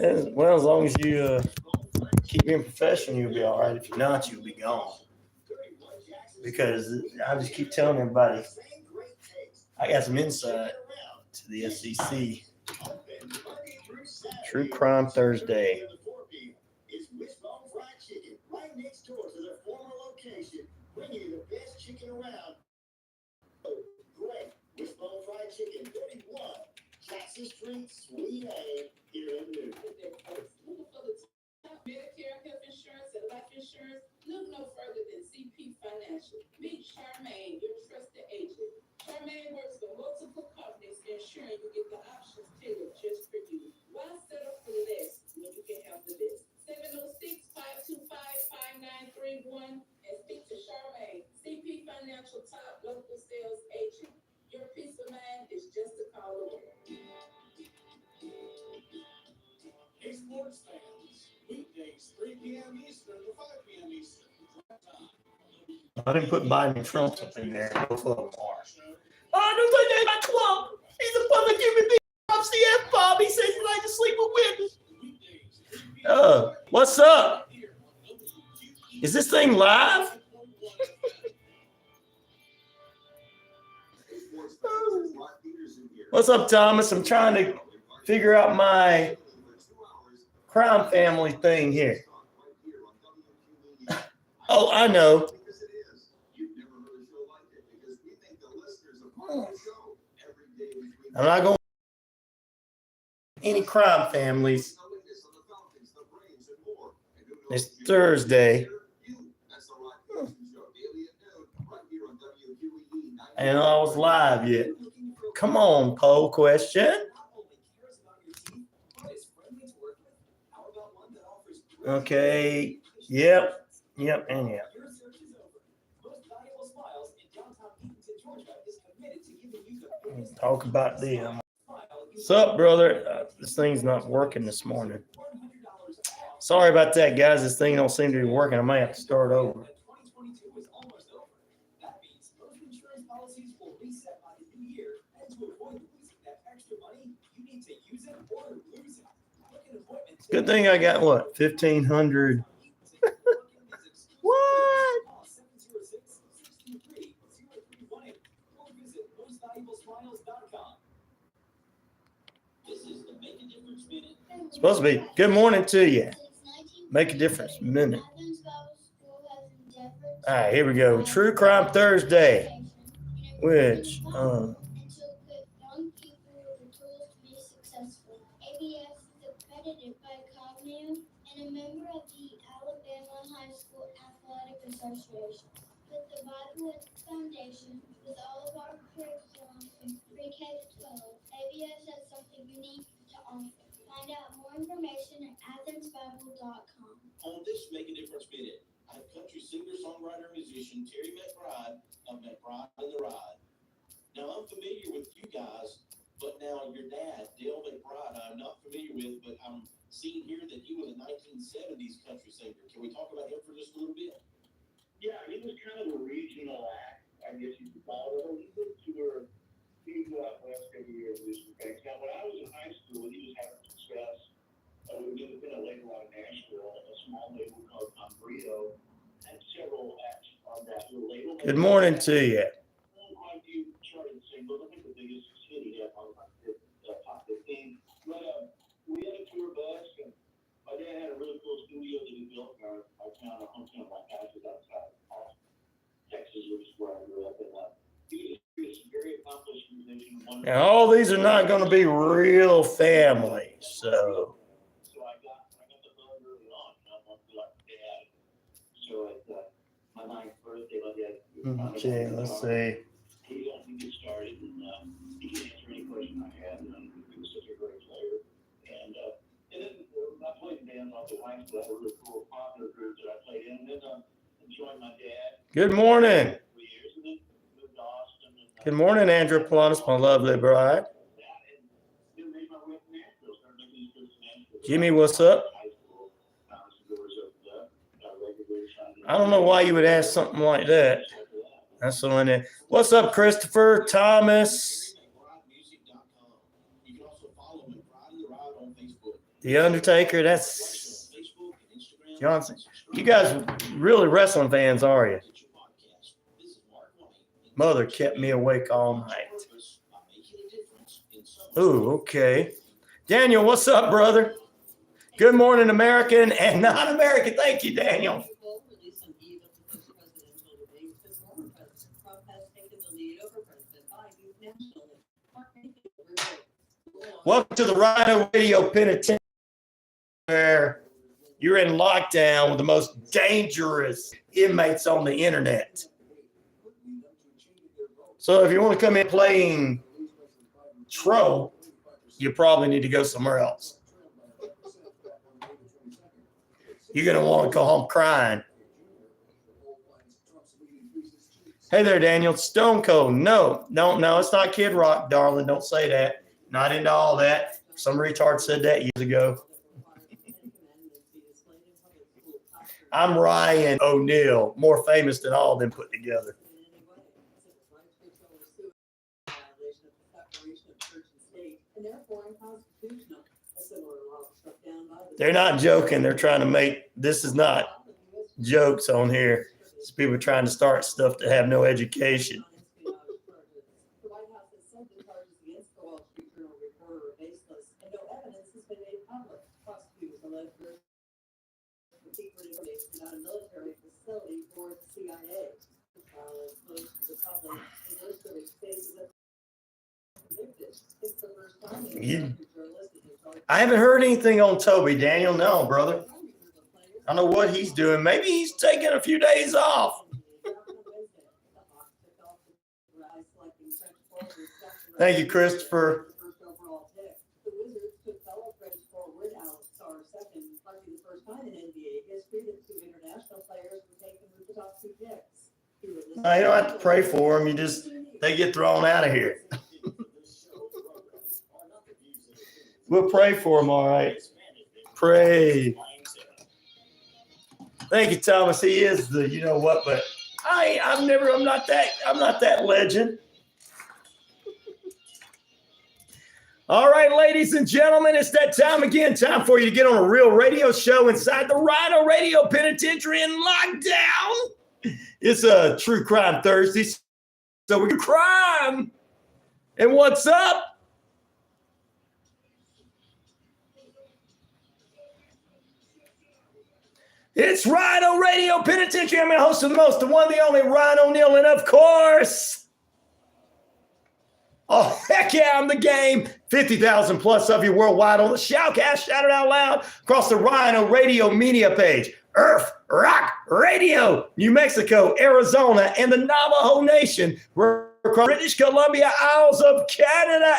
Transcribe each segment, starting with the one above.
Well, as long as you keep being professional, you'll be all right. If you're not, you'll be gone. Because I just keep telling everybody, I got some insight to the SEC. True Crime Thursday. Right next door to their former location, bringing you the best chicken around. Great Wishbone Fried Chicken, 31 Jackson Street, Suite A, here in New Medicare, health insurance, and life insurance. Look no further than CP Financial. Meet Charmaine, your trusted agent. Charmaine works with multiple companies, ensuring you get the options tailored just for you. Why settle for less when you can have the best? 706-525-5931 and speak to Charmaine, CP Financial top local sales agent. Your peace of mind is just a call away. Hey, sports fans. Weekdays, 3 p.m. Eastern to 5 p.m. Eastern. I didn't put Biden and Trump up in there. Both of them are. I don't think they got Trump. He's a public human being. Drops the F-bomb. He says he likes to sleep with women. What's up? Is this thing live? What's up, Thomas? I'm trying to figure out my crime family thing here. Oh, I know. I'm not going to any crime families. It's Thursday. And I was live yet. Come on, poll question. Okay. Yep, and yep. Talk about them. What's up, brother? This thing's not working this morning. Sorry about that, guys. This thing don't seem to be working. I might have to start over. Good thing I got what? 1,500. What? It's supposed to be good morning to you. Make a difference. Minute. All right, here we go. True Crime Thursday, which and a member of the Alabama High School Athletic Association. With the Bible Foundation, with all of our curriculum from pre-K to 12, ABS has something unique to offer. Find out more information at athensbible.com. On this Make a Difference Minute, I have country singer, songwriter, musician Terry McBride of McBride and the Ride. Now, I'm familiar with you guys, but now your dad, Dale McBride, I'm not familiar with, but I'm seeing here that he was a 1970s country singer. Can we talk about him for just a little bit? Yeah, he was kind of a regional act, I guess you could call it. He did tour, he would go out west every year and do some things. Now, when I was in high school, he was having success. We did a bit of later on in Nashville, a small label called Rio, and several acts on that little label. good morning to you. Quite a few charted singles. I think the biggest hit he had on top 15. But we had a tour bus, and my dad had a really cool studio that he built in our town, our hometown, like Texas, outside of Austin, Texas, which is where I grew up. And he was a very accomplished musician. Now, all these are not going to be real families, so. So I got the bug early on. I wanted to be like dad. So at my 9th birthday, my dad. Okay, let's see. He let me get started, and he could answer any question I had. And he was such a great player. And then I played in bands off the high school. I had a really cool popular group that I played in. And then joined my dad. Good morning. 3 years, and then moved to Austin. And, Good morning, Andrew Polanis, my lovely bride. and then made my way to Nashville. Started making these trips to Nashville. Jimmy, what's up? High school, found some doors opened up, regular Sunday. I don't know why you would ask something like that. That's the one there. What's up, Christopher, Thomas? McBridemusic.com. You can also follow McBride and the Ride on Facebook. The Undertaker, that's Johnson. You guys really wrestling fans, are you? Mother kept me awake all night. Ooh, okay. Daniel, what's up, brother? Good morning, American and non-American. Thank you, Daniel. Welcome to the RyanORadio Penitentiary, where you're in lockdown with the most dangerous inmates on the internet. So if you want to come in playing Tro, you probably need to go somewhere else. You're going to want to go home crying. Hey there, Daniel. Stone Cold. No, it's not Kid Rock, darling. Don't say that. Not into all that. Some retard said that years ago. I'm Ryan O'Neal, more famous than all of them put together. They're not joking. They're trying to make, this is not jokes on here. It's people trying to start stuff that have no education. I haven't heard anything on Toby, Daniel. No, brother. I don't know what he's doing. Maybe he's taking a few days off. Thank you, Christopher. I don't have to pray for them. They get thrown out of here. We'll pray for them, all right. Pray. Thank you, Thomas. He is the, you know what, but I'm not that legend. All right, ladies and gentlemen, it's that time again. Time for you to get on a real radio show inside the RyanORadio Penitentiary in lockdown. It's a True Crime Thursday. So we do crime. And what's up? It's RyanORadio Penitentiary. I'm your host of the most, the one, the only Ryan O'Neal, and of course, oh, heck yeah, I'm the game. 50,000 plus of you worldwide on the Shoutcast, shout it out loud across the RyanORadio media page. Earth Rock Radio, New Mexico, Arizona, and the Navajo Nation. British Columbia, Isles of Canada,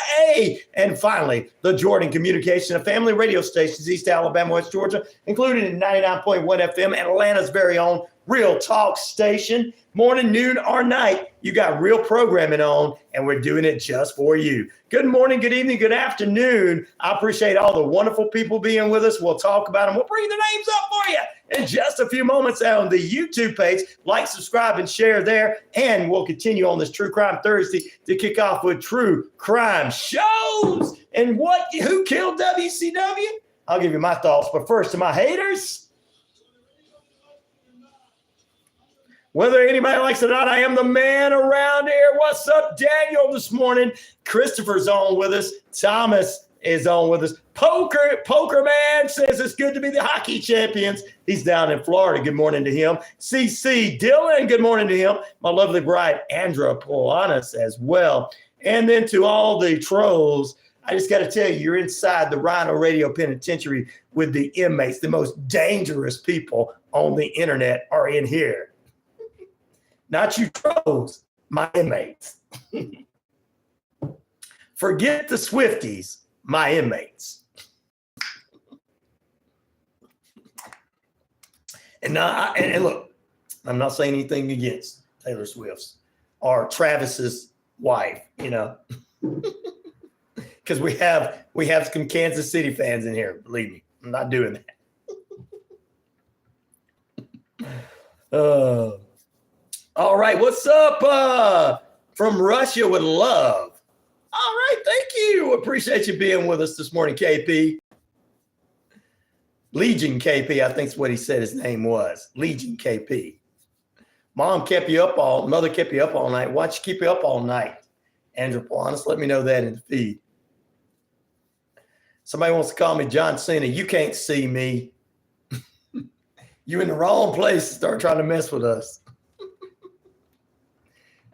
and finally, the Jordan Communication, a family radio stations, East Alabama, West Georgia, including in 99.1 FM, Atlanta's very own Real Talk station. Morning, noon, or night, you got real programming on, and we're doing it just for you. Good morning, good evening, good afternoon. I appreciate all the wonderful people being with us. We'll talk about them. We'll bring the names up for you in just a few moments on the YouTube page. Like, subscribe, and share there. And we'll continue on this True Crime Thursday to kick off with True Crime Shows. And who killed WCW? I'll give you my thoughts. But first, to my haters, whether anybody likes it or not, I am the man around here. What's up, Daniel, this morning? Christopher's on with us. Thomas is on with us. Poker Man says it's good to be the hockey champions. He's down in Florida. Good morning to him. CC Dillon, good morning to him. My lovely bride, Andra Polanis, as well. And then to all the trolls, I just got to tell you, you're inside the RyanORadio Penitentiary with the inmates. The most dangerous people on the internet are in here. Not you trolls, my inmates. Forget the Swifties, my inmates. And look, I'm not saying anything against Taylor Swift's or Travis's wife, you know, because we have some Kansas City fans in here. Believe me, I'm not doing that. All right, what's up from Russia with love? All right, thank you. Appreciate you being with us this morning, KP. Legion KP, I think is what he said his name was. Legion KP. Mother kept you up all night. Why'd she keep you up all night? Andrew Planis, let me know that in the feed. Somebody wants to call me John Cena. You can't see me. You in the wrong place to start trying to mess with us.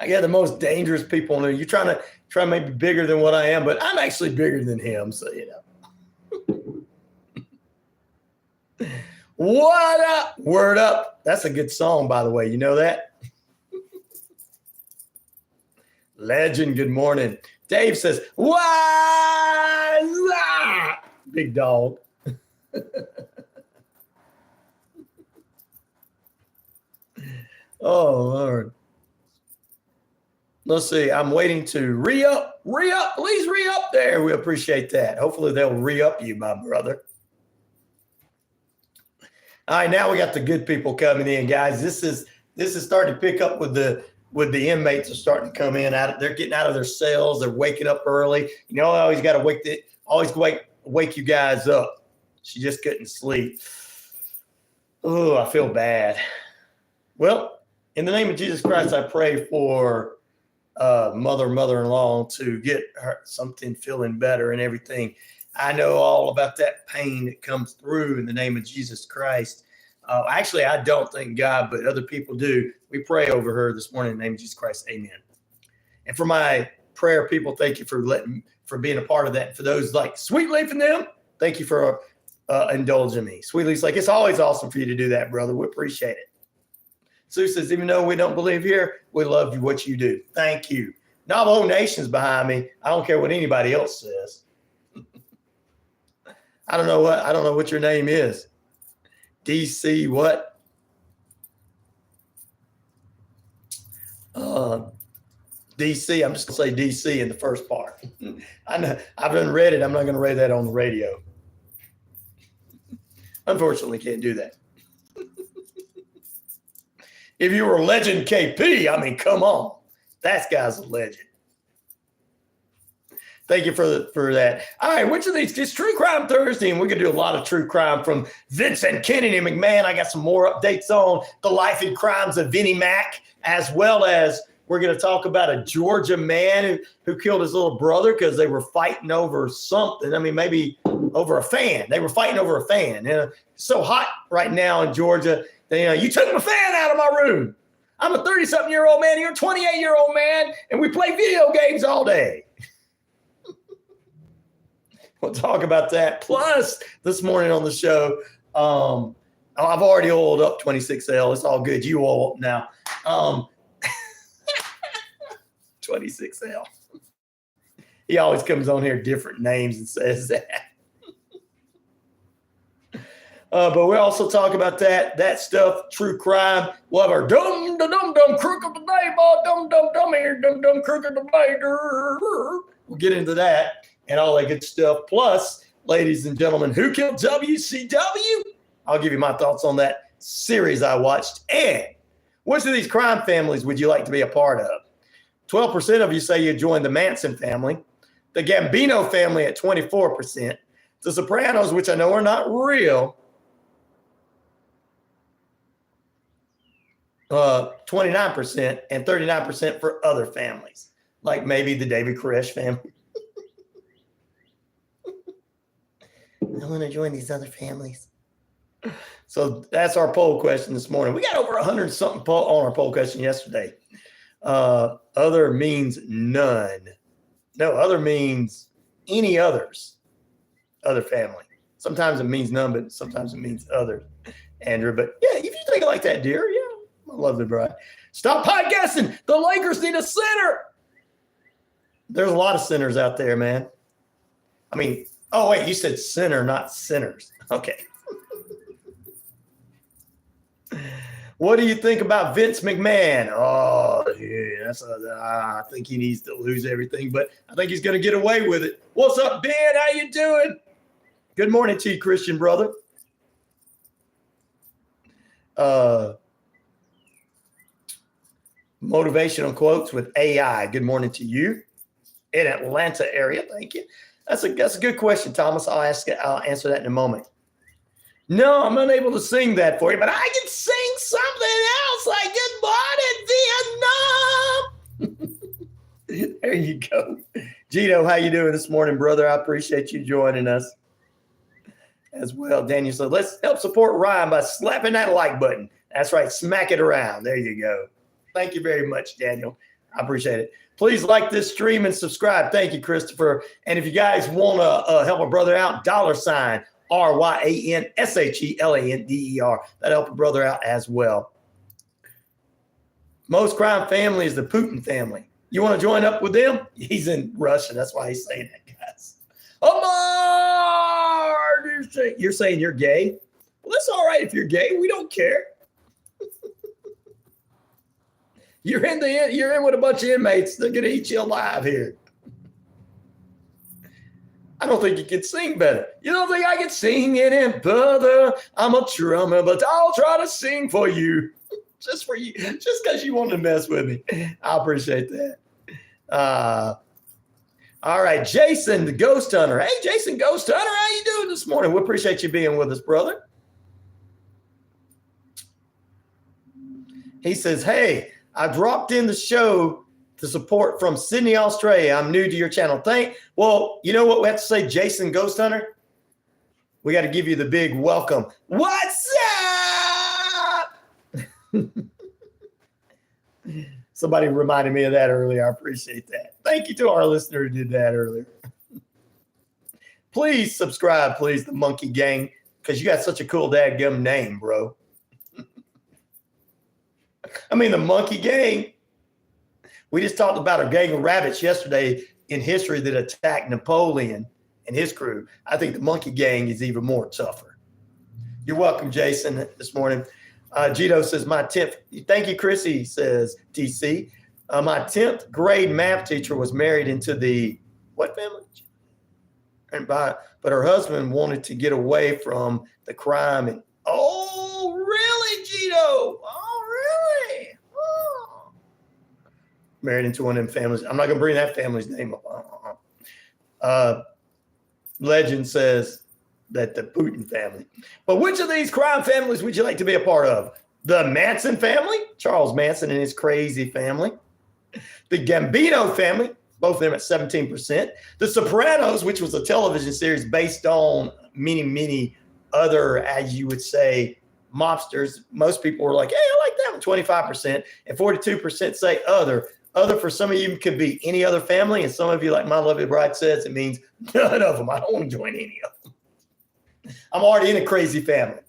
I got the most dangerous people on there. You're trying to make me bigger than what I am, but I'm actually bigger than him. So, you know. What up? Word up. That's a good song, by the way. You know that? Legend, good morning. Dave says, what's up? Big dog. Oh, Lord. Let's see. I'm waiting to re-up. Please re-up there. We appreciate that. Hopefully they'll re-up you, my brother. All right, now we got the good people coming in, guys. This is starting to pick up with the inmates are starting to come in. They're getting out of their cells. They're waking up early. You know, I always got to wake you guys up. She just couldn't sleep. Oh, I feel bad. Well, in the name of Jesus Christ, I pray for mother-in-law to get her something feeling better and everything. I know all about that pain that comes through in the name of Jesus Christ. Actually, I don't thank God, but other people do. We pray over her this morning in the name of Jesus Christ. Amen. And for my prayer people, thank you for being a part of that. For those like Sweet Leaf and them, thank you for indulging me. Sweet Leaf's like, it's always awesome for you to do that, brother. We appreciate it. Sue says, even though we don't believe here, we love you, what you do. Thank you. Navajo Nation's behind me. I don't care what anybody else says. I don't know what your name is. DC what? DC. I'm just going to say DC in the first part. I know, I've read it. I'm not going to read that on the radio. Unfortunately, can't do that. If you were Legend KP, I mean, come on. That guy's a legend. Thank you for that. All right, which of these? It's True Crime Thursday, and we're going to do a lot of true crime from Vincent, Kennedy, and McMahon. I got some more updates on the life and crimes of Vinnie Mac, as well as we're going to talk about a Georgia man who killed his little brother because they were fighting over something. I mean, maybe over a fan. They were fighting over a fan. You know, it's so hot right now in Georgia. You took my fan out of my room. I'm a 30-something-year-old man. You're a 28-year-old man, and we play video games all day. We'll talk about that. Plus, this morning on the show, I've already oiled up 26L. It's all good. You oil up now. 26L. He always comes on here different names and says that. But we'll also talk about that stuff, true crime. We'll have our dumb crook of the day, boy. Dumb here, dumb crook of the day. We'll get into that and all that good stuff. Plus, ladies and gentlemen, who killed WCW? I'll give you my thoughts on that series I watched. And which of these crime families would you like to be a part of? 12% of you say you joined the Manson family. The Gambino family at 24%. The Sopranos, which I know are not real, 29%, and 39% for other families, like maybe the David Koresh family. I want to join these other families. So that's our poll question this morning. We got over 100-something on our poll question yesterday. Other means none. No, other means any others. Other family. Sometimes it means none, but sometimes it means other. Andrew, but yeah, if you think it like that, dear, yeah. I love the bride. Stop podcasting. The Lakers need a center. There's a lot of centers out there, man. I mean, oh, wait, you said center, not sinners. Okay. What do you think about Vince McMahon? Oh, yeah, I think he needs to lose everything, but I think he's going to get away with it. What's up, Ben? How you doing? Good morning to you, Christian brother. Motivational quotes with AI. Good morning to you in Atlanta area. Thank you. That's a good question, Thomas. I'll answer that in a moment. No, I'm unable to sing that for you, but I can sing something else like Good Morning Vietnam. There you go. Gino, how you doing this morning, brother? I appreciate you joining us as well. Daniel said, let's help support Ryan by slapping that like button. That's right. Smack it around. There you go. Thank you very much, Daniel. I appreciate it. Please like this stream and subscribe. Thank you, Christopher. And if you guys want to help a brother out, $RyanShelander. That'll help a brother out as well. Most crime family is the Putin family. You want to join up with them? He's in Russia. That's why he's saying that, guys. Omar! You're saying you're gay? Well, that's all right if you're gay. We don't care. You're in with a bunch of inmates. They're going to eat you alive here. I don't think you can sing better. You don't think I can sing any better? I'm a drummer, but I'll try to sing for you. Just for you. Just because you want to mess with me. I appreciate that. All right. Jason, the Ghost Hunter. Hey, Jason Ghost Hunter, how you doing this morning? We appreciate you being with us, brother. He says, hey, I dropped in the show to support from Sydney, Australia. I'm new to your channel. Well, you know what we have to say, Jason Ghost Hunter? We got to give you the big welcome. What's up? Somebody reminded me of that earlier. I appreciate that. Thank you to our listener who did that earlier. Please subscribe, please, the Monkey Gang, because you got such a cool dadgum name, bro. I mean, the Monkey Gang. We just talked about a gang of rabbits yesterday in history that attacked Napoleon and his crew. I think the Monkey Gang is even more tougher. You're welcome, Jason, this morning. Gito says, my 10th, thank you, Chrissy, says TC. My 10th grade math teacher was married into the, what family? But her husband wanted to get away from the crime. And oh, really, Gito? Oh, really? Oh. Married into one of them families. I'm not going to bring that family's name up. Legend says that the Putin family. But which of these crime families would you like to be a part of? The Manson family, Charles Manson and his crazy family. The Gambino family, both of them at 17%. The Sopranos, which was a television series based on many other, as you would say, mobsters. Most people were like, hey, I like that one, 25%. And 42% say other. Other for some of you could be any other family. And some of you, like my lovely bride says, it means none of them. I don't want to join any of them. I'm already in a crazy family.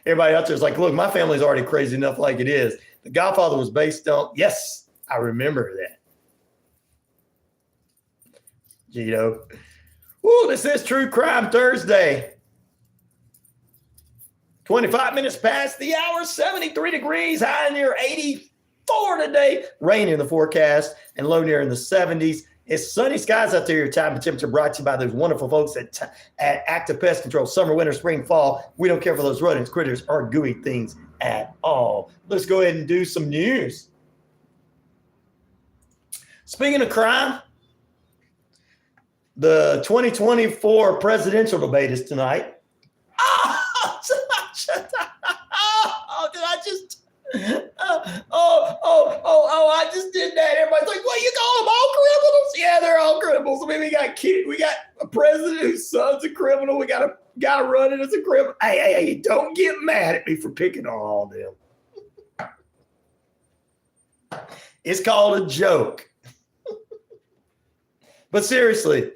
Everybody out there is like, look, my family's already crazy enough like it is. The Godfather was based on, yes, I remember that. Gito. Ooh, this is True Crime Thursday. 25 minutes past the hour, 73 degrees, high near 84 today. Rain in the forecast and low near in the 70s. It's sunny skies out there. Your time and temperature brought to you by those wonderful folks at Active Pest Control. Summer, winter, spring, fall. We don't care for those rodents, critters, or gooey things at all. Let's go ahead and do some news. Speaking of crime, the 2024 presidential debate is tonight. I just did that. Everybody's like, what, you call them all criminals? Yeah, they're all criminals. I mean, we got a president whose son's a criminal. We got a guy running as a criminal. Hey, don't get mad at me for picking on all of them. It's called a joke. But seriously,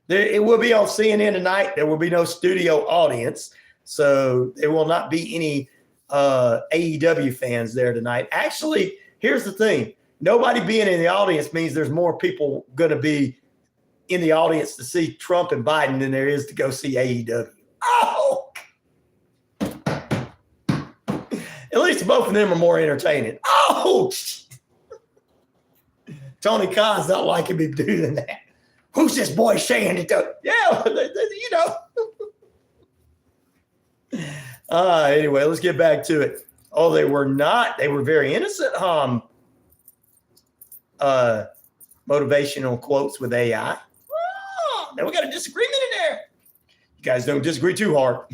it will be on CNN tonight. There will be no studio audience. So there will not be any AEW fans there tonight. Actually, here's the thing. Nobody being in the audience means there's more people going to be in the audience to see Trump and Biden than there is to go see AEW. Oh! At least both of them are more entertaining. Oh! Tony Khan's not liking me doing that. Who's this boy saying it? Yeah, you know. Anyway, let's get back to it. Oh, they were not. They were very innocent. motivational quotes with AI. Oh, now we got a disagreement in there. You guys don't disagree too hard.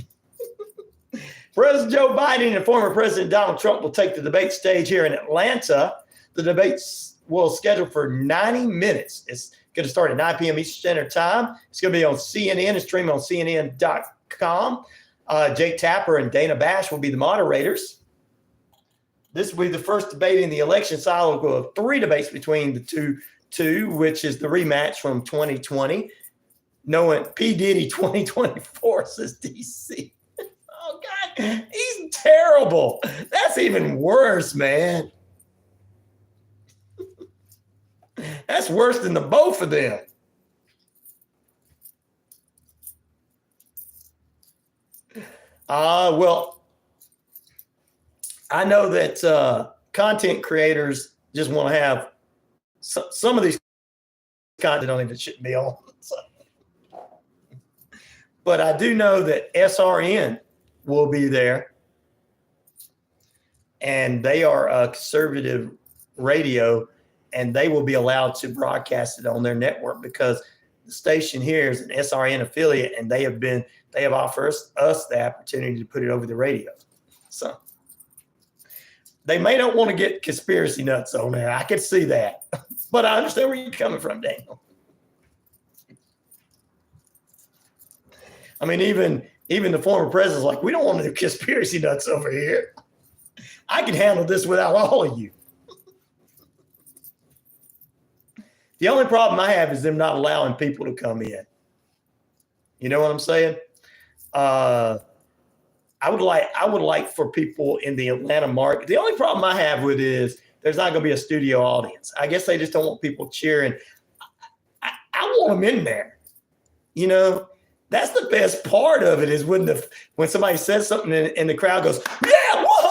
President Joe Biden and former President Donald Trump will take the debate stage here in Atlanta. The debates will schedule for 90 minutes. It's going to start at 9 p.m. Eastern Standard Time. It's going to be on CNN and stream on CNN.com. Jake Tapper and Dana Bash will be the moderators. This will be the first debate in the election cycle of 3 debates between the two, which is the rematch from 2020. Knowing P. Diddy 2024 says DC. Oh, God, he's terrible. That's even worse, man. That's worse than the both of them. Well, I know that content creators just want to have some of these content on it that shouldn't be on. So. But I do know that SRN will be there. And they are a conservative radio, and they will be allowed to broadcast it on their network because the station here is an SRN affiliate, and they have offered us the opportunity to put it over the radio. So they may not want to get conspiracy nuts on there. I can see that, but I understand where you're coming from, Daniel. I mean, even the former president's like, we don't want to do conspiracy nuts over here. I can handle this without all of you. The only problem I have is them not allowing people to come in. You know what I'm saying? I would like for people in the Atlanta market. The only problem I have with it is there's not going to be a studio audience. I guess they just don't want people cheering. I want them in there. You know, that's the best part of it is when somebody says something and the crowd goes, yeah, whoa!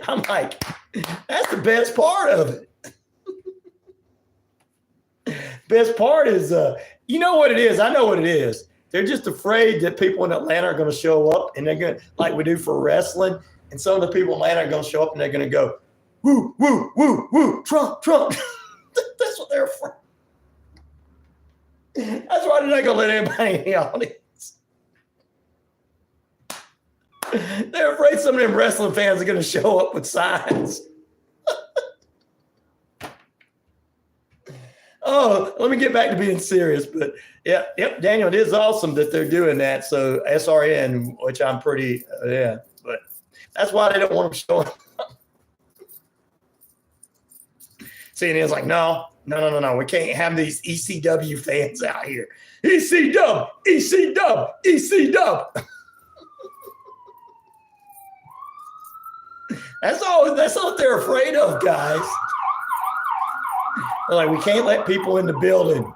I'm like, that's the best part of it. Best part is, you know what it is? I know what it is. They're just afraid that people in Atlanta are going to show up and they're going to, like we do for wrestling. And some of the people in Atlanta are going to show up and they're going to go, woo, woo, woo, woo, Trump, Trump. That's what they're afraid. That's why they're not going to let anybody in the audience. They're afraid some of them wrestling fans are going to show up with signs. Oh, let me get back to being serious. But yep, Daniel, it is awesome that they're doing that. So SRN, which I'm pretty, but that's why they don't want them showing up. CNN's like, no. We can't have these ECW fans out here. ECW. That's what they're afraid of, guys. They're like, we can't let people in the building.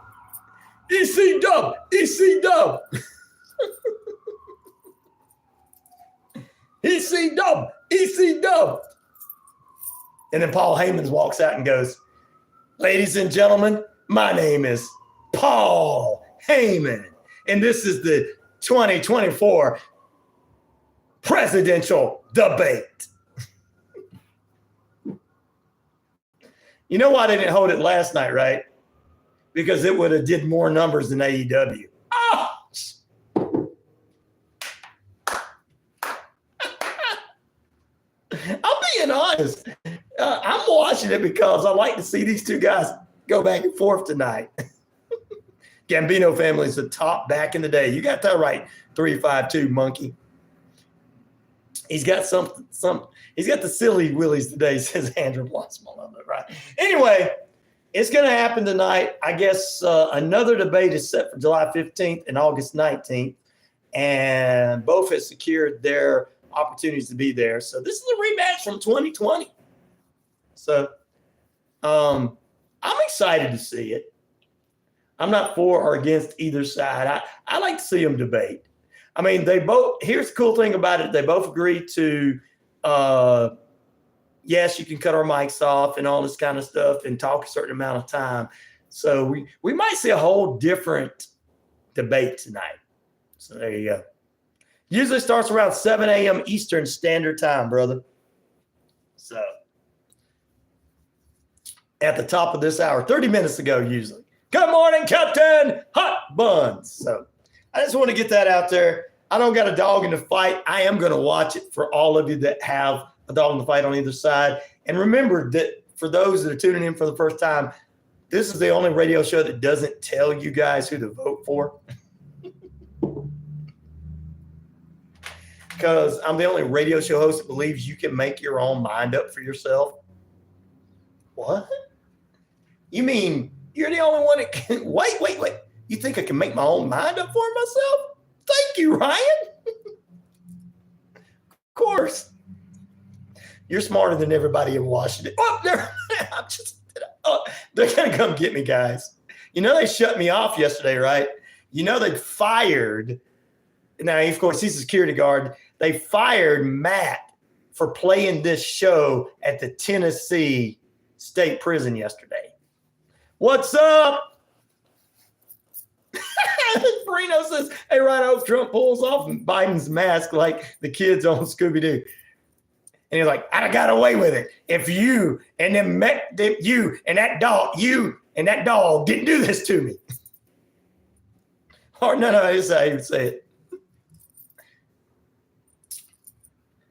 ECW. ECW. And then Paul Heyman walks out and goes, ladies and gentlemen, my name is Paul Heyman, and this is the 2024 presidential debate. You know why they didn't hold it last night, right? Because it would have did more numbers than AEW. Oh! I'm being honest. I'm watching it because I like to see these two guys go back and forth tonight. Gambino family's the top back in the day. You got that right, 352 monkey. He's got he's got the silly willies today, says Andrew Blossom. I love it, right? Anyway, it's going to happen tonight. I guess another debate is set for July 15th and August 19th, and both have secured their opportunities to be there. So this is a rematch from 2020. So I'm excited to see it. I'm not for or against either side. I like to see them debate. I mean, here's the cool thing about it. They both agreed to, yes, you can cut our mics off and all this kind of stuff and talk a certain amount of time. So we might see a whole different debate tonight. So there you go. Usually starts around 7 a.m. Eastern Standard Time, brother. So at the top of this hour, 30 minutes ago usually. Good morning, Captain Hot Buns. So I just want to get that out there. I don't got a dog in the fight. I am going to watch it for all of you that have a dog in the fight on either side. And remember that for those that are tuning in for the first time, this is the only radio show that doesn't tell you guys who to vote for. Because I'm the only radio show host that believes you can make your own mind up for yourself. What? You mean you're the only one that can? Wait. You think I can make my own mind up for myself? Thank you, Ryan. Of course. You're smarter than everybody in Washington. Oh, they're going to come get me, guys. You know, they shut me off yesterday, right? You know, they fired. Now, of course, he's a security guard. They fired Matt for playing this show at the Tennessee State Prison yesterday. What's up? Marino says, hey, Ryan, Trump pulls off Biden's mask like the kids on Scooby-Doo. And he's like, I got away with it. If you and that dog didn't do this to me. Or no, I just even say it.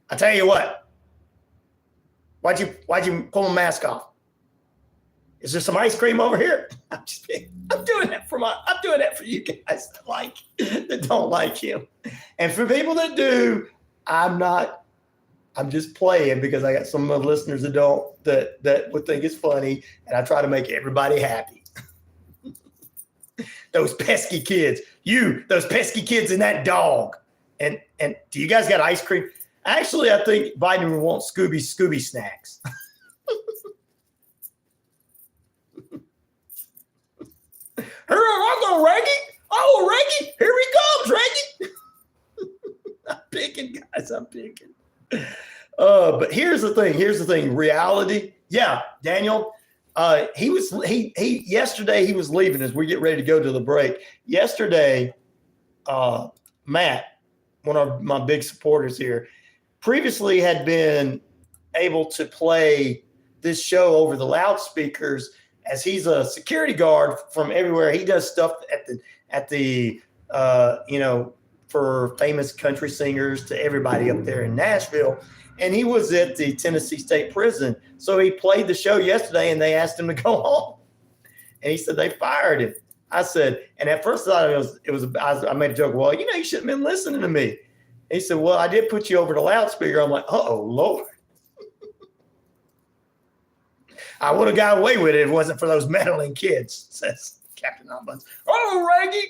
I tell you what. Why'd you pull my mask off? Is there some ice cream over here? I'm doing that for you guys that don't like him. And for people that do, I'm just playing because I got some of the listeners that would think it's funny, and I try to make everybody happy. Those pesky kids. Those pesky kids and that dog. And do you guys got ice cream? Actually, I think Biden would want Scooby snacks. Here I go, Reggie. Oh, Reggie, here he comes, Reggie. I'm picking, guys. I'm picking. But here's the thing. Reality. Yeah, Daniel. Yesterday he was leaving as we get ready to go to the break. Yesterday, Matt, one of my big supporters here, previously had been able to play this show over the loudspeakers as he's a security guard from everywhere. He does stuff at the for famous country singers to everybody up there in Nashville. And he was at the Tennessee State Prison. So he played the show yesterday and they asked him to go home. And he said they fired him. I said, and at first I thought I made a joke. Well, you shouldn't have been listening to me. And he said, well, I did put you over the loudspeaker. I'm like, oh, Lord. I would have got away with it if it wasn't for those meddling kids, says Captain Ombuds. Oh, Reggie.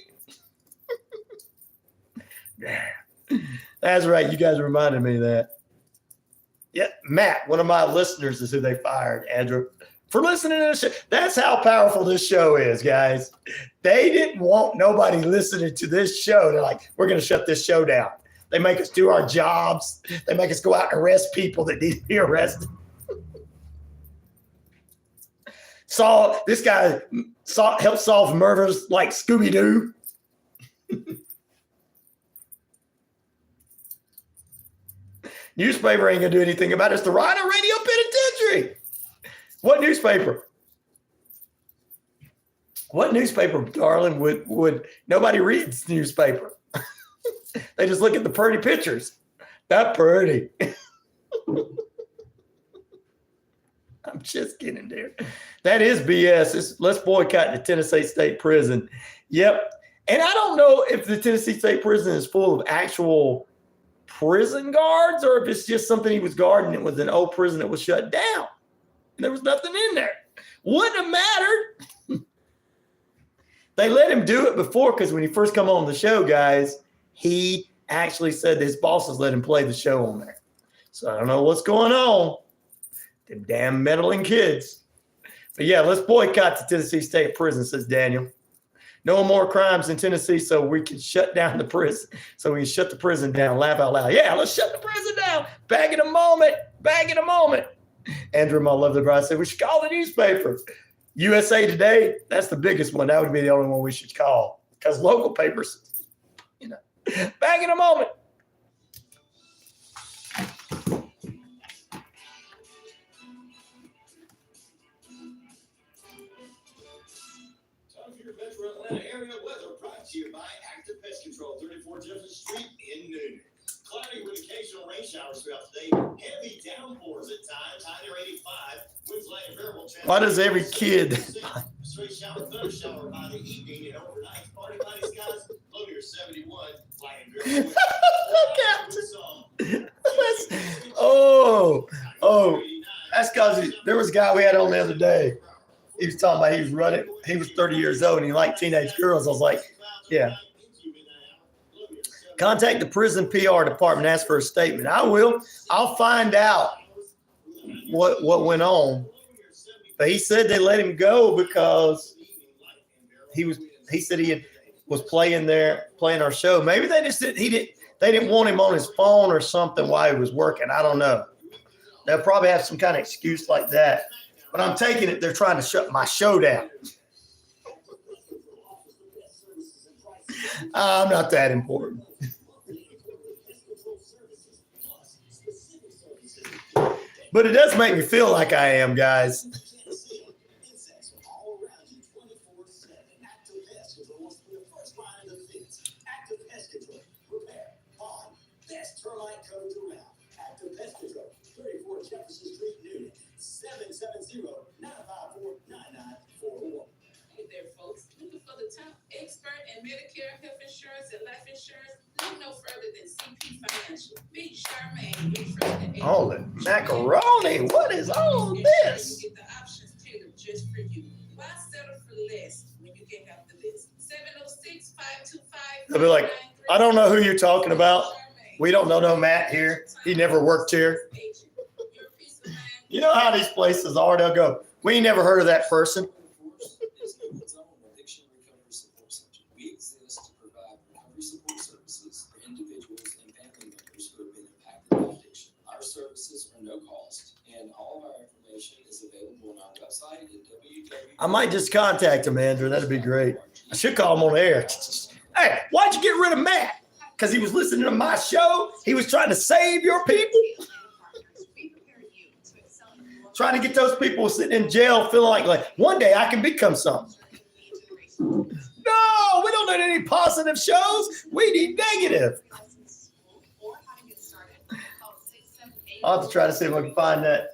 That's right. You guys reminded me of that. Yeah, Matt, one of my listeners, is who they fired, Andrew, for listening to this show. That's how powerful this show is, guys. They didn't want nobody listening to this show. They're like, we're going to shut this show down. They make us do our jobs. They make us go out and arrest people that need to be arrested. This guy helped solve murders like Scooby-Doo. Newspaper ain't going to do anything about it. It's the RyanORadio Penitentiary. What newspaper? What newspaper, darling, would nobody reads newspaper? They just look at the pretty pictures. That pretty. I'm just kidding there. That is BS. Let's boycott the Tennessee State Prison. Yep. And I don't know if the Tennessee State Prison is full of actual prison guards or if it's just something he was guarding. It was an old prison that was shut down. And there was nothing in there. Wouldn't have mattered. They let him do it before because when he first come on the show, guys, he actually said his bosses let him play the show on there. So I don't know what's going on. Them damn meddling kids. But yeah, let's boycott the Tennessee State Prison, says Daniel. No more crimes in Tennessee so we can shut down the prison. So we can shut the prison down. Laugh out loud. Yeah, let's shut the prison down. Back in a moment. Andrew, my lovely bride, said we should call the newspaper. USA Today, that's the biggest one. That would be the only one we should call. Because local papers, Back in a moment. your Metro Atlanta area weather brought to you by Active Pest Control, 34 Jefferson Street in Newton. Cloudy with occasional rain showers throughout the day. Heavy downpours at times. High near 85. Winds light and variable. Why does every kid? Straight shower, thunder shower by the evening and overnight. Party cloudy skies. Low near 71. Light and variable. Oh, that's because there was a guy we had on the other day. He was talking about he was running. He was 30 years old and he liked teenage girls. I was like, yeah. Contact the prison PR department, ask for a statement. I will. I'll find out what went on. But he said they let him go because he said he was playing our show. Maybe they didn't want him on his phone or something while he was working. I don't know. They'll probably have some kind of excuse like that. But I'm taking it they're trying to shut my show down. I'm not that important. But it does make me feel like I am, guys. Hey there, folks. Looking for the top expert in Medicare, health insurance, and life insurance? Look no further than CP Financial. Meet Charmaine, your trusted agent. Holy macaroni. What is all this? You get the options tailored just for you. Why settle for less when you can have the list? 706-525. They'll be like, I don't know who you're talking about. We don't know no Matt here. He never worked here. You know how these places are. They'll go, we ain't never heard of that person. We exist to provide recovery support services for individuals and family members who have been impacted by addiction. Our services are no cost, and all of our information is available on our website at www. I might just contact him, Andrew. That'd be great. I should call him on the air. Hey, why'd you get rid of Matt? Because he was listening to my show? He was trying to save your people? Trying to get those people sitting in jail feeling like one day I can become something. No, we don't need any positive shows. We need negative. I'll have to try to see if I can find that.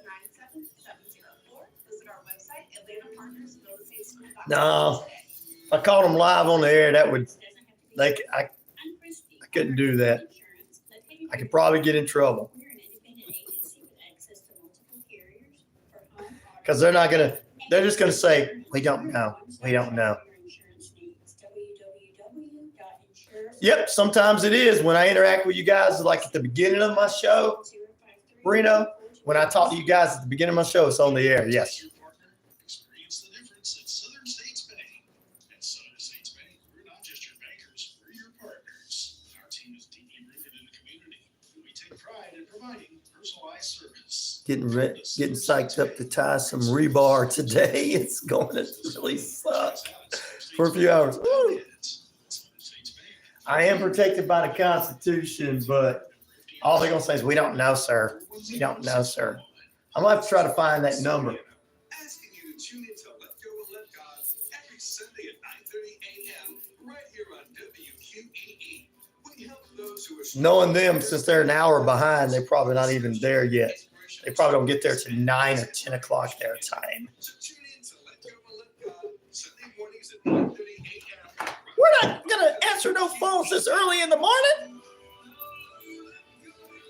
No, if I called them live on the air, that would, I couldn't do that. I could probably get in trouble. Because they're just going to say, we don't know. We don't know. Yep, sometimes it is. When I interact with you guys, like at the beginning of my show, Reno, when I talk to you guys at the beginning of my show, it's on the air. Yes. Experience the difference at Southern States Bank. At Southern States Bank, we're not just your bankers, we're your partners. Our team is deeply rooted in the community. We take pride in providing personalized service. Getting psyched up to tie some rebar today. It's going to really suck for a few hours. Ooh. I am protected by the Constitution, but all they're going to say is, we don't know, sir. We don't know, sir. I'm going to have to try to find that number. Asking you to tune in to Let Go and Let God every Sunday at 9:30 a.m. right here on WQEE. We help those who are Knowing them, since they're an hour behind, they're probably not even there yet. They probably don't get there till 9 or 10 o'clock their time. So tune in to Let Go and Let God Sunday mornings at 9:30 a.m. We're not going to answer no phones this early in the morning.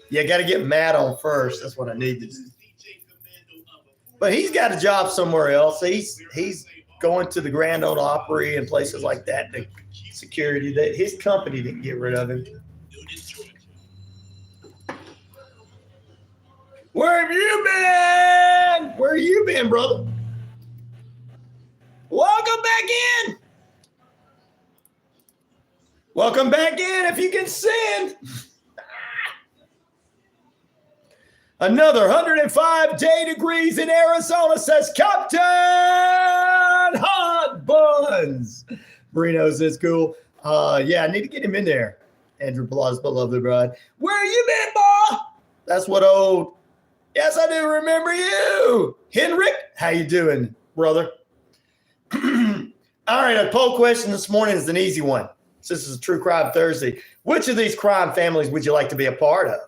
You got to get Matt on first. That's what I need to do. But he's got a job somewhere else. He's going to the Grand Ole Opry and places like that. The security, that his company didn't get rid of him. Where have you been? Where you been, brother? Welcome back in. Welcome back in if you can send. Another 105 degrees in Arizona, says Captain Hot Buns. Brino says cool. Yeah, I need to get him in there. Andrew Pilatus, but lovely bride. Where you been, boy? That's what old. Yes, I do remember you. Henrik, how you doing, brother? All right, a poll question this morning is an easy one. This is a True Crime Thursday. Which of these crime families would you like to be a part of?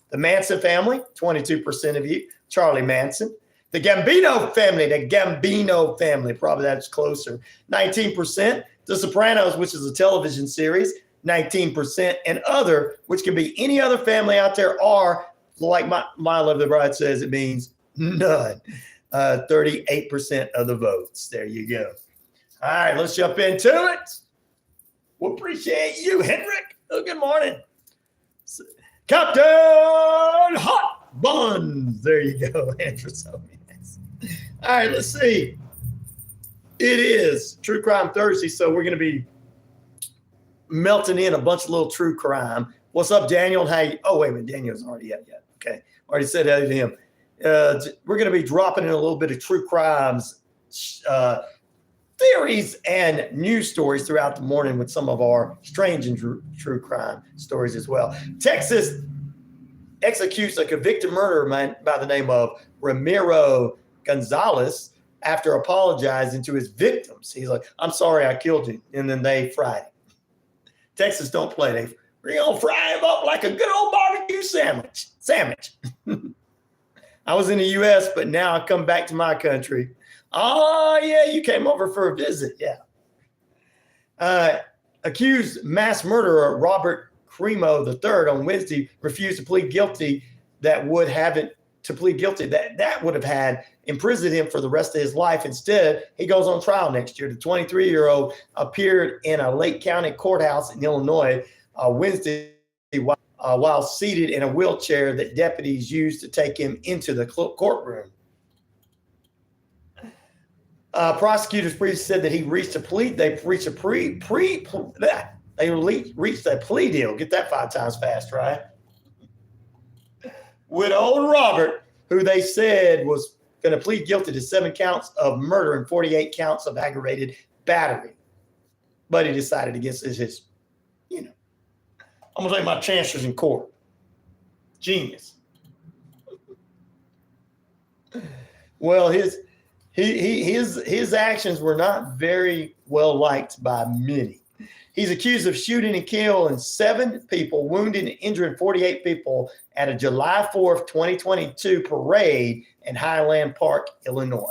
The Manson family, 22% of you. Charlie Manson. The Gambino family, probably that's closer, 19%. The Sopranos, which is a television series, 19%. And other, which can be any other family out there, or like my lovely bride says, it means none. 38% of the votes. There you go. All right, let's jump into it. We appreciate you, Henrik. Oh, good morning. Captain Hot Buns. There you go. Andrew, so nice. All right, let's see. It is True Crime Thursday, so we're going to be melting in a bunch of little true crime. What's up, Daniel? Hey, oh, wait a minute. Daniel's already out yet. Okay. Already said hello to him. We're going to be dropping in a little bit of true crimes theories and news stories throughout the morning with some of our strange and true crime stories as well. Texas executes a convicted murderer by the name of Ramiro Gonzalez after apologizing to his victims. He's like, I'm sorry I killed you. And then they fried him. Texas don't play. We're going to fry him up like a good old barbecue sandwich. I was in the U.S., but now I come back to my country. Oh, yeah, you came over for a visit. Yeah. Accused mass murderer Robert Cremo III on Wednesday refused to plead guilty. That would have had imprisoned him for the rest of his life. Instead, he goes on trial next year. The 23-year-old appeared in a Lake County courthouse in Illinois Wednesday while seated in a wheelchair that deputies used to take him into the courtroom. Prosecutors previously said that he reached a plea. They reached a plea deal. Get that 5 times fast, right? With old Robert, who they said was going to plead guilty to 7 counts of murder and 48 counts of aggravated battery. But he decided against his I'm going to take my chances in court. Genius. Well, his actions were not very well liked by many. He's accused of shooting and killing 7 people, wounding and injuring 48 people at a July 4th, 2022 parade in Highland Park, Illinois.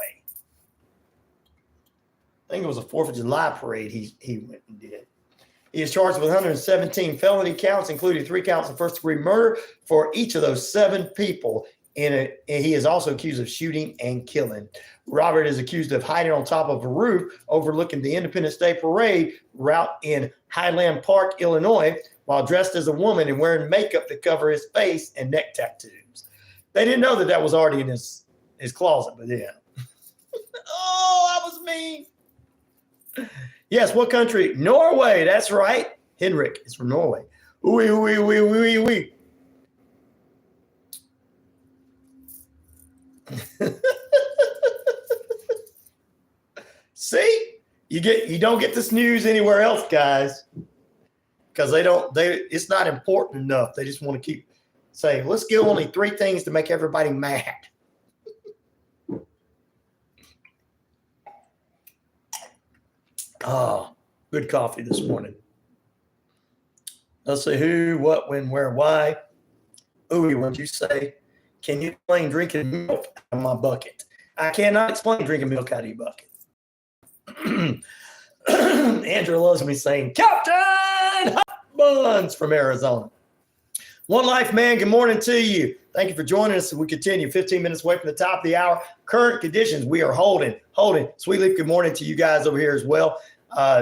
I think it was a 4th of July parade he went and did. He is charged with 117 felony counts, including 3 counts of first-degree murder for each of those 7 people. And he is also accused of shooting and killing. Robert is accused of hiding on top of a roof overlooking the Independence Day parade route in Highland Park, Illinois, while dressed as a woman and wearing makeup to cover his face and neck tattoos. They didn't know that was already in his closet, but yeah. Oh, I was mean. Yes, what country? Norway. That's right. Henrik is from Norway. Oui. See, you don't get this news anywhere else, guys, because it's not important enough. They just want to keep saying, let's get only 3 things to make everybody mad. Oh, good coffee this morning. Let's see who, what, when, where, why. Ooh, what you say? Can you explain drinking milk out of my bucket? I cannot explain drinking milk out of your bucket. Andrew loves me saying, Captain Hot Buns from Arizona. One Life Man, good morning to you. Thank you for joining us as we continue. 15 minutes away from the top of the hour. Current conditions, we are holding. Sweet Leaf, good morning to you guys over here as well.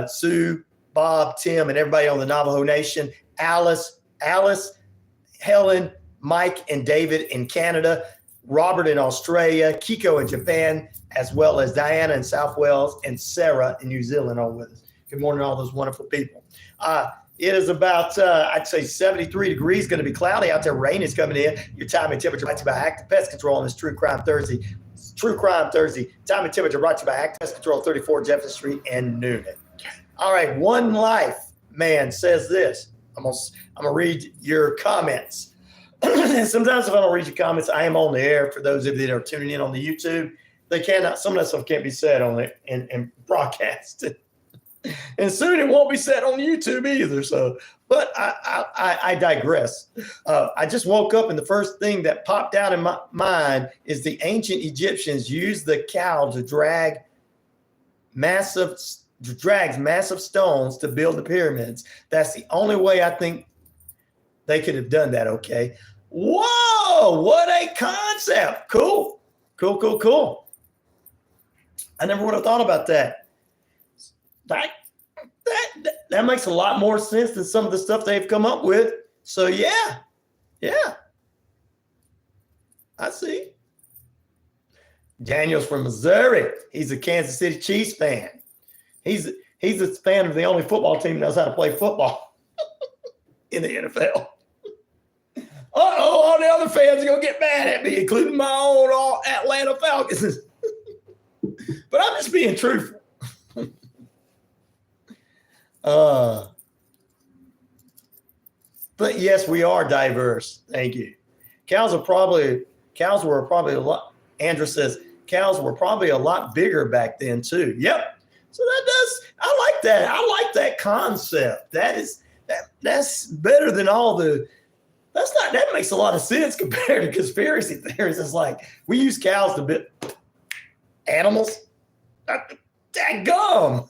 Sue, Bob, Tim, and everybody on the Navajo Nation. Alice, Helen, Mike, and David in Canada. Robert in Australia. Kiko in Japan, as well as Diana in South Wales and Sarah in New Zealand on with us. Good morning to all those wonderful people. It is about, I'd say 73 degrees, going to be cloudy out there. Rain is coming in. Your time and temperature brought to you by Active Pest Control on this True Crime Thursday. Time and temperature brought to you by Active Pest Control, 34 Jefferson Street and Noonan. All right, One Life Man says this. I'm going to read your comments. Sometimes if I don't read your comments, I am on the air. For those of you that are tuning in on the YouTube, some of that stuff can't be said on it and broadcast. And soon it won't be set on YouTube either. So, but I digress. I just woke up and the first thing that popped out in my mind is the ancient Egyptians used the cow to drag massive stones to build the pyramids. That's the only way I think they could have done that. Okay. Whoa, what a concept. Cool. I never would have thought about that. That makes a lot more sense than some of the stuff they've come up with. So yeah, I see. Daniel's from Missouri. He's a Kansas City Chiefs fan. He's a fan of the only football team that knows how to play football in the NFL. All the other fans are going to get mad at me, including my own Atlanta Falcons. But I'm just being truthful. But yes, we are diverse. Thank you. Cows were probably a lot. Andrew says cows were probably a lot bigger back then too. Yep. So I like that. I like that concept. That's better than all the. That makes a lot of sense compared to conspiracy theories. It's like we use cows to bit animals. Dadgum.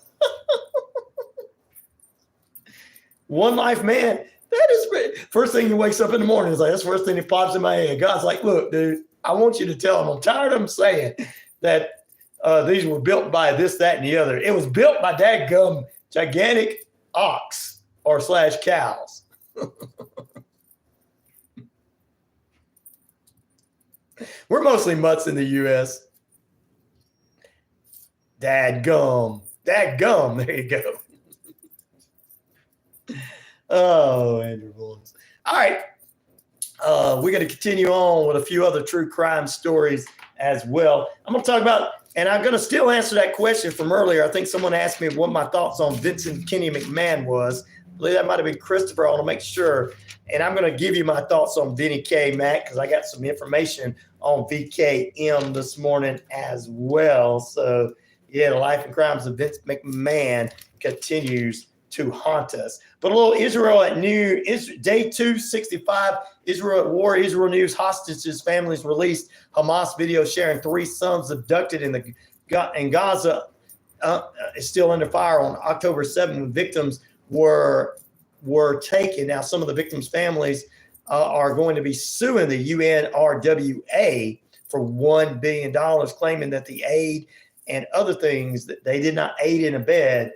One life man. That is great. First thing he wakes up in the morning is like, that's the first thing that pops in my head. God's like, look, dude, I want you to tell him. I'm tired of him saying that these were built by this, that, and the other. It was built by dadgum gigantic ox or / cows. We're mostly mutts in the U.S. Dadgum. There you go. Oh, Andrew Boyles. All right. We're going to continue on with a few other true crime stories as well. I'm going to talk about, and I'm going to still answer that question from earlier. I think someone asked me what my thoughts on Vincent Kenny McMahon was. I believe that might have been Christopher. I want to make sure. And I'm going to give you my thoughts on Vinny K, Matt, because I got some information on VKM this morning as well. So, yeah, the life and crimes of Vince McMahon continues to haunt us. But a little Israel at noon, day 265, Israel at war, Israel news, hostages, families released, Hamas video sharing 3 sons abducted in Gaza is still under fire on October 7th when victims were taken. Now, some of the victims' families are going to be suing the UNRWA for $1 billion, claiming that the aid and other things that they did not aid and abet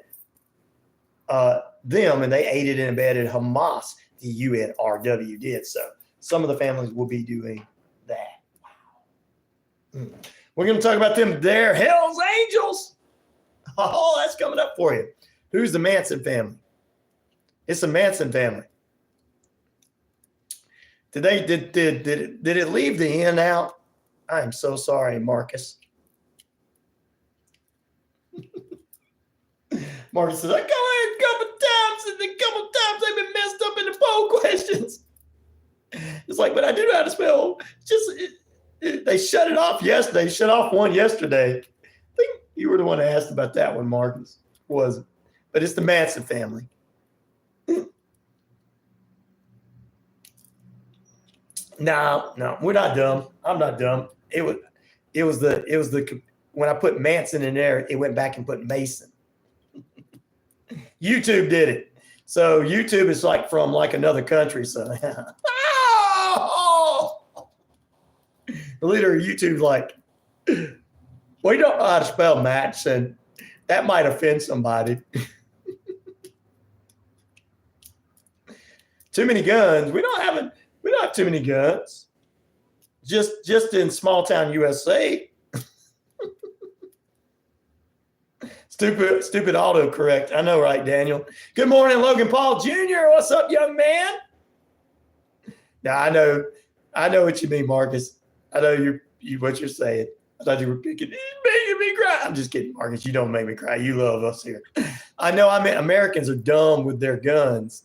them, and they aided and abetted Hamas. The UNRW did. So some of the families will be doing that. Wow. We're going to talk about them. They're Hell's Angels. Oh, that's coming up for you. Who's the Manson family? It's the Manson family. Did it leave the end out? I'm so sorry, Marcus. Marcus says, I come here a couple times, and a couple times they've been messed up in the poll questions. It's like, but I do know how to spell. They shut it off yesterday. Shut off one yesterday. I think you were the one that asked about that one, Marcus. Wasn't. But it's the Manson family. No, we're not dumb. I'm not dumb. It was the when I put Manson in there, it went back and put Mason. YouTube did it. So YouTube is like from like another country. So the leader of YouTube is like, well, you don't know how to spell match, and that might offend somebody. Too many guns. We don't have too many guns. Just in small town USA. Stupid autocorrect. I know, right, Daniel? Good morning, Logan Paul Jr. What's up, young man? Now I know what you mean, Marcus. I know what you're saying. I thought you were making me cry. I'm just kidding, Marcus. You don't make me cry. You love us here. I know. I mean, Americans are dumb with their guns.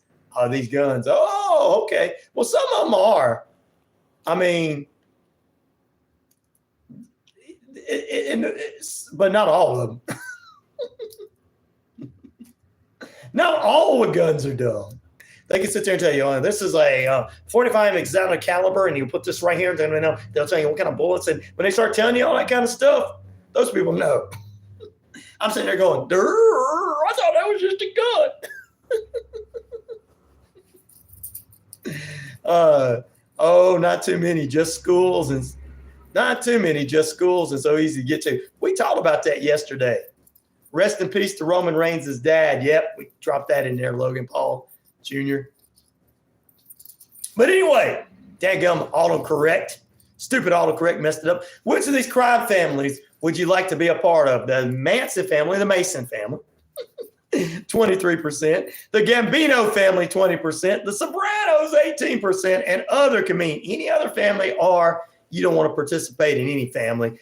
These guns. Oh, okay. Well, some of them are. I mean, but not all of them. Not all the guns are dumb. They can sit there and tell you, oh, this is a 45 examiner caliber, and you put this right here, and then they'll tell you what kind of bullets. And when they start telling you all that kind of stuff, those people know. I'm sitting there going, I thought that was just a gun. Not too many, just schools, and not too many, just schools, and so easy to get to. We talked about that yesterday. Rest in peace to Roman Reigns' dad. Yep, we dropped that in there, Logan Paul Jr. But anyway, dadgum autocorrect. Stupid autocorrect messed it up. Which of these crime families would you like to be a part of? The Manson family, the Mason family, 23%. The Gambino family, 20%. The Sopranos, 18%. And other can mean any other family, or you don't want to participate in any family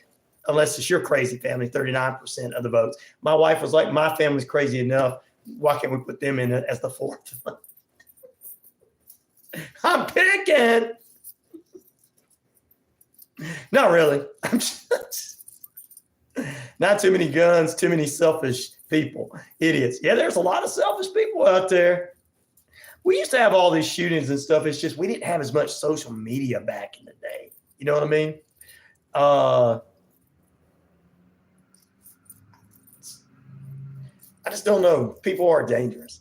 unless it's your crazy family, 39% of the votes. My wife was like, my family's crazy enough. Why can't we put them in as the fourth? I'm picking. Not really. Not too many guns, too many selfish people. Idiots. Yeah, there's a lot of selfish people out there. We used to have all these shootings and stuff. It's just we didn't have as much social media back in the day. You know what I mean? I just don't know. People are dangerous.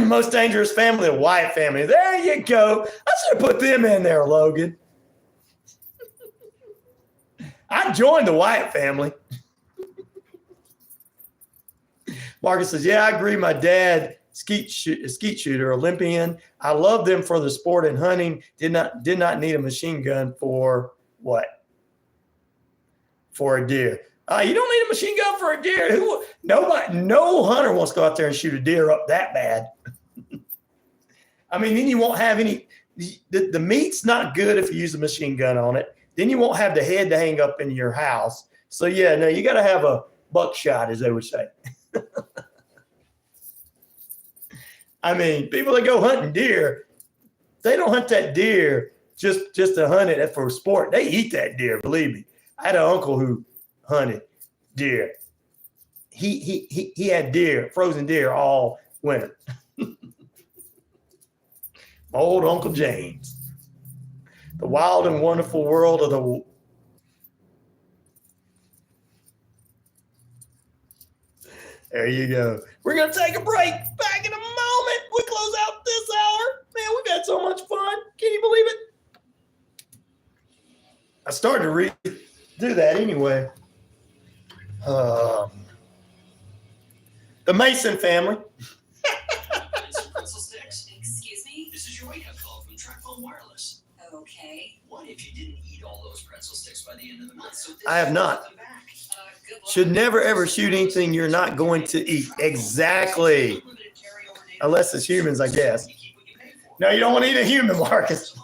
Most dangerous family, the Wyatt family. There you go. I should have put them in there, Logan. I joined the Wyatt family. Marcus says, yeah, I agree. My dad, skeet shooter, Olympian. I love them for the sport and hunting. Did not need a machine gun for what? For a deer. You don't need a machine gun for a deer. No hunter wants to go out there and shoot a deer up that bad. I mean, then you won't have any. The meat's not good if you use a machine gun on it. Then you won't have the head to hang up in your house. So yeah, no, you got to have a buckshot, as they would say. I mean, people that go hunting deer, they don't hunt that deer just to hunt it for sport. They eat that deer, believe me. I had an uncle who hunted deer. He had deer, frozen deer all winter. My old Uncle James. The wild and wonderful world of the. There you go. We're going to take a break. Back in a moment. We close out this hour. Man, we've had so much fun. Can you believe it? I started to do that anyway. The Mason family. Pretzel sticks. Excuse me? This is your wake-up call from TracFone Wireless. Okay. What if you didn't eat all those pretzel sticks by the end of the month? So I have not. Should never, ever shoot anything you're not going to eat. Exactly. Unless it's humans, I guess. No, you don't want to eat a human, Marcus.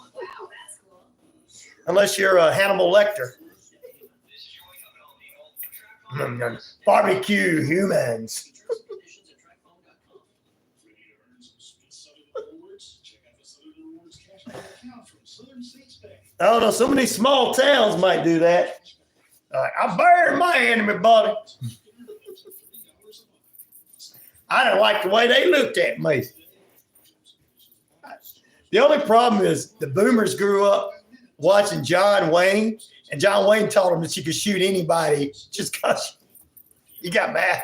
Unless you're a Hannibal Lecter. Barbecue humans. Oh no, some of these small towns might do that. I buried my enemy, buddy. I didn't like the way they looked at me. The only problem is the boomers grew up watching John Wayne, and John Wayne taught them that you could shoot anybody just because you got mad.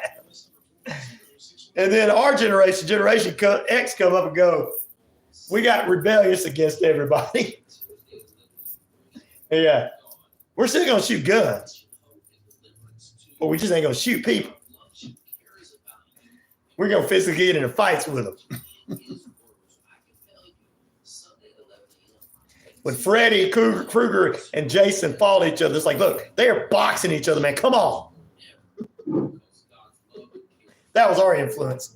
And then our Generation X come up and go, we got rebellious against everybody. Yeah. We're still going to shoot guns, but we just ain't going to shoot people. We're going to physically get into fights with them. When Freddy Krueger and Jason fought each other, it's like, look, they are boxing each other, man. Come on. That was our influence.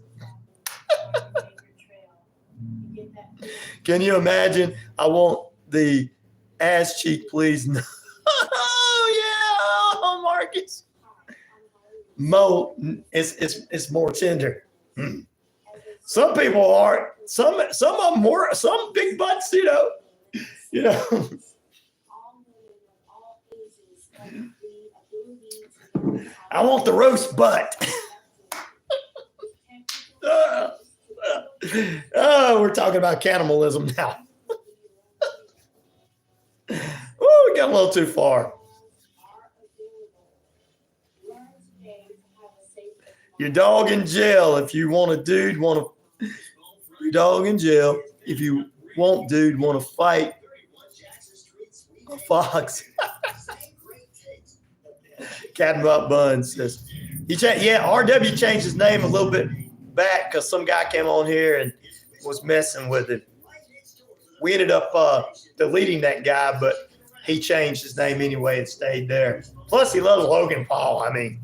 Can you imagine? I want the ass cheek, please. Oh yeah, oh, Marcus. It's more tender. Some people are. Some of them more. Some big butts, you know. I want the roast butt. Oh, we're talking about cannibalism now. Oh, we got a little too far. Your dog in jail if you want a dude, your dog in jail if you want dude, want to fight a fox. Captain Butt Buns says, RW changed his name a little bit back because some guy came on here and was messing with it. We ended up deleting that guy, but he changed his name anyway and stayed there. Plus, he loves Logan Paul. I mean,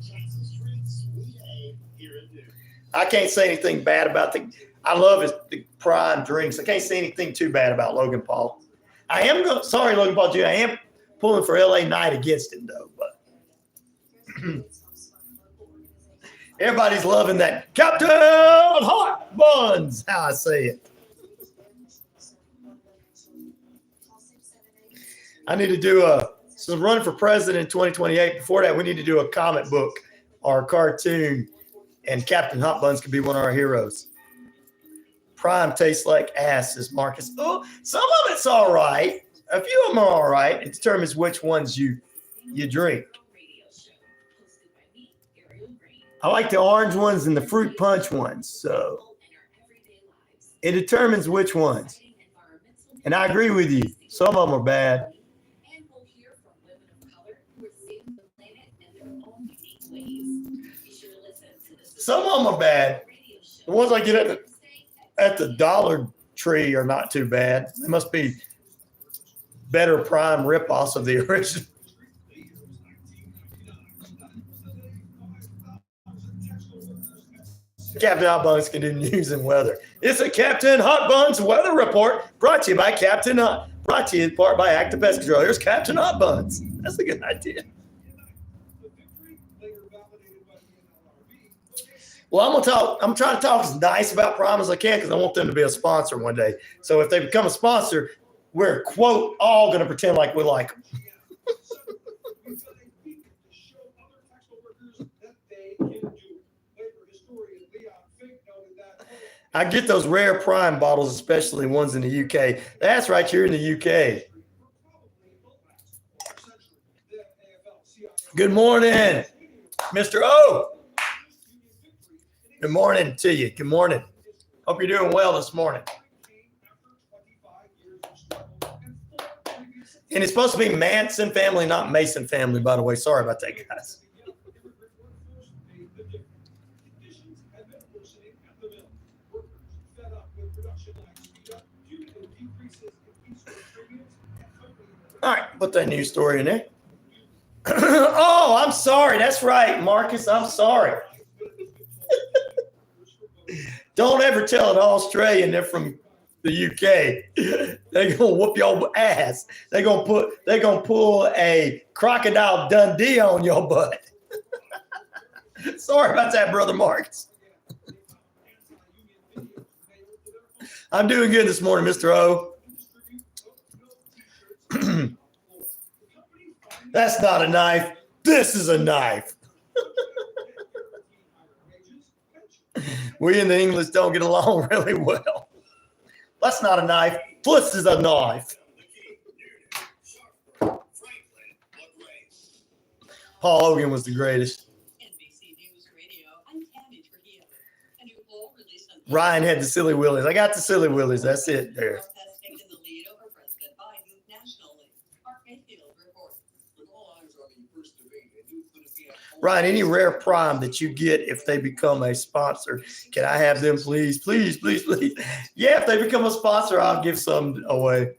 I can't say anything bad about I love the prime drinks. I can't say anything too bad about Logan Paul. Sorry, Logan Paul Jr. I am pulling for LA Knight against him, though. But everybody's loving that Captain Hot Buns, how I say it. I need to do so running for president in 2028. Before that, we need to do a comic book or a cartoon, and Captain Hot Buns could be one of our heroes. Prime tastes like ass, says Marcus. Oh, some of it's all right. A few of them are all right. It determines which ones you drink. I like the orange ones and the fruit punch ones. So it determines which ones. And I agree with you. Some of them are bad. Some of them are bad. The ones I get at the Dollar Tree are not too bad. They must be better prime ripoffs of the original. Captain Hot Buns can do news and weather. It's a Captain Hot Buns weather report brought to you by brought to you in part by Active Pest Control. Here's Captain Hot Buns. That's a good idea. Well, I'm trying to talk as nice about Prime as I can because I want them to be a sponsor one day. So if they become a sponsor, we're, quote, all going to pretend like we like them. I get those rare Prime bottles, especially ones in the UK. That's right, you're in the UK. Good morning, Mr. O. Good morning to you. Good morning. Hope you're doing well this morning. And it's supposed to be Manson family, not Mason family, by the way. Sorry about that, guys. All right, put that news story in there. Oh, I'm sorry. That's right, Marcus. I'm sorry. Don't ever tell an Australian they're from the UK. They're gonna whoop your ass. They're gonna pull a Crocodile Dundee on your butt. Sorry about that, brother Marcus. I'm doing good this morning, Mr. O. That's not a knife. This is a knife. We in the English don't get along really well. That's not a knife. This is a knife. Paul Hogan was the greatest. Ryan had the silly willies. I got the silly willies. That's it there. Ryan, any rare Prime that you get if they become a sponsor, can I have them, please? Please, please, please. Yeah, if they become a sponsor, I'll give some away.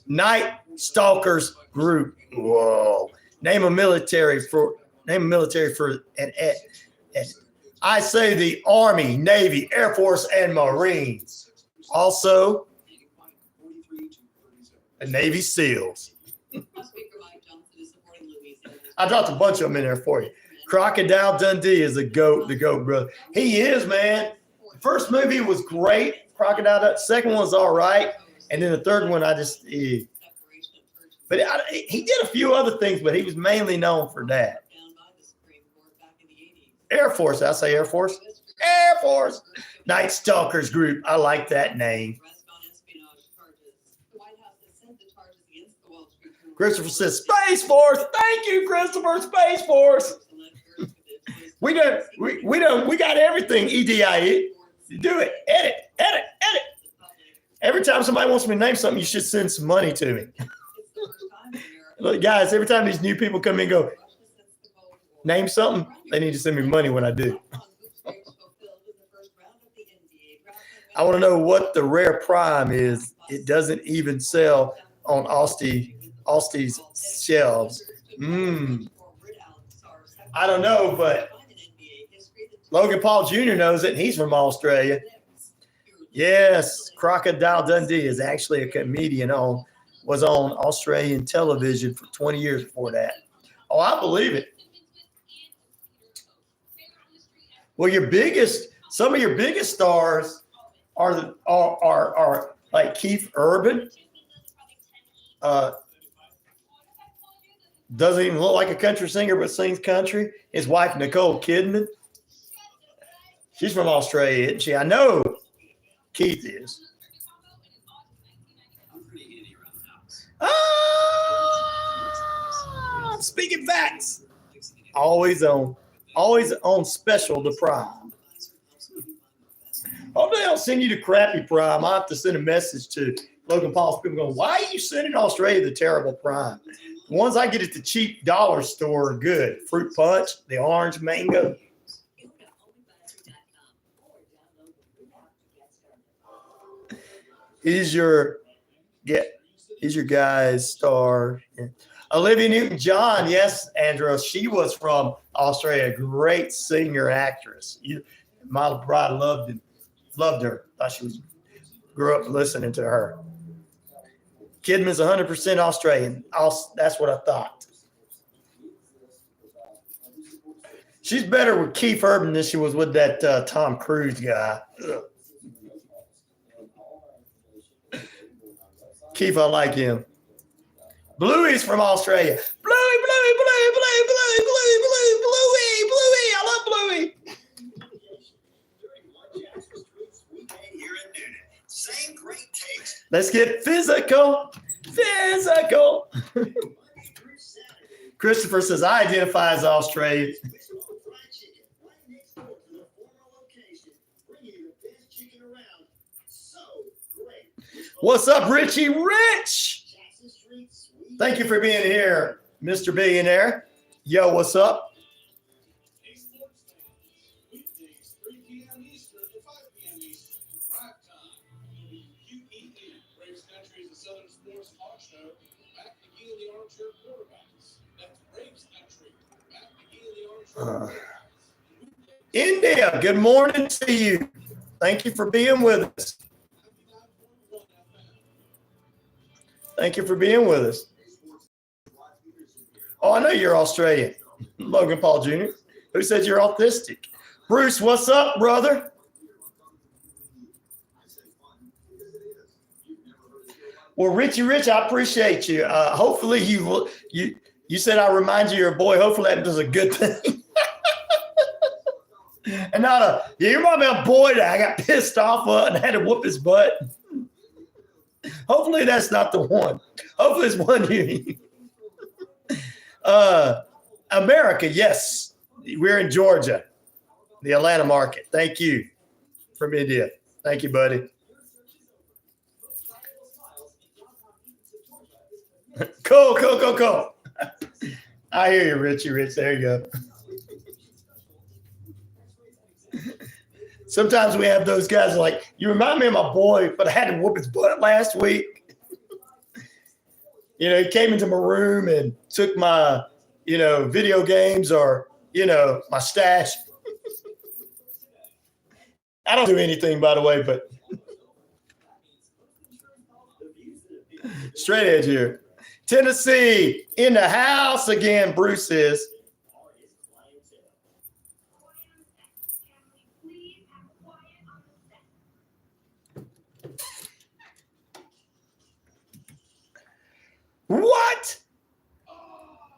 Night Stalkers Group. Whoa. Name a military for and I say the Army, Navy, Air Force, and Marines. Also, the Navy SEALs. I dropped a bunch of them in there for you. Crocodile Dundee is the GOAT, brother. He is, man. The first movie was great. Crocodile. Second one was all right. And then the third one, but he did a few other things, but he was mainly known for that. Air Force. I say Air Force. Air Force. Night Stalkers Group. I like that name. Christopher says, Space Force. Thank you, Christopher. Space Force. We got everything. EDI. Do it. Edit. Every time somebody wants me to name something, you should send some money to me. Look, guys, every time these new people come in and go, name something, they need to send me money when I do. I want to know what the rare prime is. It doesn't even sell on Alsty's shelves. I don't know, but Logan Paul Jr. knows it, and he's from Australia. Yes, Crocodile Dundee is actually a comedian was on Australian television for 20 years before that. Oh, I believe it. Well, some of your biggest stars are like Keith Urban. Doesn't even look like a country singer, but sings country. His wife, Nicole Kidman. She's from Australia, isn't she? I know Keith is. Speaking facts. Always on special to Prime. Hopefully I'll send you the crappy Prime. I have to send a message to Logan Paul's people going, why are you sending Australia the terrible Prime? The ones I get at the cheap dollar store are good. Fruit Punch, the orange mango. He's your guy's star. Olivia Newton-John, yes, Andros. She was from Australia. Great singer, actress. My bride loved her. Thought she grew up listening to her. Kidman's 100% Australian. That's what I thought. She's better with Keith Urban than she was with that Tom Cruise guy. Ugh. Keith, I like him. Bluey's from Australia. Bluey. I love Bluey. Let's get physical. Christopher says, I identify as Australian. What's up, Richie Rich? Thank you for being here, Mr. Billionaire. Yo, what's up? Weekdays, 3 p.m. Eastern to 5 p.m. Eastern. Drive time. WQEE. Braves Country is a Southern sports talk show. Back to Neal the Armchair Quarterbacks. That's Braves Country. Back to Neal the Armchair Quarterbacks. India, good morning to you. Thank you for being with us. Thank you for being with us. Oh, I know you're Australian. Logan Paul Jr. Who said you're autistic? Bruce, what's up, brother? Well, Richie Rich, I appreciate you. Hopefully you said I remind you you're a boy. Hopefully that does a good thing. And not you remind me of a boy that I got pissed off of and had to whoop his butt. Hopefully that's not the one. Hopefully it's one you. America, yes. We're in Georgia, the Atlanta market. Thank you from India. Thank you, buddy. Cool. I hear you, Richie Rich. There you go. Sometimes we have those guys like, you remind me of my boy, but I had to whoop his butt last week. He came into my room and took my, video games or, my stash. I don't do anything, by the way, but straight edge here. Tennessee in the house again, Bruce is. What?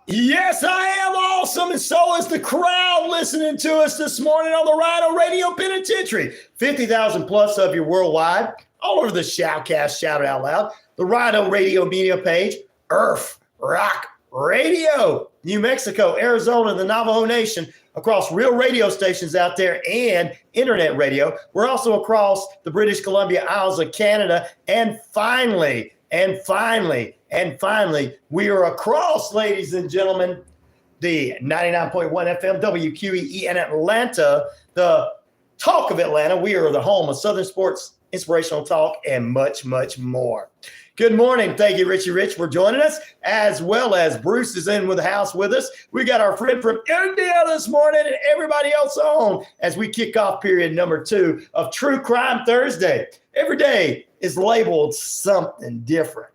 Yes, I am awesome, and so is the crowd listening to us this morning on the RyanORadio Penitentiary. 50,000 plus of you worldwide, all over the Shoutcast, shout it out loud. The RyanORadio media page, Earth Rock Radio, New Mexico, Arizona, the Navajo Nation, across real radio stations out there and internet radio. We're also across the British Columbia Isles of Canada, and finally, we are across, ladies and gentlemen, the 99.1 FM WQEE in Atlanta, the talk of Atlanta. We are the home of Southern sports, inspirational talk, and much, much more. Good morning. Thank you, Richie Rich, for joining us, as well as Bruce is in with the house with us. We got our friend from India this morning and everybody else on as we kick off period number 2 of True Crime Thursday. Every day is labeled something different.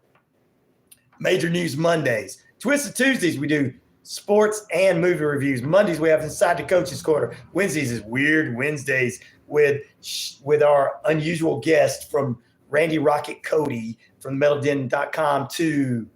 Major News Mondays. Twisted Tuesdays, we do sports and movie reviews. Mondays, we have Inside the Coach's Corner. Wednesdays is Weird Wednesdays with our unusual guest from Randy Rocket Cody from MetalDen.com to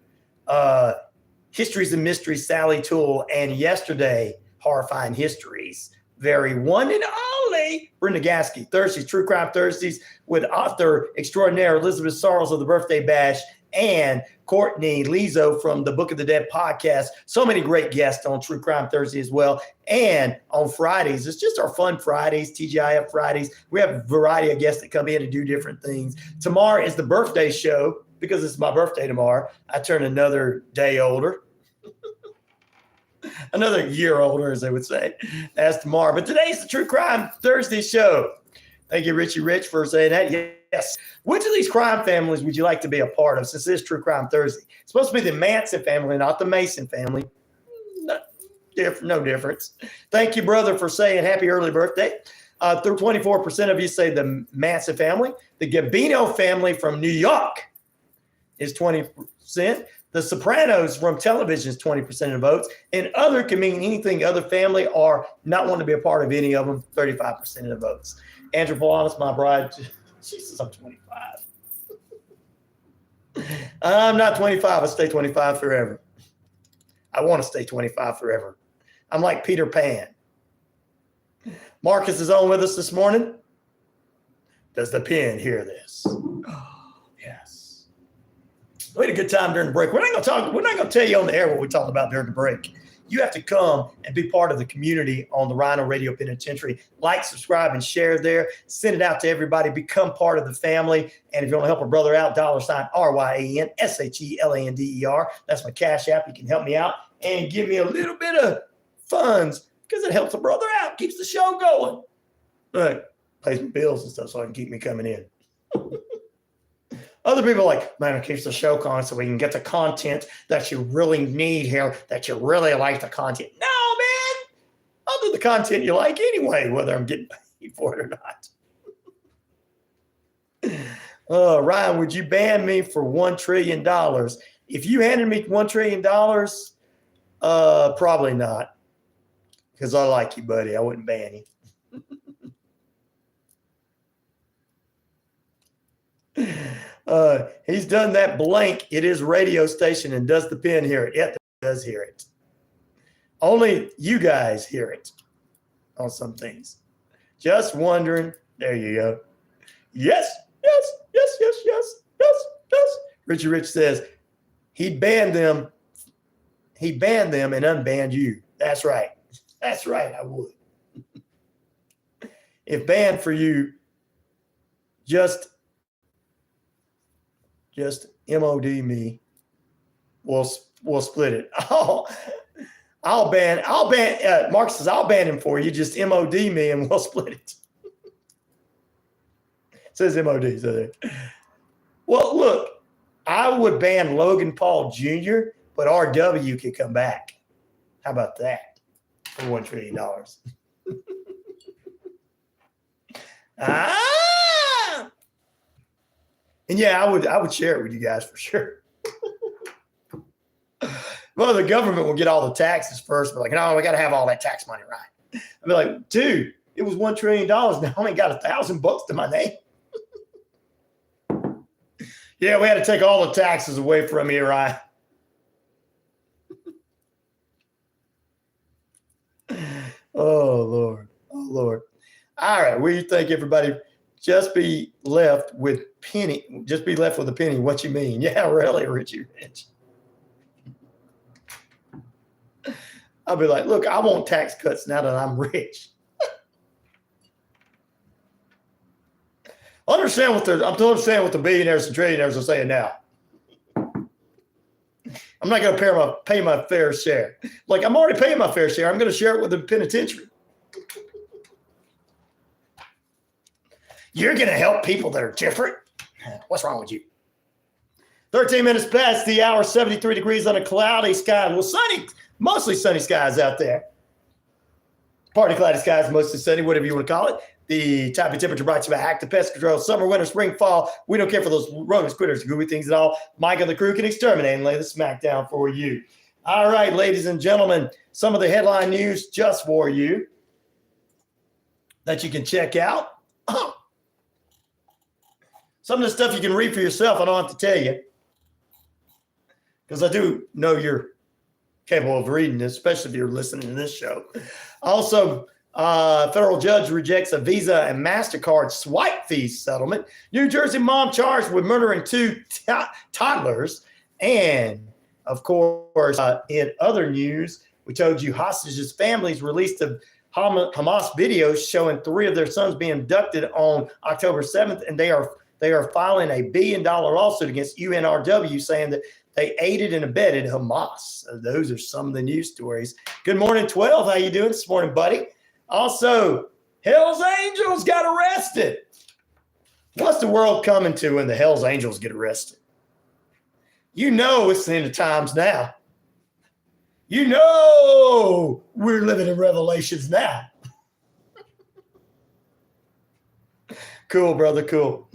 Histories and Mysteries, Sally Toole, and yesterday, Horrifying Histories. Very one and only Brenda Gasky. Thursdays, True Crime Thursdays with author extraordinaire Elizabeth Sarles of the Birthday Bash and Courtney Lizo from the Book of the Dead podcast. So many great guests on True Crime Thursday as well. And on Fridays, it's just our fun Fridays, TGIF Fridays. We have a variety of guests that come in and do different things. Tomorrow is the birthday show because it's my birthday tomorrow. I turn another day older. Another year older, as they would say. That's tomorrow. But today's the True Crime Thursday show. Thank you, Richie Rich, for saying that. Yes. Which of these crime families would you like to be a part of since this is True Crime Thursday? It's supposed to be the Manson family, not the Mason family. No difference. Thank you, brother, for saying happy early birthday. 24% of you say the Manson family. The Gabino family from New York is 20%. The Sopranos from television is 20% of the votes. And other can mean anything other family or not want to be a part of any of them, 35% of the votes. Andrew Polanis, my bride, she says I'm 25. I'm not 25. I stay 25 forever. I want to stay 25 forever. I'm like Peter Pan. Marcus is on with us this morning. Does the pen hear this? Yes. We had a good time during the break. We're not going to tell you on the air what we talked about during the break. You have to come and be part of the community on the RyanORadio Penitentiary. Like, subscribe, and share there. Send it out to everybody. Become part of the family. And if you want to help a brother out, $RyanShelander. That's my Cash App. You can help me out and give me a little bit of funds because it helps a brother out, keeps the show going. Look, pays my bills and stuff so I can keep me coming in. Other people are like, man, it keeps the show going so we can get the content that you really need here, that you really like the content. No, man. I'll do the content you like anyway, whether I'm getting paid for it or not. Ryan, would you ban me for $1 trillion? If you handed me $1 trillion, probably not. Because I like you, buddy. I wouldn't ban you. He's done that blank. It is radio station and does the pen hear it? Yep, it does hear it. Only you guys hear it on some things. Just wondering. There you go. Yes. Richie Rich says he banned them and unbanned you. That's right. I would. If banned for you, just MOD me. We'll split it. I'll ban Mark says I'll ban him for you. Just MOD me and we'll split it. Says MOD. So well, look, I would ban Logan Paul Jr., but RW could come back. How about that? For $1 trillion. And yeah, I would share it with you guys for sure. Well, the government will get all the taxes first. But like, no, we got to have all that tax money, right? I'd be like, dude, it was $1 trillion. Now I only got $1,000 to my name. Yeah, we had to take all the taxes away from you, right? Lord. Oh, Lord. All right. What do you think, everybody? Just be left with a penny. What you mean? Yeah, really, Richie Rich. I'll be like, look, I want tax cuts now that I'm rich. I'm understand what the billionaires and trillionaires are saying now. I'm not going to pay my fair share. Like, I'm already paying my fair share. I'm going to share it with the penitentiary. You're going to help people that are different? What's wrong with you? 13 minutes past the hour, 73 degrees on a cloudy sky. Well, sunny, mostly sunny skies out there. Partly cloudy skies, mostly sunny, whatever you want to call it. The type of temperature brought to you by Active Pest Control. Summer, winter, spring, fall. We don't care for those rodents, critters, gooey things at all. Mike and the crew can exterminate and lay the smack down for you. All right, ladies and gentlemen, some of the headline news just for you that you can check out. Some of the stuff you can read for yourself, I don't have to tell you. Because I do know you're capable of reading this, especially if you're listening to this show. Also, federal judge rejects a Visa and MasterCard swipe fee settlement. New Jersey mom charged with murdering two toddlers. And, of course, in other news, we told you hostages' families released a Hamas videos showing 3 of their sons being abducted on October 7th, and they are filing a $1 billion lawsuit against UNRW saying that they aided and abetted Hamas. Those are some of the news stories. Good morning, 12. How you doing this morning, buddy? Also, Hell's Angels got arrested. What's the world coming to when the Hell's Angels get arrested? You know it's the end of times now. You know we're living in Revelations now. Cool, brother, cool.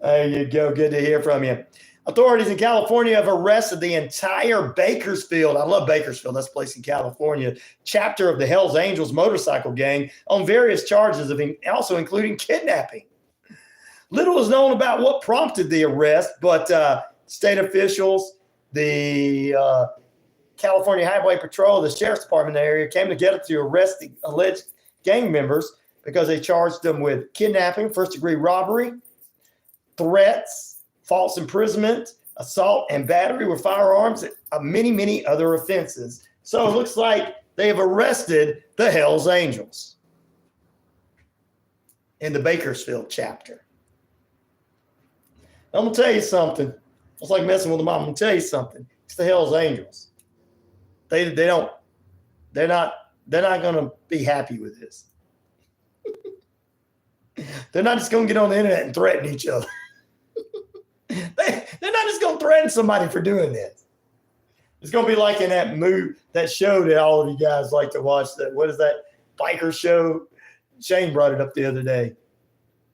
There you go. Good to hear from you. Authorities in California have arrested the entire Bakersfield, I love Bakersfield, that's a place in California, chapter of the Hells Angels motorcycle gang on various charges of also including kidnapping. Little is known about what prompted the arrest, but state officials, the California Highway Patrol, the Sheriff's Department in the area came together to arrest the alleged gang members because they charged them with kidnapping, first-degree robbery, threats, false imprisonment, assault, and battery with firearms, many, many other offenses. So it looks like they have arrested the Hells Angels in the Bakersfield chapter. I'm going to tell you something. It's like messing with them. I'm going to tell you something. It's the Hells Angels. They're not going to be happy with this. They're not just going to get on the internet and threaten each other. They're not just going to threaten somebody for doing this. It's going to be like in that movie, that show that all of you guys like to watch. What is that biker show? Shane brought it up the other day.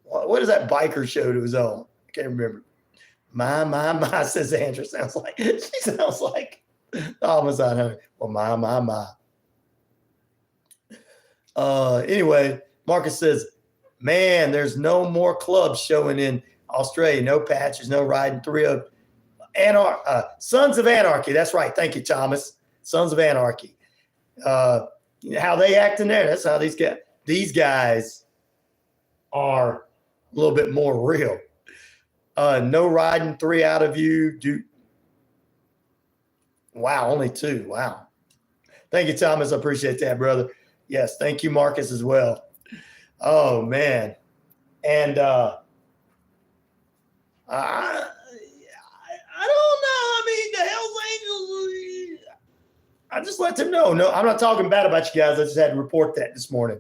What is that biker show that was on? I can't remember. My, says Andrew. She sounds like the homicide hunter. Well, my. Anyway, Marcus says, man, there's no more clubs showing in Australia, no patches, no riding. 3 of Sons of Anarchy. That's right. Thank you, Thomas. Sons of Anarchy. How they act in there. That's how these guys are a little bit more real. No riding. 3 out of you. Wow, only 2. Wow. Thank you, Thomas. I appreciate that, brother. Yes, thank you, Marcus, as well. Oh man, and I don't know. I mean, the Hells Angels, I just let them know. No, I'm not talking bad about you guys. I just had to report that this morning.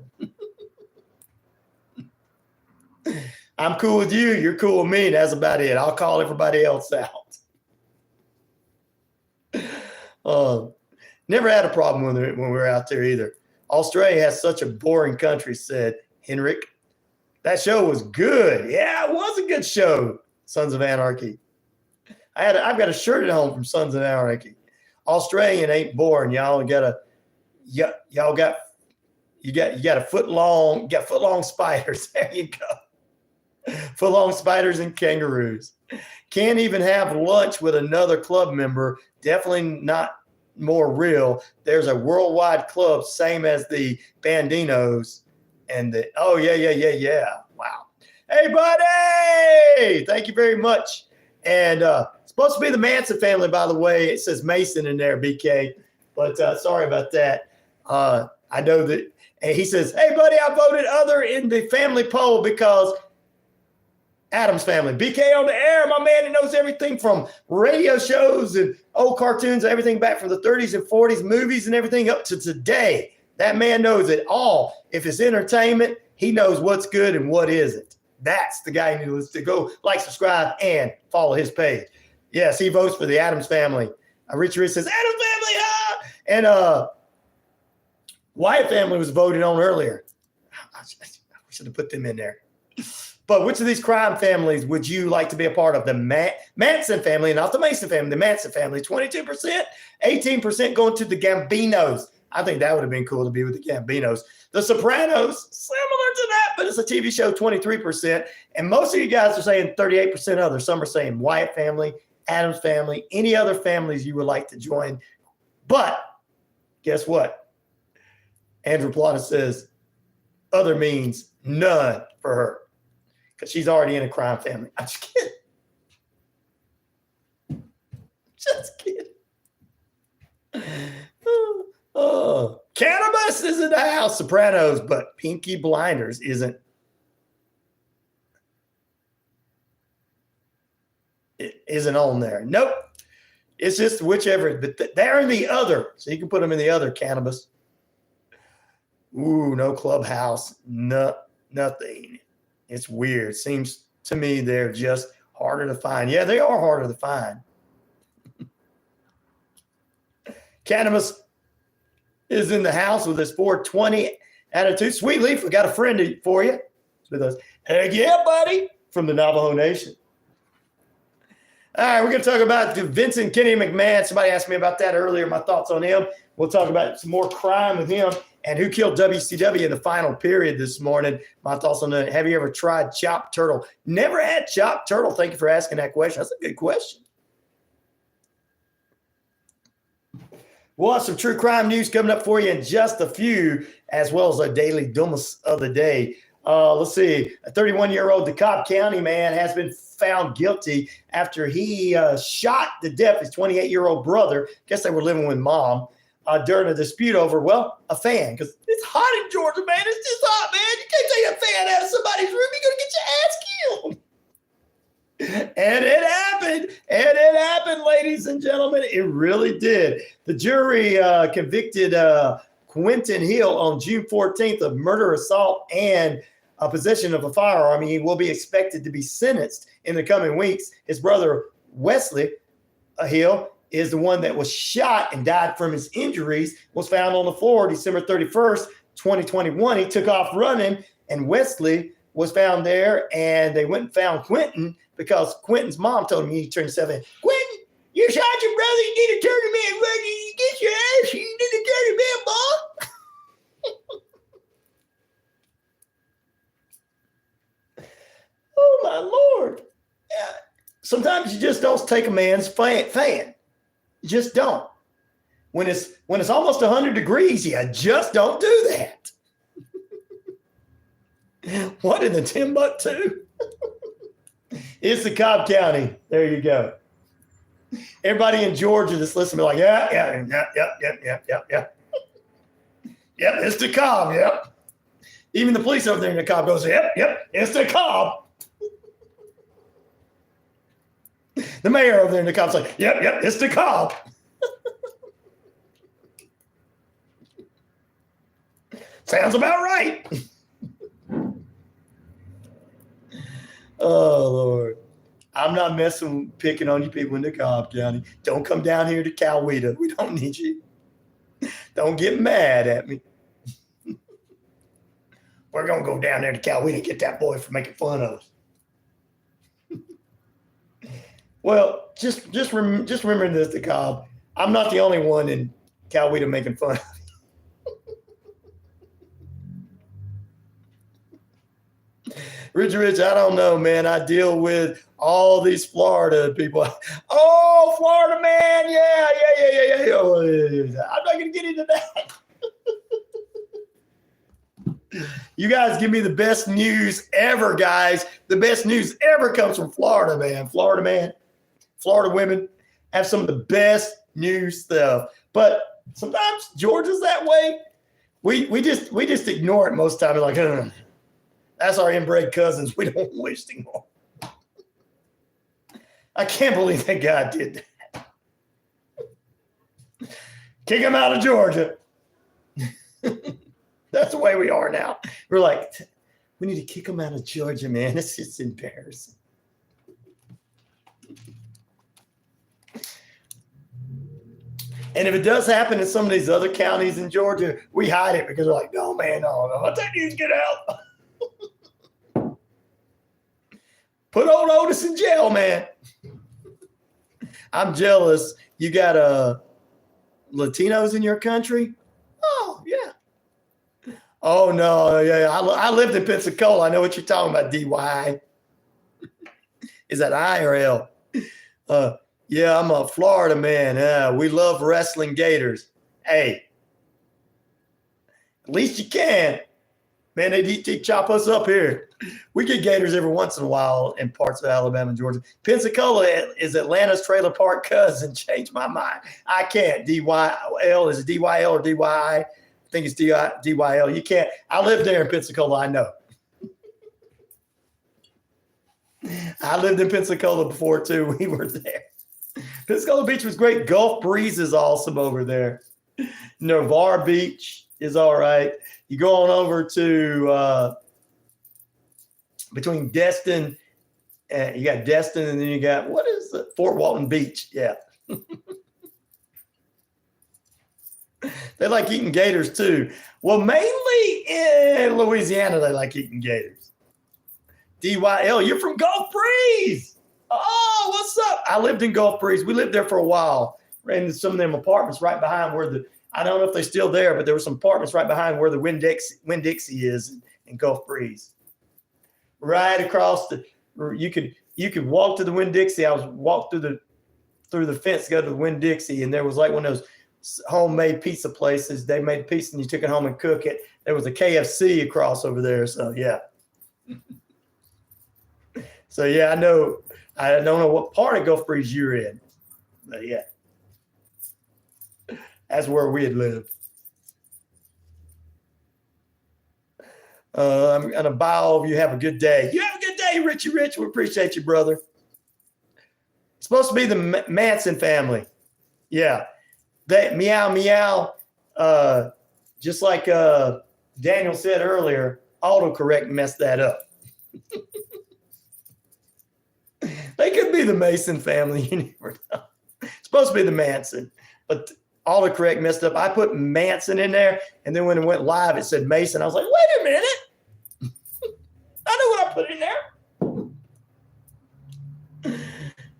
I'm cool with you. You're cool with me. That's about it. I'll call everybody else out. Never had a problem when we were out there either. Australia has such a boring country, said Henrik. That show was good. Yeah, it was a good show. Sons of Anarchy. I've got a shirt at home from Sons of Anarchy. Australian ain't boring. Y'all got a foot long spiders. There you go. Foot long spiders and kangaroos. Can't even have lunch with another club member. Definitely not more real. There's a worldwide club, same as the Bandinos. And yeah. Wow. Hey, buddy. Thank you very much. And supposed to be the Manson family, by the way. It says Mason in there, BK. But sorry about that. I know that. And he says, hey, buddy, I voted other in the family poll because Adam's family. BK on the air, my man, he knows everything from radio shows and old cartoons, everything back from the 30s and 40s, movies and everything up to today. That man knows it all. If it's entertainment, he knows what's good and what isn't. That's the guy who needs to go like, subscribe, and follow his page. Yes, he votes for the Adams family. Richard Rich says, Adams family, huh? And Wyatt family was voted on earlier. I should have put them in there. But which of these crime families would you like to be a part of? The Manson family, not the Mason family, the Manson family, 22%, 18% going to the Gambinos. I think that would have been cool to be with the Gambinos. The Sopranos, similar to that, but it's a TV show, 23%. And most of you guys are saying 38% other. Some are saying Wyatt family, Adams family, any other families you would like to join. But guess what? Andrew Plata says other means none for her because she's already in a crime family. I'm just kidding. Just kidding. Cannabis is in the house, Sopranos, but Pinky Blinders isn't. It isn't on there. Nope. It's just whichever, but they're in the other. So you can put them in the other cannabis. Ooh, no Clubhouse, nothing. It's weird. Seems to me they're just harder to find. Yeah, they are harder to find. Cannabis is in the house with his 420 attitude. Sweet Leaf, we got a friend for you. With us. Heck yeah, buddy, from the Navajo Nation. All right, we're going to talk about Vincent Kenny McMahon. Somebody asked me about that earlier, my thoughts on him. We'll talk about some more crime with him and who killed WCW in the final period this morning. My thoughts on that. Have you ever tried chopped turtle? Never had chopped turtle. Thank you for asking that question. That's a good question. We'll have some true crime news coming up for you in just a few, as well as our daily dumbest of the day. Let's see. A 31-year-old DeKalb County man has been found guilty after he shot to death his 28-year-old brother. Guess they were living with mom during a dispute over, well, a fan. Because it's hot in Georgia, man. It's just hot, man. You can't take a fan out of somebody's room. You're going to get your ass killed. And it happened. And it happened, ladies and gentlemen. It really did. The jury convicted Quentin Hill on June 14th of murder, assault, and possession of a firearm. He will be expected to be sentenced in the coming weeks. His brother, Wesley Hill, is the one that was shot and died from his injuries, was found on the floor December 31st, 2021. He took off running, and Wesley was found there, and they went and found Quentin because Quentin's mom told him he turned 7. Quentin, you shot your brother. You need to turn him in. You get your ass. You need to turn him in, boy. Oh, my Lord. Yeah. Sometimes you just don't take a man's fan. You just don't. When it's almost 100 degrees, you just don't do that. What in the Timbuktu? It's DeKalb County. There you go. Everybody in Georgia that's listening be like, yeah. Yep, it's DeKalb, yep. Even the police over there in DeKalb goes, yep, it's DeKalb. The mayor over there in DeKalb's like, yep, it's DeKalb. Sounds about right. Oh, Lord. I'm not picking on you people in DeKalb County. Don't come down here to Coweta. We don't need you. Don't get mad at me. We're going to go down there to Coweta and get that boy for making fun of us. Well, just remember this, DeKalb. I'm not the only one in Coweta making fun of you. Rich, I don't know, man. I deal with all these Florida people. Oh, Oh, Florida man. Yeah. I'm not going to get into that. You guys give me the best news ever, guys. The best news ever comes from Florida, man. Florida women have some of the best news stuff. But sometimes Georgia's that way. We just ignore it most times. Like, that's our inbred cousins. We don't wish to ignore. I can't believe that guy did that. Kick him out of Georgia. That's the way we are now. We're like, we need to kick him out of Georgia, man. It's just embarrassing. And if it does happen in some of these other counties in Georgia, we hide it because we're like, no, man, no. That needs to get out. Put old Otis in jail, man. I'm jealous. You got Latinos in your country? Oh, yeah. Oh, no. Yeah, I lived in Pensacola. I know what you're talking about, DY. Is that I or L? Yeah, I'm a Florida man. We love wrestling Gators. Hey, at least you can. Man, they chop us up here. We get Gators every once in a while in parts of Alabama and Georgia. Pensacola is Atlanta's trailer park cousin. Change my mind. I can't. DYL, is it DYL or DYI? I think it's DYL. You can't. I lived there in Pensacola. I know. I lived in Pensacola before, too. We were there. Pensacola Beach was great. Gulf Breeze is awesome over there. Navarre Beach is all right. You go on over to between Destin, you got Destin, and then you got, what is it? Fort Walton Beach. Yeah. They like eating gators too. Well, mainly in Louisiana, they like eating gators. DYL, you're from Gulf Breeze. Oh, what's up? I lived in Gulf Breeze. We lived there for a while. Ran into some of them apartments right behind where I don't know if they're still there, but there were some apartments right behind where the Winn-Dixie is in Gulf Breeze. Right across you could walk to the Winn-Dixie. I was walked through the fence to go to the Winn-Dixie, and there was like one of those homemade pizza places. They made pizza and you took it home and cook it. There was a KFC across over there. So yeah. So yeah, I don't know what part of Gulf Breeze you're in, but yeah. That's where we had lived. I'm going to buy all of you. Have a good day. You have a good day, Richie Rich. We appreciate you, brother. It's supposed to be the Manson family. Yeah. Meow. Just like Daniel said earlier, autocorrect messed that up. They could be the Mason family. You never know. It's supposed to be the Manson, but autocorrect messed up. I put Manson in there, and then when it went live, it said Mason. I was like, wait a minute. I know what I put in there.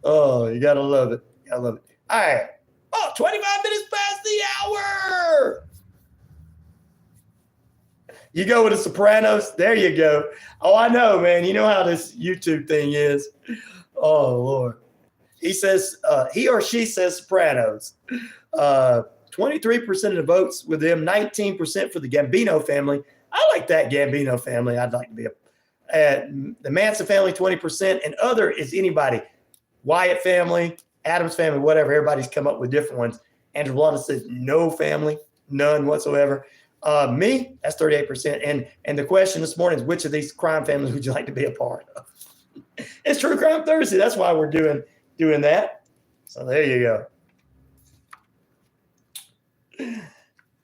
Oh, you got to love it. All right. Oh, 25 minutes past the hour. You go with the Sopranos. There you go. Oh, I know, man. You know how this YouTube thing is. Oh, Lord. He says, he or she says Sopranos. 23% of the votes with them, 19% for the Gambino family. I like that Gambino family. I'd like to be the Manson family, 20%, and other is anybody. Wyatt family, Adams family, whatever. Everybody's come up with different ones. Andrew Blanda says no family, none whatsoever. Me, that's 38%. And the question this morning is, which of these crime families would you like to be a part of? It's True Crime Thursday. That's why we're doing that. So there you go.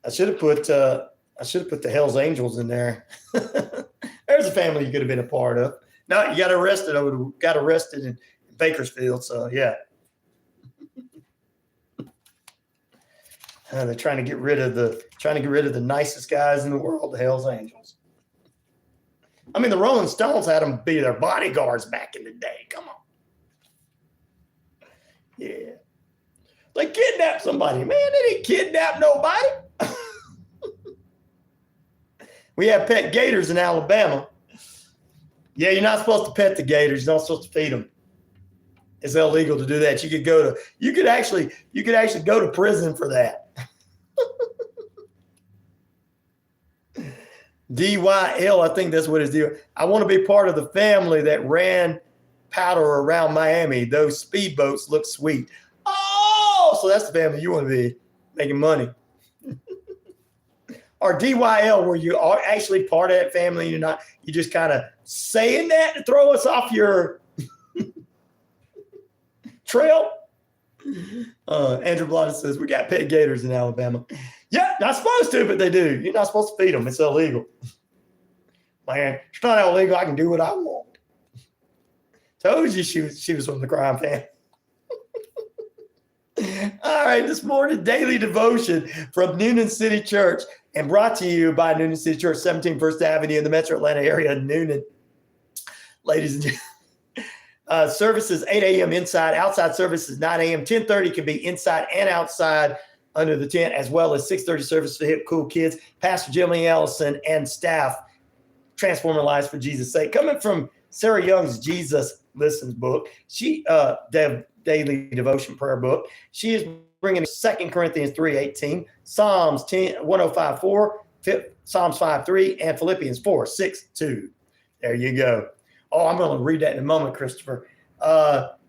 I should have put the Hells Angels in there. There's a family you could have been a part of. No, you got arrested in Bakersfield. So yeah. They're trying to get rid of the nicest guys in the world, the Hells Angels. I mean, the Rolling Stones had them be their bodyguards back in the day. Come on. Yeah. They kidnapped somebody. Man, they didn't kidnap nobody. We have pet gators in Alabama. Yeah, you're not supposed to pet the gators. You're not supposed to feed them. It's illegal to do that. You could actually go to prison for that. DYL, I think that's what it's doing. I want to be part of the family that ran powder around Miami. Those speedboats look sweet. Oh, so that's the family you want to be, making money. Or DYL, where you are actually part of that family. You're not, you just kind of saying that to throw us off your trail. Andrew Blotter says, we got pet gators in Alabama. Yeah, not supposed to, but they do. You're not supposed to feed them. It's illegal. Man, it's not illegal. I can do what I want. Told you she was from the crime family. All right, this morning, daily devotion from Noonan City Church and brought to you by Noonan City Church, 17 First Avenue in the Metro Atlanta area, Noonan. Ladies and gentlemen, services 8 a.m. inside, outside services 9 a.m. 10:30 can be inside and outside under the tent, as well as 6:30 service for hip cool kids. Pastor Jimmy Ellison and staff transforming lives for Jesus' sake. Coming from Sarah Young's Jesus Listens book, she daily devotion prayer book. She is bringing 2 Corinthians 3:18, Psalms 105:4, Psalms 5:3, and Philippians 4:6-2. There you go. Oh, I'm going to read that in a moment, Christopher.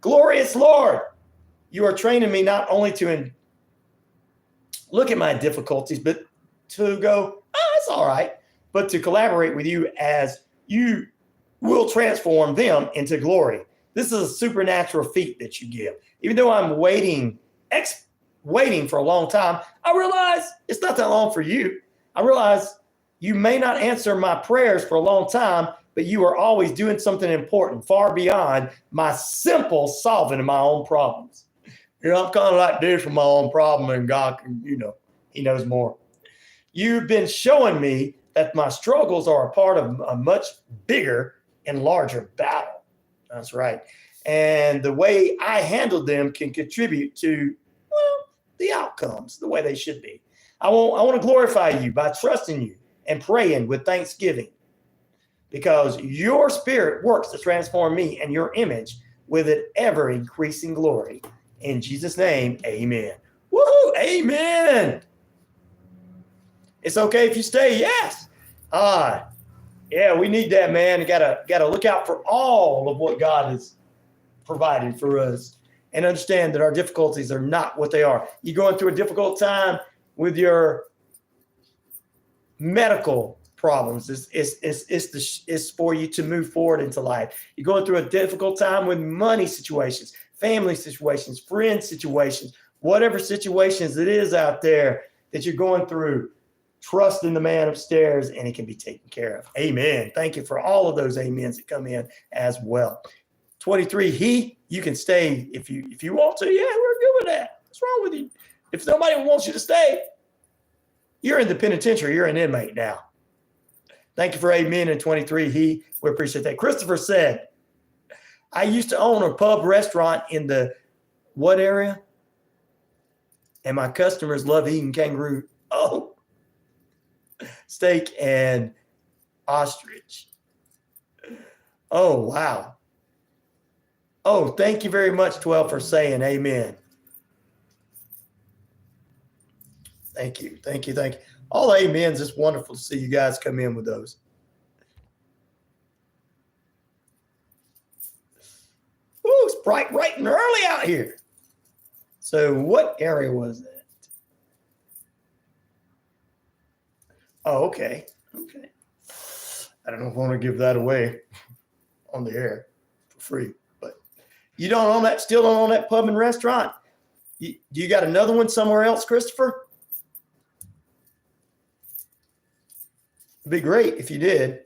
Glorious Lord, you are training me not only to look at my difficulties, but to go, it's all right, but to collaborate with you as you will transform them into glory. This is a supernatural feat that you give. Even though I'm waiting for a long time, I realize it's not that long for you. I realize you may not answer my prayers for a long time, but you are always doing something important, far beyond my simple solving of my own problems. I'm kind of like this for my own problem, and God can, he knows more. You've been showing me that my struggles are a part of a much bigger and larger battle. That's right. And the way I handle them can contribute to, the outcomes, the way they should be. I want to glorify you by trusting you and praying with thanksgiving, because your spirit works to transform me and your image with an ever-increasing glory. In Jesus' name, amen. Woohoo! Amen. It's okay if you stay. Yes. Yeah, we need that, man. You gotta look out for all of what God is providing for us and understand that our difficulties are not what they are. You're going through a difficult time with your medical problems. It's for you to move forward into life. You're going through a difficult time with money situations, family situations, friend situations, whatever situations it is out there that you're going through. Trust in the man upstairs, and it can be taken care of. Amen. Thank you for all of those amens that come in as well. 23, you can stay if you want to. Yeah, we're good with that. What's wrong with you? If nobody wants you to stay, you're in the penitentiary. You're an inmate now. Thank you for amen and 23. We appreciate that. Christopher said, I used to own a pub restaurant in the what area? And my customers love eating kangaroo. Steak and ostrich. Oh, wow. Oh, thank you very much, 12, for saying amen. Thank you. All amens. It's wonderful to see you guys come in with those. Ooh, it's bright and early out here. So what area was that? Oh, okay. I don't know if I want to give that away on the air for free, but you still don't own that pub and restaurant. You got another one somewhere else, Christopher? It'd be great if you did.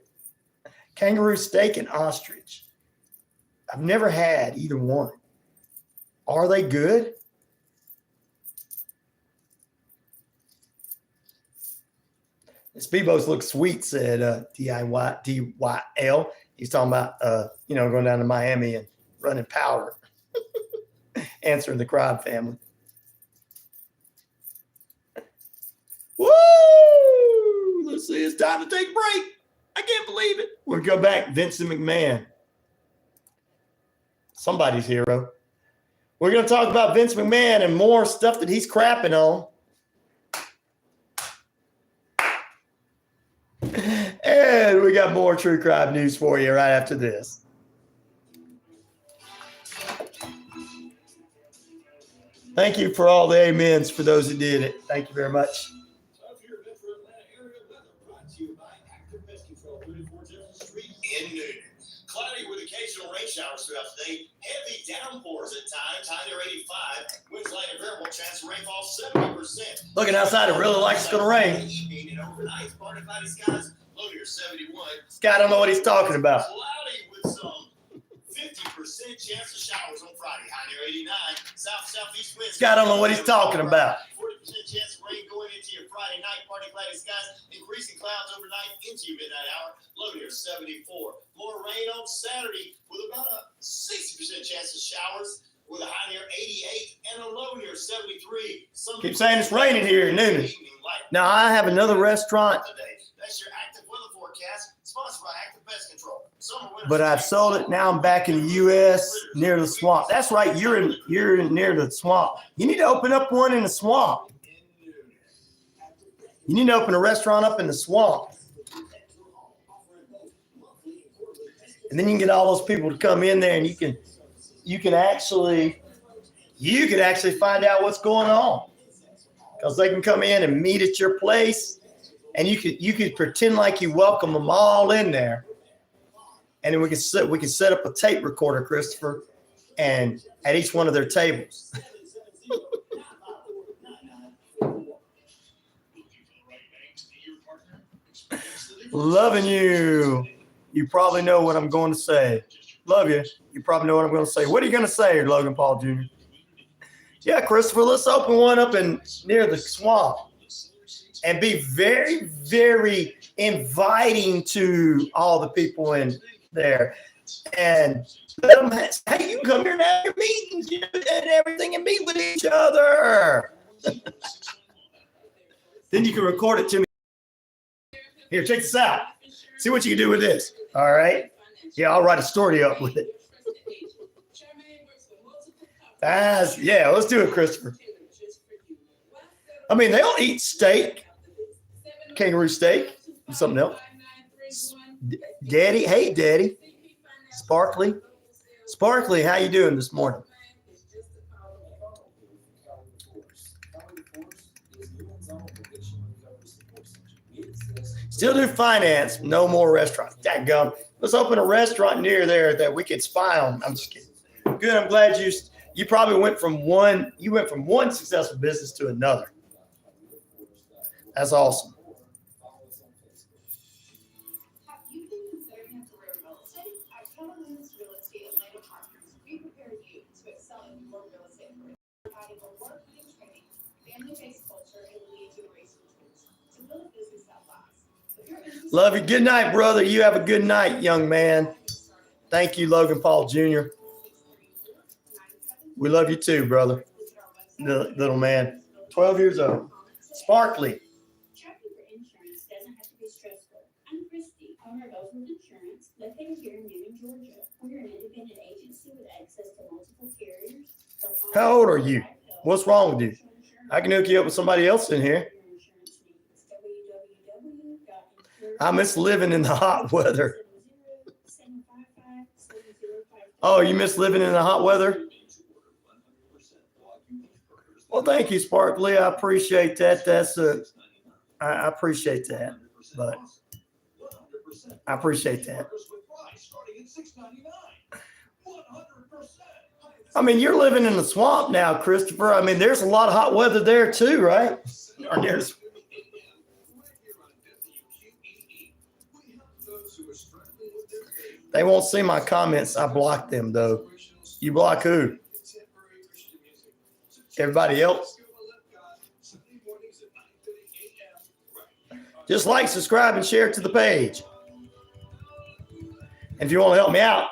Kangaroo steak and ostrich. I've never had either one. Are they good? Speedboats look sweet, said DYL. He's talking about, going down to Miami and running powder, answering the crowd family. Woo! Let's see. It's time to take a break. I can't believe it. We'll go back. Vincent McMahon. Somebody's hero. We're going to talk about Vince McMahon and more stuff that he's crapping on. And we got more true crime news for you right after this. Thank you for all the amens for those who did it. Thank you very much. If you're a Metro Atlanta area weather, brought to you by Active Pest Control, 34 Jefferson Street in Newton. Cloudy with occasional rain showers throughout the day. Heavy downpours at times. High near 85. Winds light and variable chance of rainfall 70%. Looking outside, it really like it's going to rain. Evening and overnight, partly cloudy skies. Low near 71. Scott, I don't know what he's talking about. Cloudy with some 50% chance of showers on Friday. High near 89. Southeast winds. Scott, I don't know what he's talking about. 40% chance of rain going into your Friday night. Partly cloudy skies. Increasing clouds overnight into your midnight hour. Low near 74. More rain on Saturday with about a 60% chance of showers with a high near 88 and a low near 73. Keep saying it's raining here in Newton. Now, I have another restaurant, That's your active weather forecast, sponsored by Active Pest Control. but I've sold it. Now I'm back in the U.S. near the swamp. That's right. You're in near the swamp. You need to open up one in the swamp. You need to open a restaurant up in the swamp. And then you can get all those people to come in there, and you can actually find out what's going on, because they can come in and meet at your place, and you could pretend like you welcome them all in there, and then we can set up a tape recorder, Christopher, and at each one of their tables. Loving you. You probably know what I'm going to say. Love you. You probably know what I'm going to say. What are you going to say, Logan Paul Jr.? Yeah, Christopher, let's open one up near the swamp and be very, very inviting to all the people in there. And let them hey, you can come here and have your meetings and everything and meet with each other. Then you can record it to me. Here, check this out. See what you can do with this. All right. Yeah, I'll write a story up with it. Yeah, let's do it, Christopher. I mean, they'll eat steak, kangaroo steak, and something else. Daddy, hey, Daddy. Sparkly. Sparkly, how you doing this morning? Still do finance, no more restaurants. Dadgum. Let's open a restaurant near there that we could spy on. I'm just kidding. Good. I'm glad you probably went from one successful business to another. That's awesome. Have you been considering a career in real estate? At Keller Williams Real Estate Atlanta Partners, we prepare you to excel in your real estate career, providing award-winning training, family-based culture, and lead generation tools to build a business that lasts. Love you. Good night, brother. You have a good night, young man. Thank you, Logan Paul Jr. We love you too, brother. Little man. 12 years old. Sparkly. Shopping for insurance doesn't have to be stressful. I'm Christy, owner of Ellsworth Insurance, located here in Newton, Georgia. We're an independent agency with access to multiple carriers. How old are you? What's wrong with you? I can hook you up with somebody else in here. I miss living in the hot weather. Oh, you miss living in the hot weather? Well, thank you, Sparkly. I appreciate that. I appreciate that. But I appreciate that. I mean, you're living in the swamp now, Christopher. I mean, there's a lot of hot weather there too, right? Or there's. They won't see my comments. I blocked them, though. You block who? Everybody else? Just like, subscribe, and share it to the page. And if you want to help me out,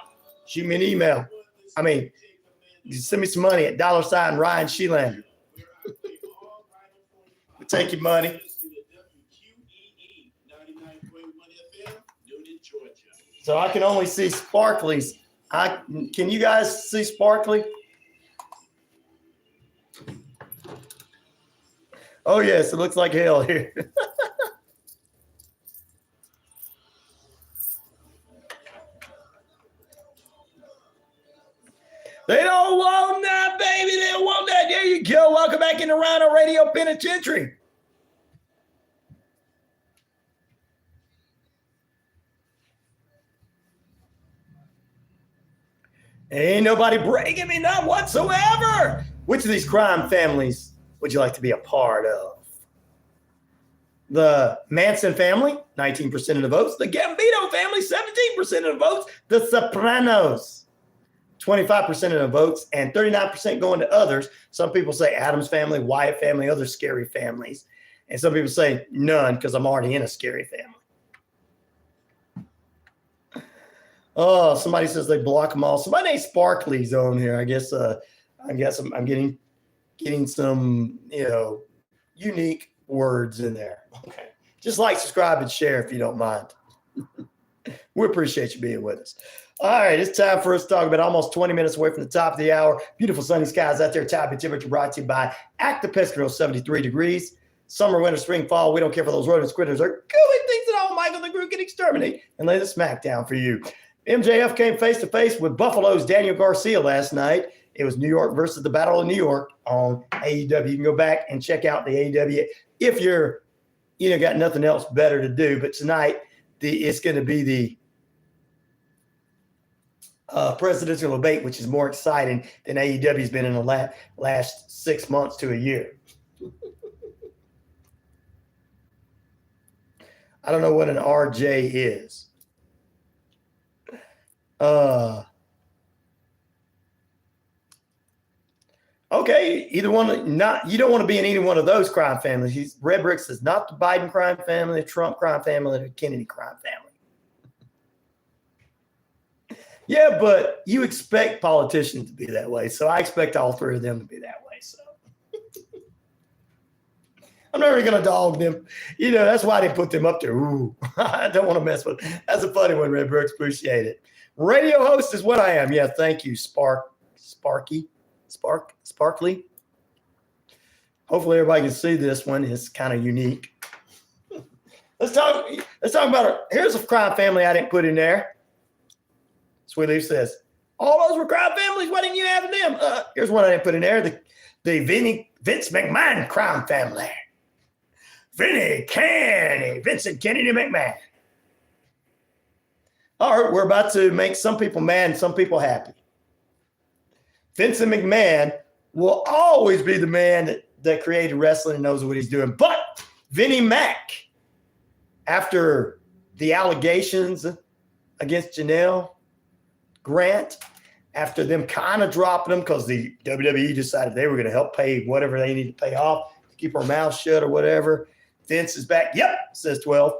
shoot me an email. I mean, you send me some money at $RyanShelander. We'll take your money. So I can only see Sparkly's. Can you guys see Sparkly? Oh, yes, it looks like hell here. They don't want that, baby. They don't want that. There you go. Welcome back into RyanORadio Penitentiary. Ain't nobody breaking me, not whatsoever. Which of these crime families would you like to be a part of? The Manson family, 19% of the votes. The Gambino family, 17% of the votes. The Sopranos, 25% of the votes, and 39% going to others. Some people say Addams family, Wyatt family, other scary families. And some people say none because I'm already in a scary family. Oh, somebody says they block them all. Somebody named Sparkly's on here. I guess I'm getting some, unique words in there. Okay. Just like, subscribe, and share if you don't mind. We appreciate you being with us. All right, it's time for us to talk about almost 20 minutes away from the top of the hour. Beautiful sunny skies out there. Top of temperature brought to you by Active Pest Control, 73 degrees. Summer, winter, spring, fall. We don't care for those rodents, critters, or gooey things at all. Michael the Groot can exterminate and lay the smack down for you. MJF came face-to-face with Buffalo's Daniel Garcia last night. It was New York versus the Battle of New York on AEW. You can go back and check out the AEW if you're, got nothing else better to do. But tonight, it's going to be the presidential debate, which is more exciting than AEW's been in the last 6 months to a year. I don't know what an RJ is. Okay, either one. You don't want to be in either one of those crime families. Red Bricks is not the Biden crime family, the Trump crime family, the Kennedy crime family. Yeah, but you expect politicians to be that way, so I expect all three of them to be that way. So I'm never going to dog them. That's why they put them up there. Ooh, I don't want to mess with them. That's a funny one, Red Brooks. Appreciate it. Radio host is what I am. Yeah, thank you, Sparkly. Hopefully everybody can see this one. It's kind of unique. Let's talk about it. Here's a crime family I didn't put in there. Sweet Leaf says, all those were crime families. Why didn't you have them? Here's one I didn't put in there. The Vince McMahon crime family. Vincent Kennedy McMahon. All right, we're about to make some people mad and some people happy. Vincent McMahon will always be the man that created wrestling and knows what he's doing. But Vinnie Mac, after the allegations against Janelle Grant, after them kind of dropping them because the WWE decided they were going to help pay whatever they need to pay off to keep our mouth shut or whatever, Vince is back. Yep, says 12.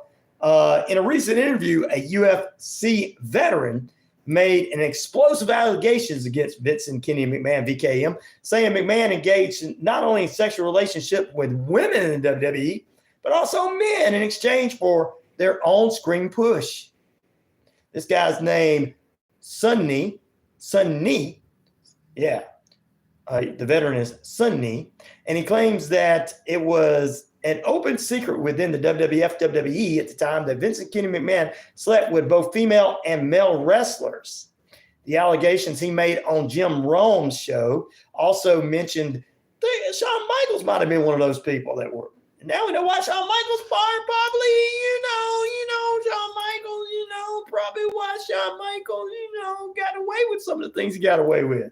In a recent interview, a UFC veteran made an explosive allegations against Vincent Kennedy McMahon, VKM, saying McMahon engaged in not only in sexual relationship with women in the WWE, but also men in exchange for their on screen push. This guy's name, Sunny. Yeah. The veteran is Sunny. And he claims that it was an open secret within the WWF, WWE at the time that Vincent Kennedy McMahon slept with both female and male wrestlers. The allegations he made on Jim Rome's show also mentioned Shawn Michaels might have been one of those people that were. And now we know why Shawn Michaels fired probably, Shawn Michaels, probably why Shawn Michaels, got away with some of the things he got away with.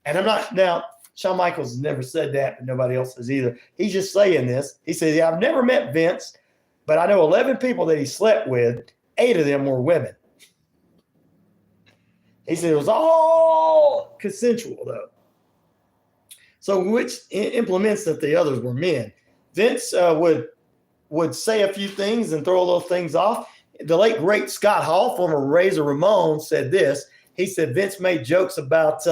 And Shawn Michaels has never said that, but nobody else has either. He's just saying this. He says, I've never met Vince, but I know 11 people that he slept with. 8 of them were women. He said it was all consensual, though. So which implements that the others were men. Vince would say a few things and throw those things off. The late, great Scott Hall, former Razor Ramon, said this. He said Vince made jokes about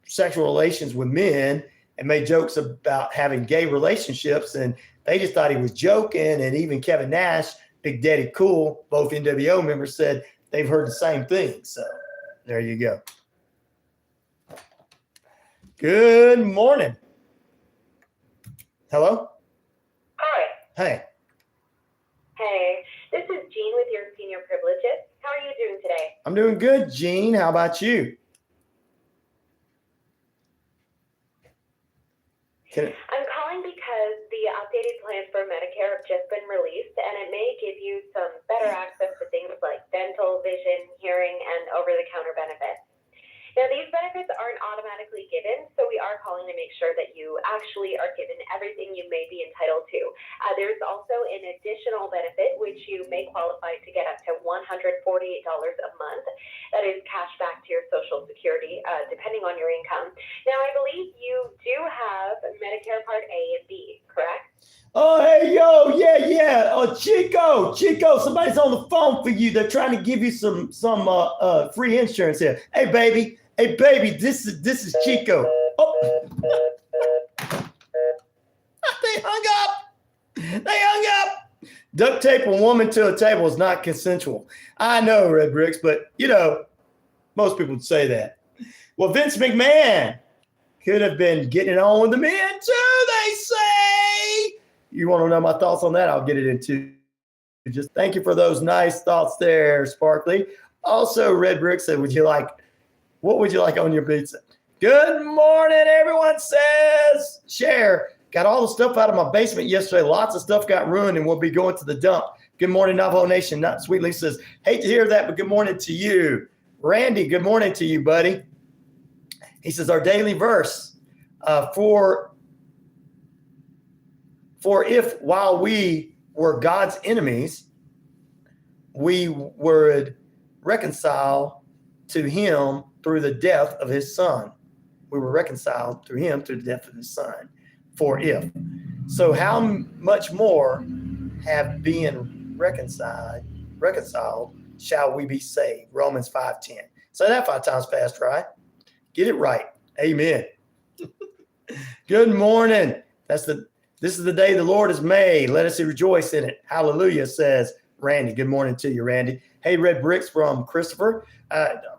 sexual relations with men and made jokes about having gay relationships. And they just thought he was joking. And even Kevin Nash, Big Daddy Cool, both NWO members said they've heard the same thing. So there you go. Good morning. Hello? Hi. Hey. Hey, this is Jean with your senior privileges. How are you doing today? I'm doing good, Gene. How about you? I'm calling because the updated plans for Medicare have just been released, and it may give you some better access to things like dental, vision, hearing, and over-the-counter benefits. Now, these benefits aren't automatically given, so we are calling to make sure that you actually are given everything you may be entitled to. There's also an additional benefit, which you may qualify to get up to $148 a month. That is cash back to your Social Security, depending on your income. Now, I believe you do have Medicare Part A and B, correct? Oh, hey, yo, yeah. Oh, Chico, somebody's on the phone for you. They're trying to give you some free insurance here. Hey, baby, this is Chico. Oh. They hung up. Duct tape a woman to a table is not consensual. I know, Red Bricks, but, most people would say that. Well, Vince McMahon could have been getting it on with the men, too, they say. You want to know my thoughts on that? I'll get it into. Just thank you for those nice thoughts there, Sparkly. Also, Red Brick said, what would you like on your pizza? Good morning, everyone says. Share. Got all the stuff out of my basement yesterday. Lots of stuff got ruined and we'll be going to the dump. Good morning, Navajo Nation. Not Sweetly says, hate to hear that, but good morning to you. Randy, good morning to you, buddy. He says, our daily verse for if while we were God's enemies, we would reconcile to him through the death of his son. We were reconciled through him through the death of his son. For if. So how much more have been reconciled shall we be saved? Romans 5:10. Say that 5 times fast, right? Get it right. Amen. Good morning. This is the day the Lord has made. Let us rejoice in it. Hallelujah, says Randy. Good morning to you, Randy. Hey, Red Bricks from Christopher.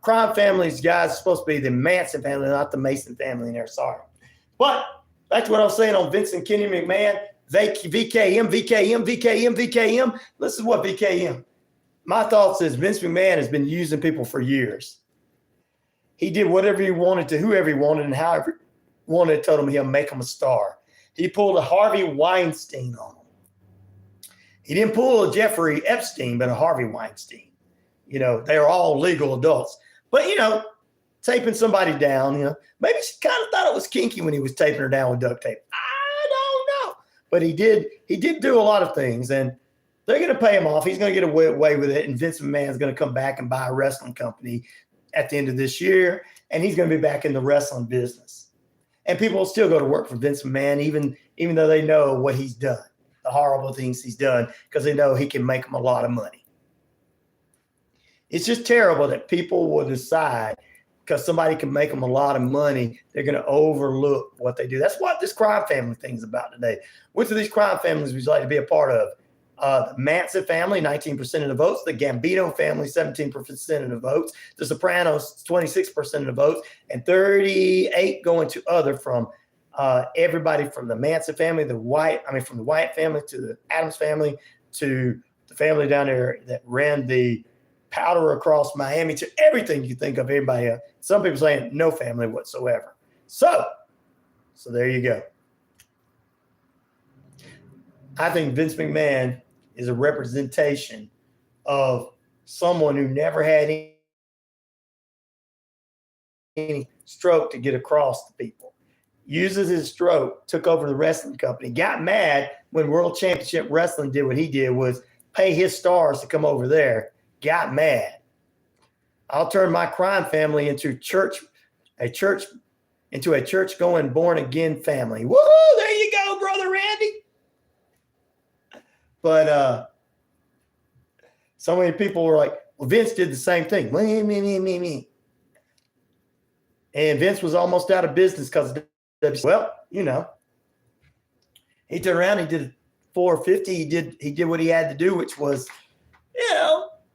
Crime families, guys, is supposed to be the Manson family, not the Mason family in there. Sorry. But that's what I was saying on Vincent Kenny McMahon. VKM. Listen to what VKM. My thoughts is Vince McMahon has been using people for years. He did whatever he wanted to whoever he wanted and however he wanted, told him he'll make him a star. He pulled a Harvey Weinstein on him. He didn't pull a Jeffrey Epstein, but a Harvey Weinstein. They are all legal adults. But, taping somebody down, maybe she kind of thought it was kinky when he was taping her down with duct tape. I don't know. But he did do a lot of things, and they're going to pay him off. He's going to get away with it, and Vince McMahon's going to come back and buy a wrestling company at the end of this year, and he's going to be back in the wrestling business. And people will still go to work for Vince McMahon, even though they know what he's done, the horrible things he's done, because they know he can make them a lot of money. It's just terrible that people will decide because somebody can make them a lot of money, they're going to overlook what they do. That's what this crime family thing's about today. Which of these crime families would you like to be a part of? The Manson family, 19% of the votes. The Gambino family, 17% of the votes. The Sopranos, 26% of the votes. And 38 going to other from everybody from the Manson family, from the Wyatt family to the Adams family to the family down there that ran the powder across Miami to everything you think of everybody else. Some people saying no family whatsoever. So there you go. I think Vince McMahon is a representation of someone who never had any stroke to get across to people. Uses his stroke, took over the wrestling company, got mad when World Championship Wrestling did what he did was pay his stars to come over there. Got mad. I'll turn my crime family into a church going born again family. Woohoo! There you go, brother Randy. But so many people were like, well, Vince did the same thing. Me. And Vince was almost out of business because, well, he turned around, he did 450. He did what he had to do, which was,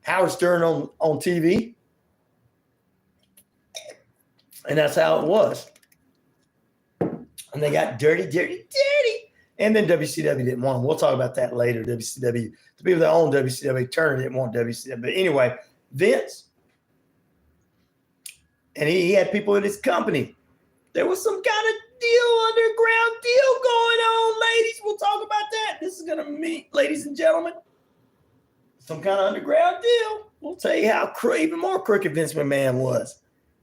Howard Stern on TV. And that's how it was. And they got dirty. And then WCW didn't want them. We'll talk about that later. WCW, the people that own WCW, Turner didn't want WCW. But anyway, Vince, and he had people in his company. There was some kind of underground deal going on, ladies. We'll talk about that. This is going to meet, ladies and gentlemen, some kind of underground deal. We'll tell you how even more crooked Vince McMahon was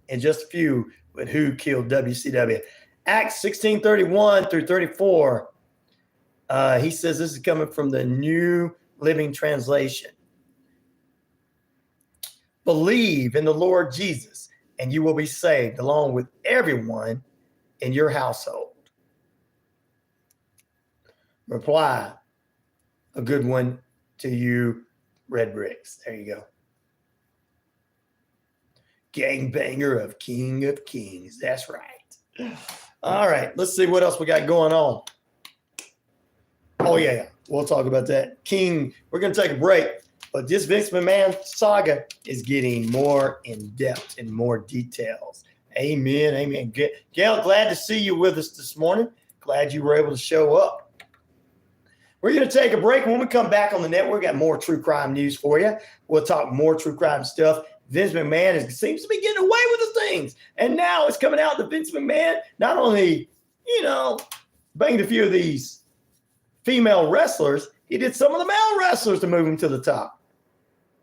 in just a few with who killed WCW. Acts 16:31 through 34. He says this is coming from the New Living Translation. Believe in the Lord Jesus, and you will be saved, along with everyone in your household. Reply, a good one to you, Red Bricks. There you go. Gangbanger of King of Kings. That's right. All right, let's see what else we got going on. Oh, yeah, we'll talk about that. King, we're going to take a break, but this Vince McMahon saga is getting more in depth and more details. Amen. Gail, glad to see you with us this morning. Glad you were able to show up. We're going to take a break. When we come back on the network, we got more true crime news for you. We'll talk more true crime stuff. Vince McMahon seems to be getting away with the things. And now it's coming out that Vince McMahon not only, banged a few of these female wrestlers, he did some of the male wrestlers to move him to the top.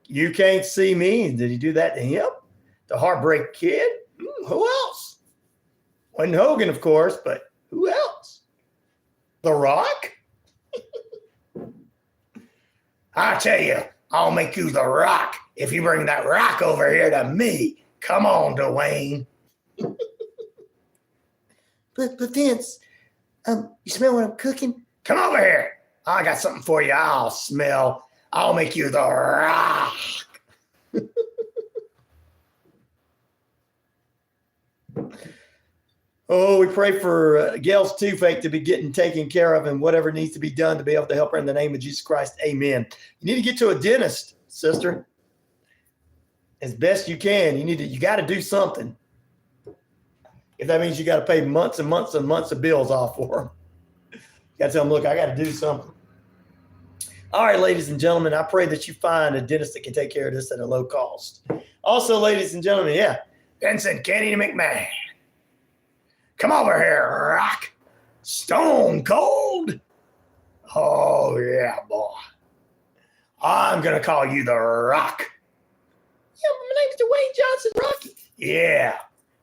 You can't see me. Did he do that to him? The Heartbreak Kid? Who else? Wasn't Hogan, of course, but who else? The Rock? I tell you, I'll make you the Rock if you bring that rock over here to me. Come on, Dwayne. But Vince, you smell what I'm cooking? Come over here. I got something for you. I'll make you the Rock. Oh, we pray for Gail's toothache to be getting taken care of and whatever needs to be done to be able to help her in the name of Jesus Christ. Amen. You need to get to a dentist, sister, as best you can. You got to do something. If that means you got to pay months and months and months of bills off for them. You got to tell them, look, I got to do something. All right, ladies and gentlemen, I pray that you find a dentist that can take care of this at a low cost. Also, ladies and gentlemen, Vincent Kenny McMahon. Come over here, Rock. Stone Cold. Oh, yeah, boy. I'm going to call you the Rock. Yeah, my name's Dwayne Johnson, Rocky. Yeah,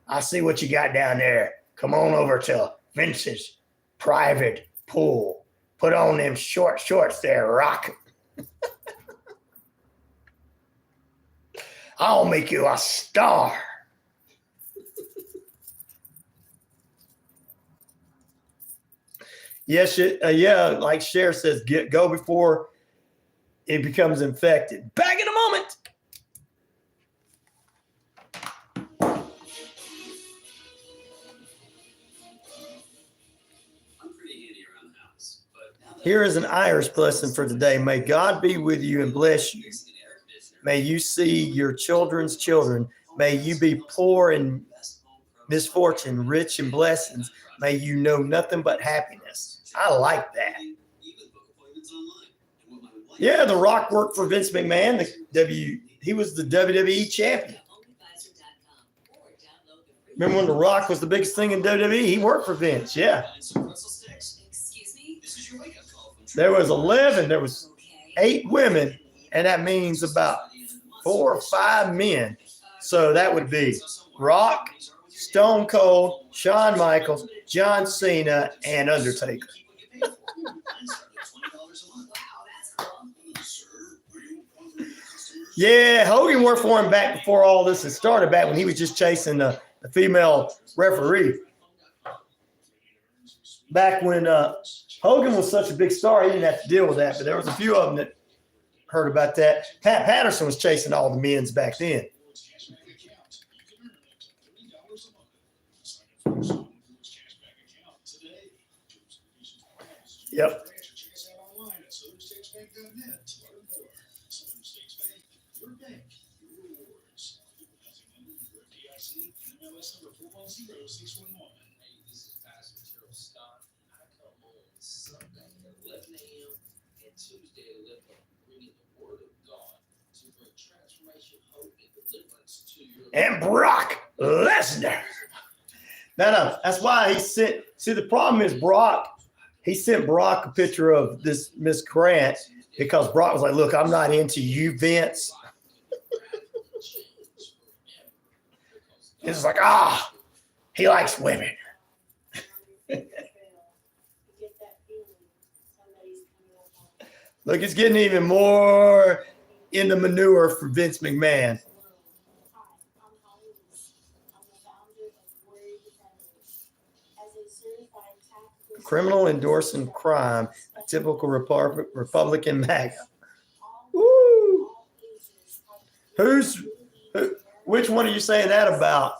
I see what you got down there. Come on over to Vince's private pool. Put on them short shorts there, Rock. I'll make you a star. Yes, like Cher says, go before it becomes infected. Back in a moment. I'm pretty handy around the house, but here is an Irish blessing for today. May God be with you and bless you. May you see your children's children. May you be poor in misfortune, rich in blessings. May you know nothing but happiness. I like that. Yeah, The Rock worked for Vince McMahon. He was the WWE champion. Remember when The Rock was the biggest thing in WWE? He worked for Vince. Yeah. There was 11. There was 8 women, and that means about 4 or 5 men. So that would be Rock, Stone Cold, Shawn Michaels, John Cena, and Undertaker. Yeah, Hogan worked for him back before all this had started, back when he was just chasing the female referee. Back when Hogan was such a big star, he didn't have to deal with that, but there was a few of them that heard about that. Pat Patterson was chasing all the men's back then. Yep. This is past material stuff. Tuesday to lift up, bringing the word of God to bring transformation, hope, and deliverance to your And Brock Lesnar. No, that's why he sent. See, the problem is he sent Brock a picture of this Miss Grant because Brock was like, look, I'm not into you, Vince. It's like, he likes women. Look, it's getting even more in the manure for Vince McMahon. Criminal endorsing crime, a typical Republican MAGA. Woo! Which one are you saying that about?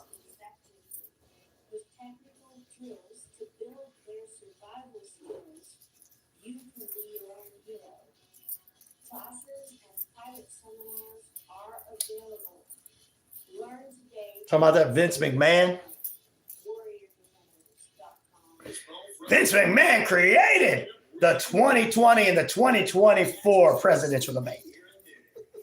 Talking about that Vince McMahon? Vince McMahon created the 2020 and the 2024 presidential debate.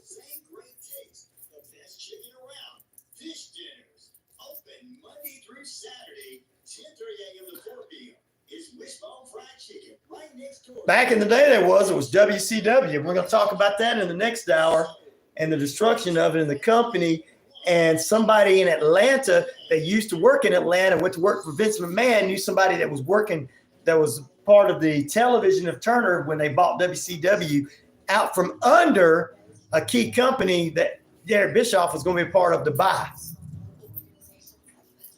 Same great taste, the best chicken around. Fish dinners, open Monday through Saturday, 10:30 a.m. to 4 p.m. It's Wishbone Fried Chicken right next door. Back in the day, it was WCW. We're going to talk about that in the next hour and the destruction of it in the company. And somebody in Atlanta that used to work in Atlanta, went to work for Vince McMahon, knew somebody that was working, that was part of the television of Turner when they bought WCW out from under a key company that Derek Bischoff was going to be a part of to buy.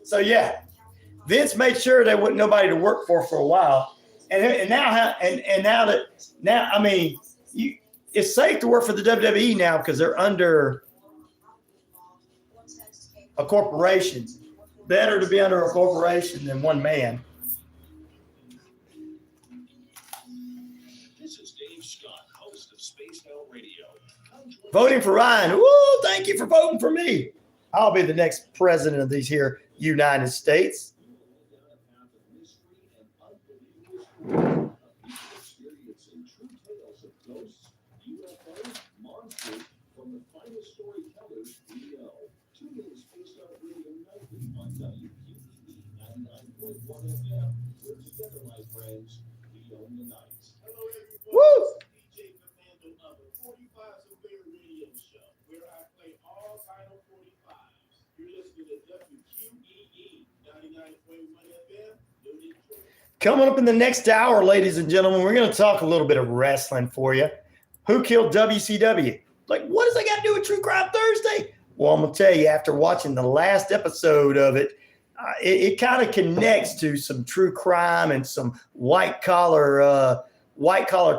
So, yeah, Vince made sure there wasn't nobody to work for a while. And now, I mean, it's safe to work for the WWE now because they're under a corporation. Better to be under a corporation than one man. This is Dave Scott, host of Spaced Out Radio. Voting for Ryan. Woo, thank you for voting for me. I'll be the next president of these here United States. Experiencing true tales of ghosts, UFOs, monsters from the finest storytellers we know. Tune in to Spaced Out Radio nightly on WQEE 99.1 FM. We're together, my friends. We own the night. Hello, everyone. Woo! DJ Commando of the 45s of Bear Radio Show, where I play all vinyl 45s. You're listening to WQEE 99.1 FM, New Detroit. Coming up in the next hour, ladies and gentlemen, we're going to talk a little bit of wrestling for you. Who killed WCW? Like, what does that got to do with True Crime Thursday? Well, I'm going to tell you, after watching the last episode of it, it kind of connects to some true crime and some white collar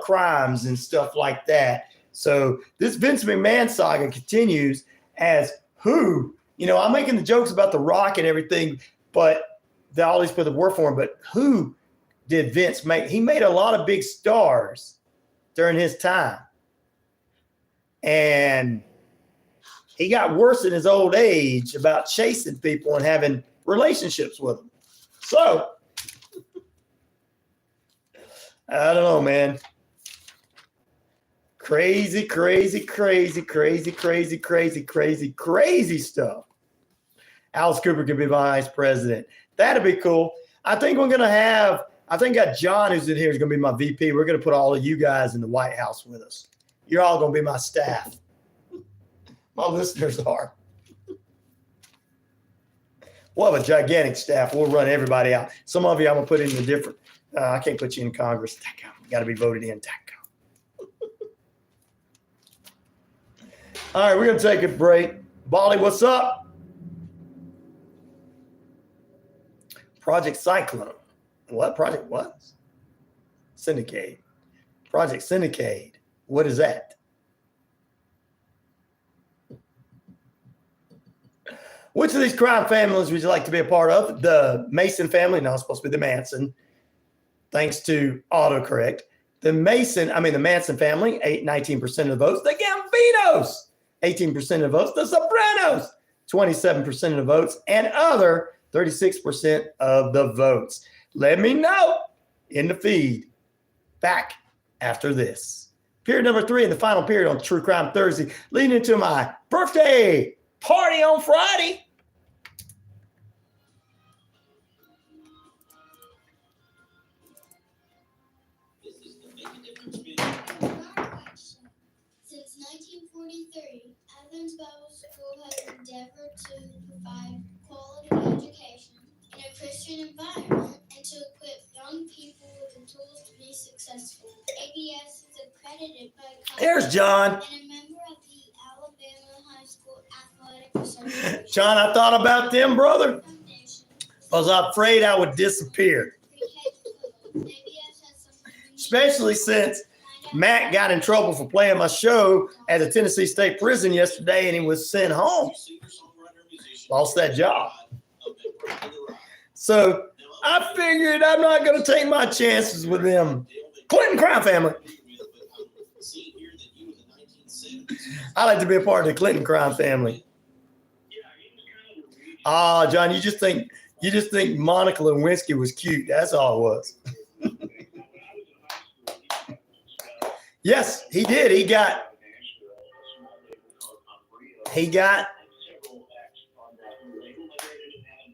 crimes and stuff like that. So this Vince McMahon saga continues as I'm making the jokes about The Rock and everything, but they always put the word for him. But who did Vince make? He made a lot of big stars during his time. And he got worse in his old age about chasing people and having relationships with them. So, I don't know, man. Crazy stuff. Alice Cooper could be vice president. That'd be cool. I think John, who's in here, is going to be my VP. We're going to put all of you guys in the White House with us. You're all going to be my staff. My listeners are. We'll have a gigantic staff. We'll run everybody out. Some of you I'm going to put in the different. I can't put you in Congress. You got to be voted in. All right, we're going to take a break. Baldy, what's up? Project Cyclone. What? Project what? Syndicate. Project Syndicate. What is that? Which of these crime families would you like to be a part of? The Mason family? No, it's supposed to be the Manson. Thanks to autocorrect. The Manson family, 19% of the votes. The Gambinos, 18% of the votes. The Sopranos, 27% of the votes. And other, 36% of the votes. Let me know in the feed. Back after this. Period number 3 in the final period on True Crime Thursday, leading into my birthday party on Friday. This is the Make a Difference video. Since 1943, Athens Bible School has endeavored to provide quality education in a Christian environment and to equip young people with the tools to be successful. ABS is accredited by There's John. and a member of the Alabama High School Athletic Association. John, I thought about them, brother. Foundation. I was afraid I would disappear, ABS has something especially since Matt got in trouble for playing my show at the Tennessee State Prison yesterday, and he was sent home. Lost that job. So I figured I'm not going to take my chances with them Clinton crime family. I like to be a part of the Clinton crime family. Ah, John, you just think Monica Lewinsky was cute. That's all it was. Yes, he did. He got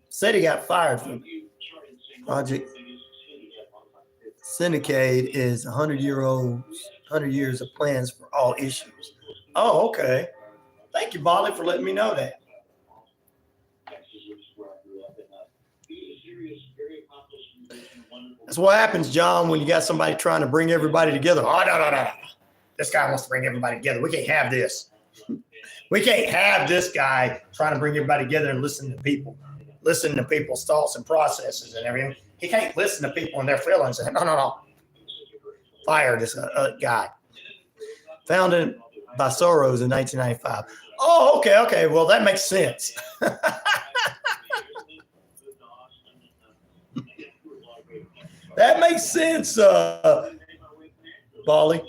said he got fired from Project Syndicate is 100 years of plans for all issues. Oh, okay. Thank you, Bolly, for letting me know that. That's what happens, John, when you got somebody trying to bring everybody together. Oh, no. This guy wants to bring everybody together. We can't have this. We can't have this guy trying to bring everybody together and listen to people's thoughts and processes and everything. He can't listen to people and their feelings. No. Fire this guy. Founded by Soros in 1995. Oh, okay. Well, that makes sense. That makes sense, Bolly.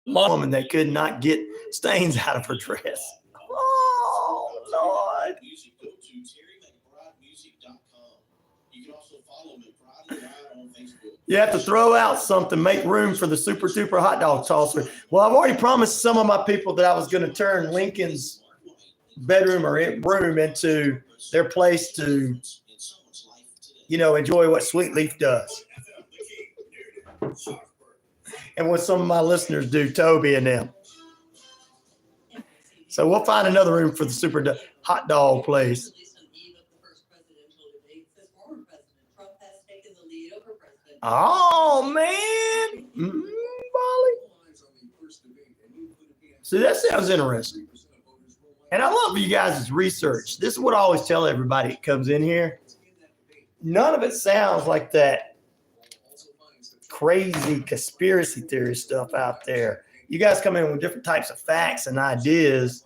Woman that could not get stains out of her dress. Oh, Lord. Go to TerryMcBrideMusic.com. You can also follow McBride and Ride on Facebook. You have to throw out something, make room for the super duper hot dog tosser. Well, I've already promised some of my people that I was going to turn Lincoln's bedroom or room into their place to, enjoy what Sweet Leaf does. And what some of my listeners do, Toby and them. So we'll find another room for the super hot dog place. Oh, man. Bolly. See, that sounds interesting. And I love you guys' research. This is what I always tell everybody that comes in here. None of it sounds like that crazy conspiracy theory stuff out there. You guys come in with different types of facts and ideas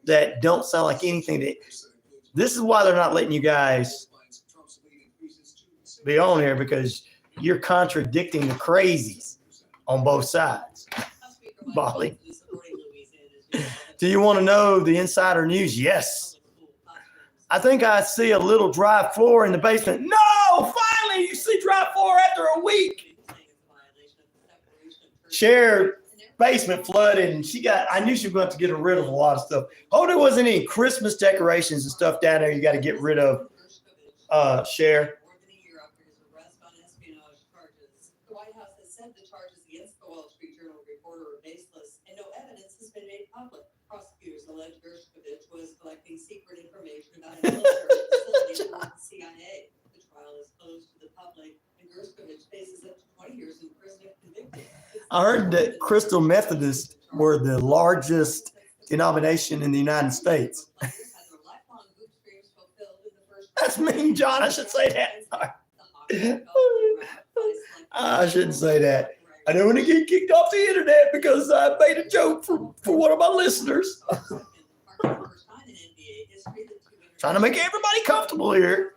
that don't sound like anything. This is why they're not letting you guys be on here, because you're contradicting the crazies on both sides. Bolly. Do you want to know the insider news? Yes. I think I see a little dry floor in the basement. No, finally you see dry floor after a week. Shared basement flooded, and I knew she was going to get rid of a lot of stuff. Oh, there wasn't any Christmas decorations and stuff down there you got to get rid of, Cher. The White House has said the charges against the Wall Street Journal reporter are baseless, and no evidence has been made public. Prosecutors allege Gershkovich was collecting secret information about a military facility for the CIA. The trial is closed to the public, and Gershkovich faces up to 20 years in prison if convicted. I heard that Crystal Methodists were the largest denomination in the United States. That's mean, John. I should say that. I shouldn't say that. I don't want to get kicked off the internet because I made a joke for one of my listeners. Trying to make everybody comfortable here.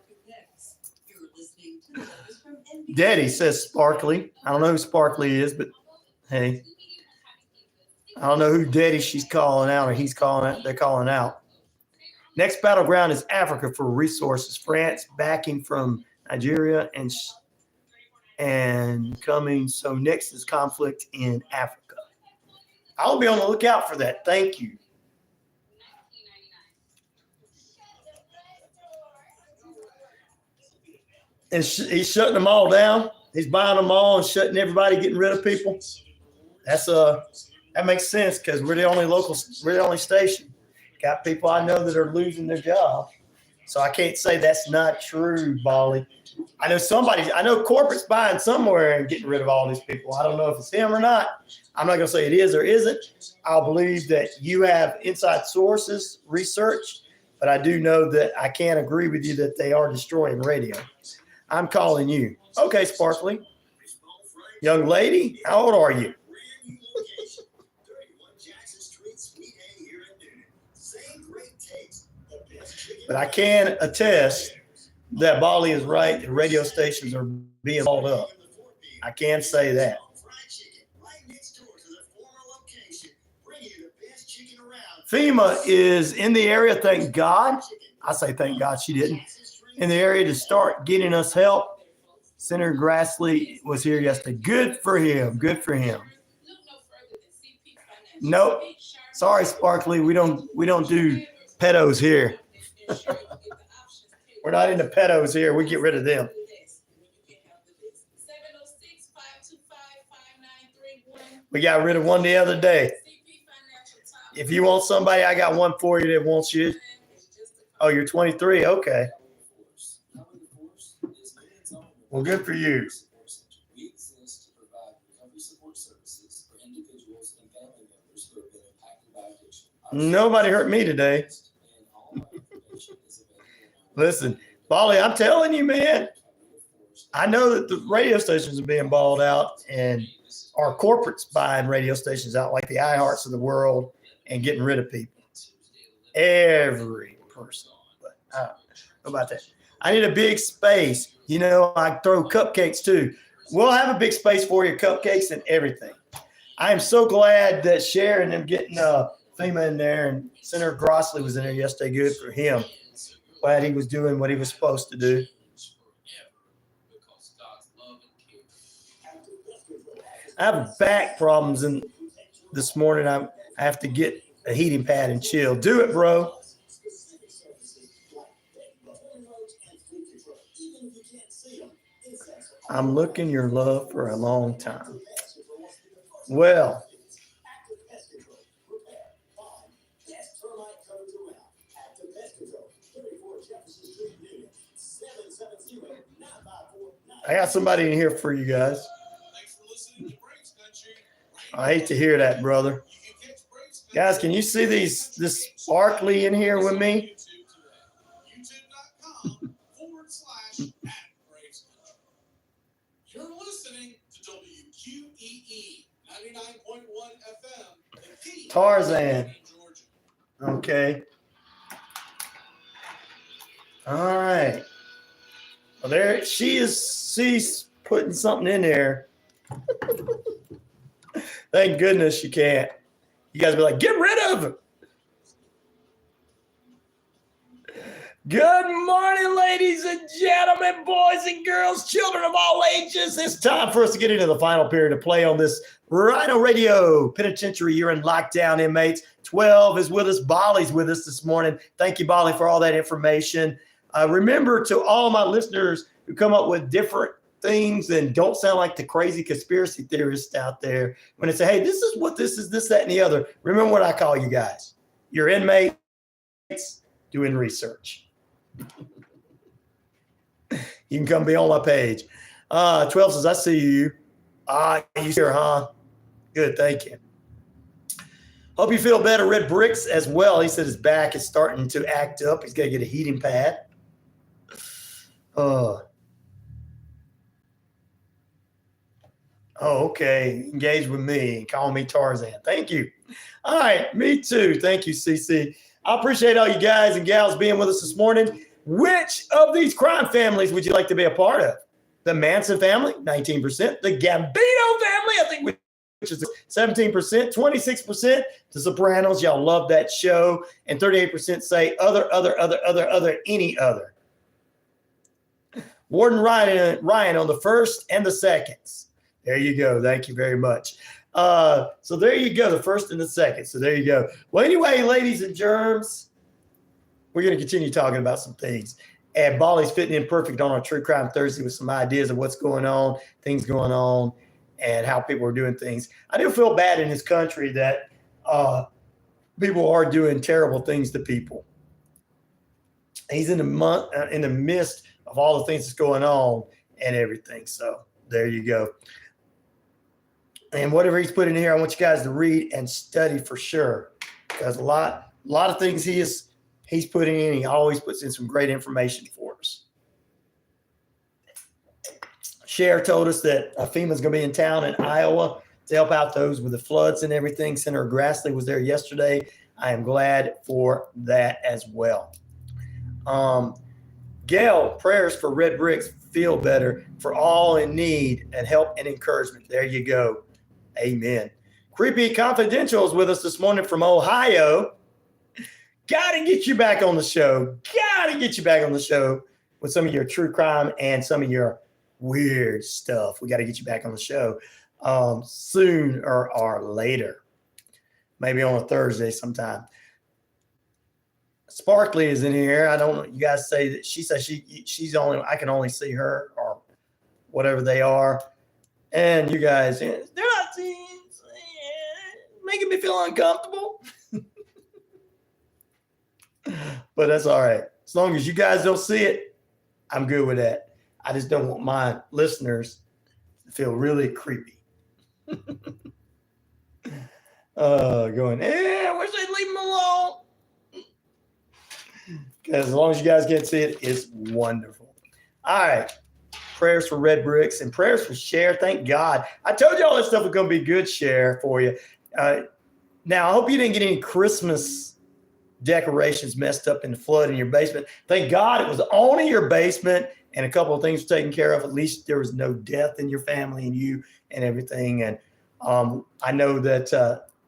Daddy says Sparkly. I don't know who Sparkly is, but hey, I don't know who Daddy she's calling out or he's calling out. They're calling out. Next battleground is Africa for resources. France backing from Nigeria and and coming. So next is conflict in Africa. I'll be on the lookout for that. Thank you. And he's shutting them all down. He's buying them all and shutting everybody, getting rid of people. That makes sense because we're the only station. Got people I know that are losing their job. So I can't say that's not true, Bali. I know corporate's buying somewhere and getting rid of all these people. I don't know if it's him or not. I'm not going to say it is or isn't. I'll believe that you have inside sources, research, but I do know that I can't agree with you that they are destroying radio. I'm calling you. Okay, Sparkly. Young lady, how old are you? But I can attest that Bali is right. The radio stations are being hauled up. I can say that. FEMA is in the area, thank God. I say thank God she didn't. In the area to start getting us help. Senator Grassley was here yesterday. Good for him. Good for him. Nope. Sorry, Sparkly. We don't do pedos here. We're not into pedos here. We get rid of them. We got rid of one the other day. If you want somebody, I got one for you that wants you. Oh, you're 23? Okay. Well, good for you. We exist to provide recovery support services for individuals and family members who have been impacted by addiction. Nobody hurt me today. Listen, Bali, I'm telling you, man, I know that the radio stations are being balled out and our corporate's buying radio stations out like the iHearts of the world and getting rid of people. Every person. But I don't know about that. I need a big space. You know, I throw cupcakes too. We'll have a big space for you, cupcakes and everything. I am so glad that Sharon and getting FEMA in there and Senator Grassley was in there yesterday. Good for him. Glad he was doing what he was supposed to do. I have back problems and this morning I have to get a heating pad and chill. Do it, bro. I'm looking your love for a long time. Well, I got somebody in here for you guys. I hate to hear that, brother. Guys, can you see this Sparkly in here with me? You're listening to WQEE 99.1 FM. Tarzan. Okay. All right. Well, there she is. She's putting something in there. Thank goodness you can't. You guys be like, get rid of him. Good morning, ladies and gentlemen, boys and girls, children of all ages. It's time for us to get into the final period of play on this RyanORadio Penitentiary. You're in lockdown, inmates. 12 is with us. Bali's with us this morning. Thank you, Bali, for all that information. Remember, to all my listeners who come up with different things and don't sound like the crazy conspiracy theorists out there, when they say, hey, this is what this is, this, that, and the other, remember what I call you guys. You're inmates doing research. You can come be on my page. 12 says, I see you. You here, huh? Good, thank you. Hope you feel better. Red Bricks as well. He said his back is starting to act up. He's got to get a heating pad. Oh, okay. Engage with me. Call me Tarzan. Thank you. All right. Me too. Thank you, CC. I appreciate all you guys and gals being with us this morning. Which of these crime families would you like to be a part of? The Manson family, 19%. The Gambino family, I think, which is 17%. 26%. The Sopranos, y'all love that show. And 38% say other, any other. Warden Ryan on the first and the seconds. There you go. Thank you very much. So there you go, the first and the second. So there you go. Well, anyway, ladies and germs, we're going to continue talking about some things. And Bally's fitting in perfect on our True Crime Thursday with some ideas of what's going on, things going on, and how people are doing things. I do feel bad in this country that people are doing terrible things to people. He's in the midst of all the things that's going on and everything. So there you go. And whatever he's put in here, I want you guys to read and study for sure, because a lot of things he's putting in, he always puts in some great information for us. Cher told us that FEMA's going to be in town in Iowa to help out those with the floods and everything. Senator Grassley was there yesterday. I am glad for that as well. Gail, prayers for Red Bricks feel better for all in need and help and encouragement. There you go. Amen. Creepy Confidential is with us this morning from Ohio. Got to get you back on the show. Got to get you back on the show with some of your true crime and some of your weird stuff. We got to get you back on the show sooner or later. Maybe on a Thursday sometime. Sparkly is in here. I don't know. You guys say that she says she's only, I can only see her or whatever they are. And you guys, they're not making me feel uncomfortable. But that's all right. As long as you guys don't see it, I'm good with that. I just don't want my listeners to feel really creepy. Going, I wish they'd leave them alone. Because as long as you guys can't see it, it's wonderful. All right. Prayers for Red Bricks and prayers for Cher. Thank God. I told you all this stuff was going to be good, Cher, for you. Now, I hope you didn't get any Christmas decorations messed up in the flood in your basement. Thank God it was only your basement and a couple of things taken care of. At least there was no death in your family and you and everything. And I know that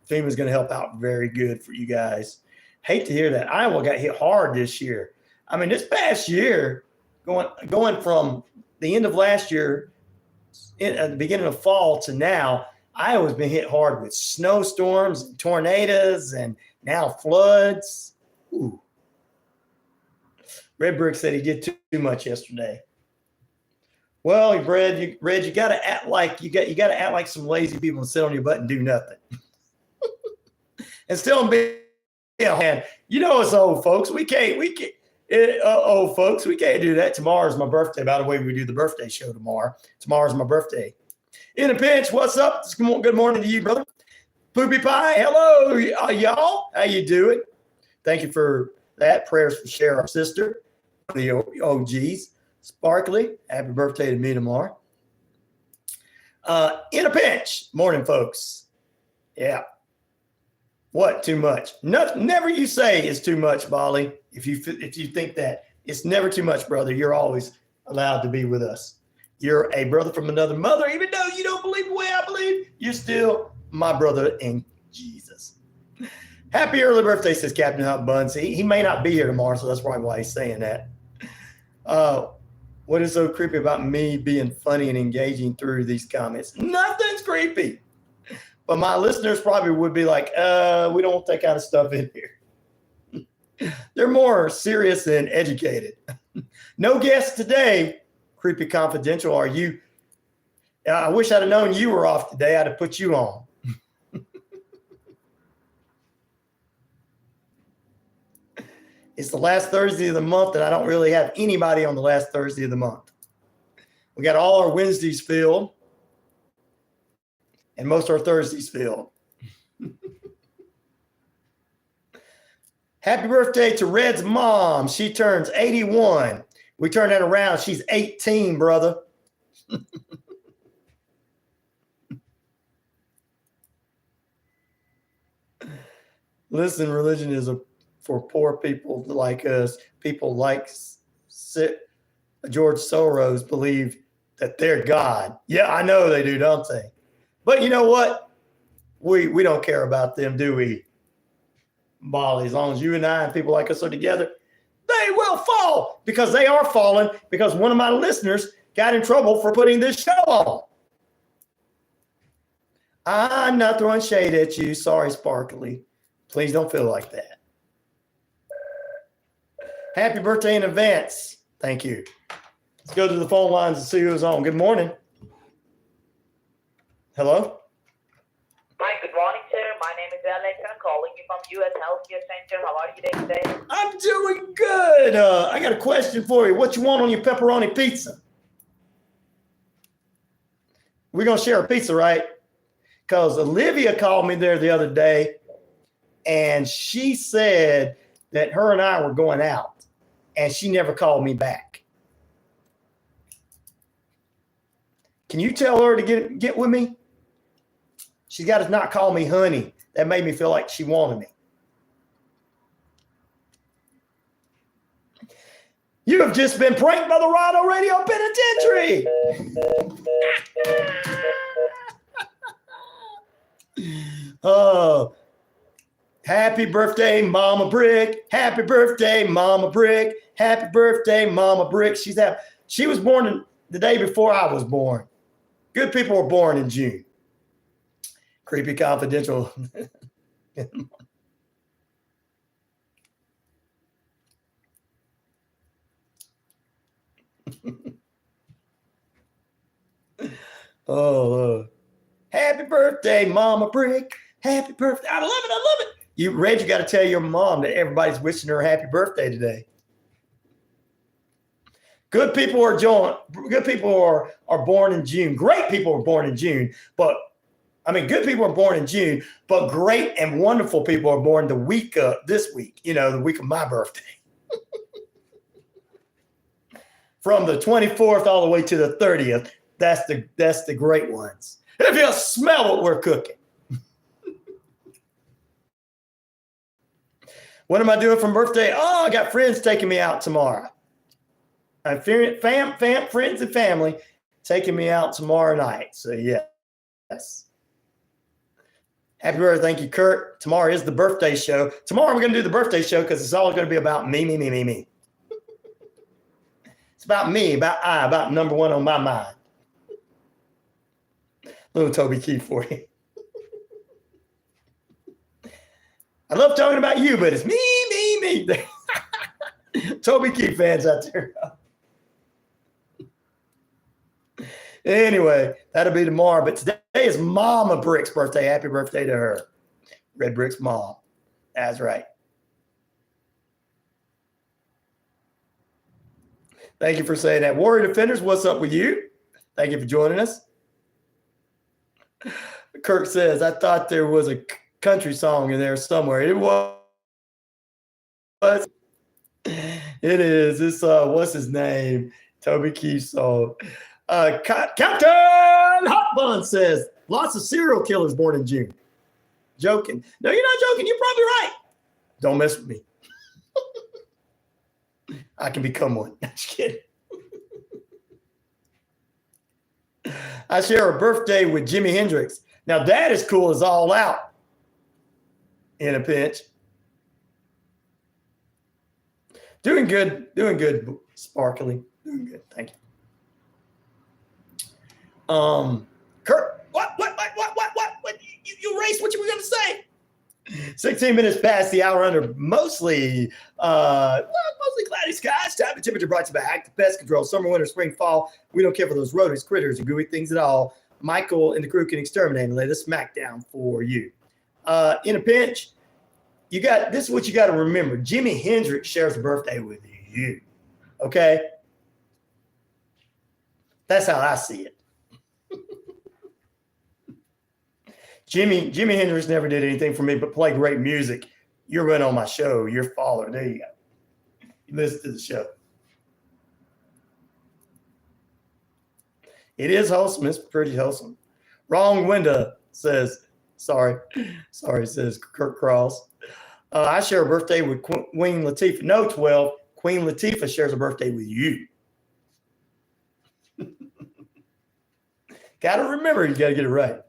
FEMA's going to help out very good for you guys. Hate to hear that. Iowa got hit hard this year. I mean, this past year, going from the end of last year at the beginning of fall to now, Iowa's been hit hard with snowstorms and tornadoes and now floods. Ooh. Red Brick said he did too much yesterday. Well, Red, you got to act like you got to act like some lazy people and sit on your butt and do nothing. And still be a hand. You know us old folks. We can't old folks, we can't do that. Tomorrow's my birthday. By the way, we do the birthday show tomorrow. Tomorrow's my birthday. In a pinch, what's up? Good morning to you, brother. Poopy Pie, hello, y'all. How you doing? Thank you for that. Prayers for Cher, our sister, the OGs. Sparkly, happy birthday to me tomorrow. In a pinch, morning, folks. Yeah. What? Too much? Never you say is too much, Bolly. If you think that, it's never too much, brother. You're always allowed to be with us. You're a brother from another mother. Even though you don't believe the way I believe, you're still my brother in Jesus. Happy early birthday, says Captain Hunt Buns. He may not be here tomorrow, so that's probably why he's saying that. What is so creepy about me being funny and engaging through these comments? Nothing's creepy. But my listeners probably would be like, we don't want that kind of stuff in here. They're more serious and educated. No guests today. Creepy Confidential, are you? I wish I'd have known you were off today. I'd have put you on. It's the last Thursday of the month, and I don't really have anybody on the last Thursday of the month. We got all our Wednesdays filled, and most of our Thursdays filled. Happy birthday to Red's mom. She turns 81. We turn that around. She's 18, brother. Listen, religion is for poor people like us. People like George Soros believe that they're God. Yeah, I know they do, don't they? But you know what? We don't care about them, do we, Molly? As long as you and I and people like us are together, they will fall, because they are falling, because one of my listeners got in trouble for putting this show on. I'm not throwing shade at you. Sorry, Sparkly. Please don't feel like that. Happy birthday in advance. Thank you. Let's go to the phone lines and see who's on. Good morning. Hello? Hi, good morning, sir. My name is Alex. I'm calling you from U.S. Healthcare Center. How are you doing today? I'm doing good. I got a question for you. What you want on your pepperoni pizza? We're going to share a pizza, right? Because Olivia called me there the other day, and she said that her and I were going out, and she never called me back. Can you tell her to get with me? She's got to not call me honey. That made me feel like she wanted me. You have just been pranked by the RyanORadio Penitentiary. Oh, happy birthday, Mama Brick. Happy birthday, Mama Brick. Happy birthday, Mama Brick. She was born the day before I was born. Good people were born in June. Creepy confidential. Oh, happy birthday, Mama Brick. Happy birthday. I love it. I love it. You got to tell your mom that everybody's wishing her a happy birthday today. Good people are born in June. Great people are born in June, good people are born in June, but great and wonderful people are born the week of this week, the week of my birthday. From the 24th all the way to the 30th. That's the great ones. If you smell what we're cooking. What am I doing for birthday? Oh, I got friends taking me out tomorrow. I friends and family taking me out tomorrow night. So yes. Happy birthday. Thank you, Kurt. Tomorrow is the birthday show. Tomorrow we're going to do the birthday show because it's all going to be about me. It's about me, about number one on my mind. Little Toby Keith for you. I love talking about you, but it's me. Toby Keith fans out there. Anyway, that'll be tomorrow. But today is Mama Brick's birthday. Happy birthday to her. Red Brick's mom. That's right. Thank you for saying that. Warrior Defenders, what's up with you? Thank you for joining us. Kirk says, I thought there was a country song in there somewhere. It was. It is. It's what's his name? Toby Keith's song. Captain Hot Bun says lots of serial killers born in June. Joking. No, you're not joking. You're probably right. Don't mess with me. I can become one. Just kidding. I share a birthday with Jimi Hendrix. Now that is cool as all out. In a pinch. Doing good, Sparkly. Doing good. Thank you. Kurt, what? You erased what you were going to say. 16 minutes past the hour under mostly cloudy skies. Time and temperature brought to you by Active Pest Control. Summer, winter, spring, fall. We don't care for those rodents, critters, or gooey things at all. Michael and the crew can exterminate and lay the smackdown for you. In a pinch, this is what you got to remember. Jimi Hendrix shares a birthday with you. Okay? That's how I see it. Jimi Hendrix never did anything for me but play great music. You're running on my show. You're a follower. There you go. You listen to the show. It is wholesome. It's pretty wholesome. Wrong window says, sorry, says Kurt Cross. I share a birthday with Queen Latifah. No, 12. Queen Latifah shares a birthday with you. Got to remember, you got to get it right.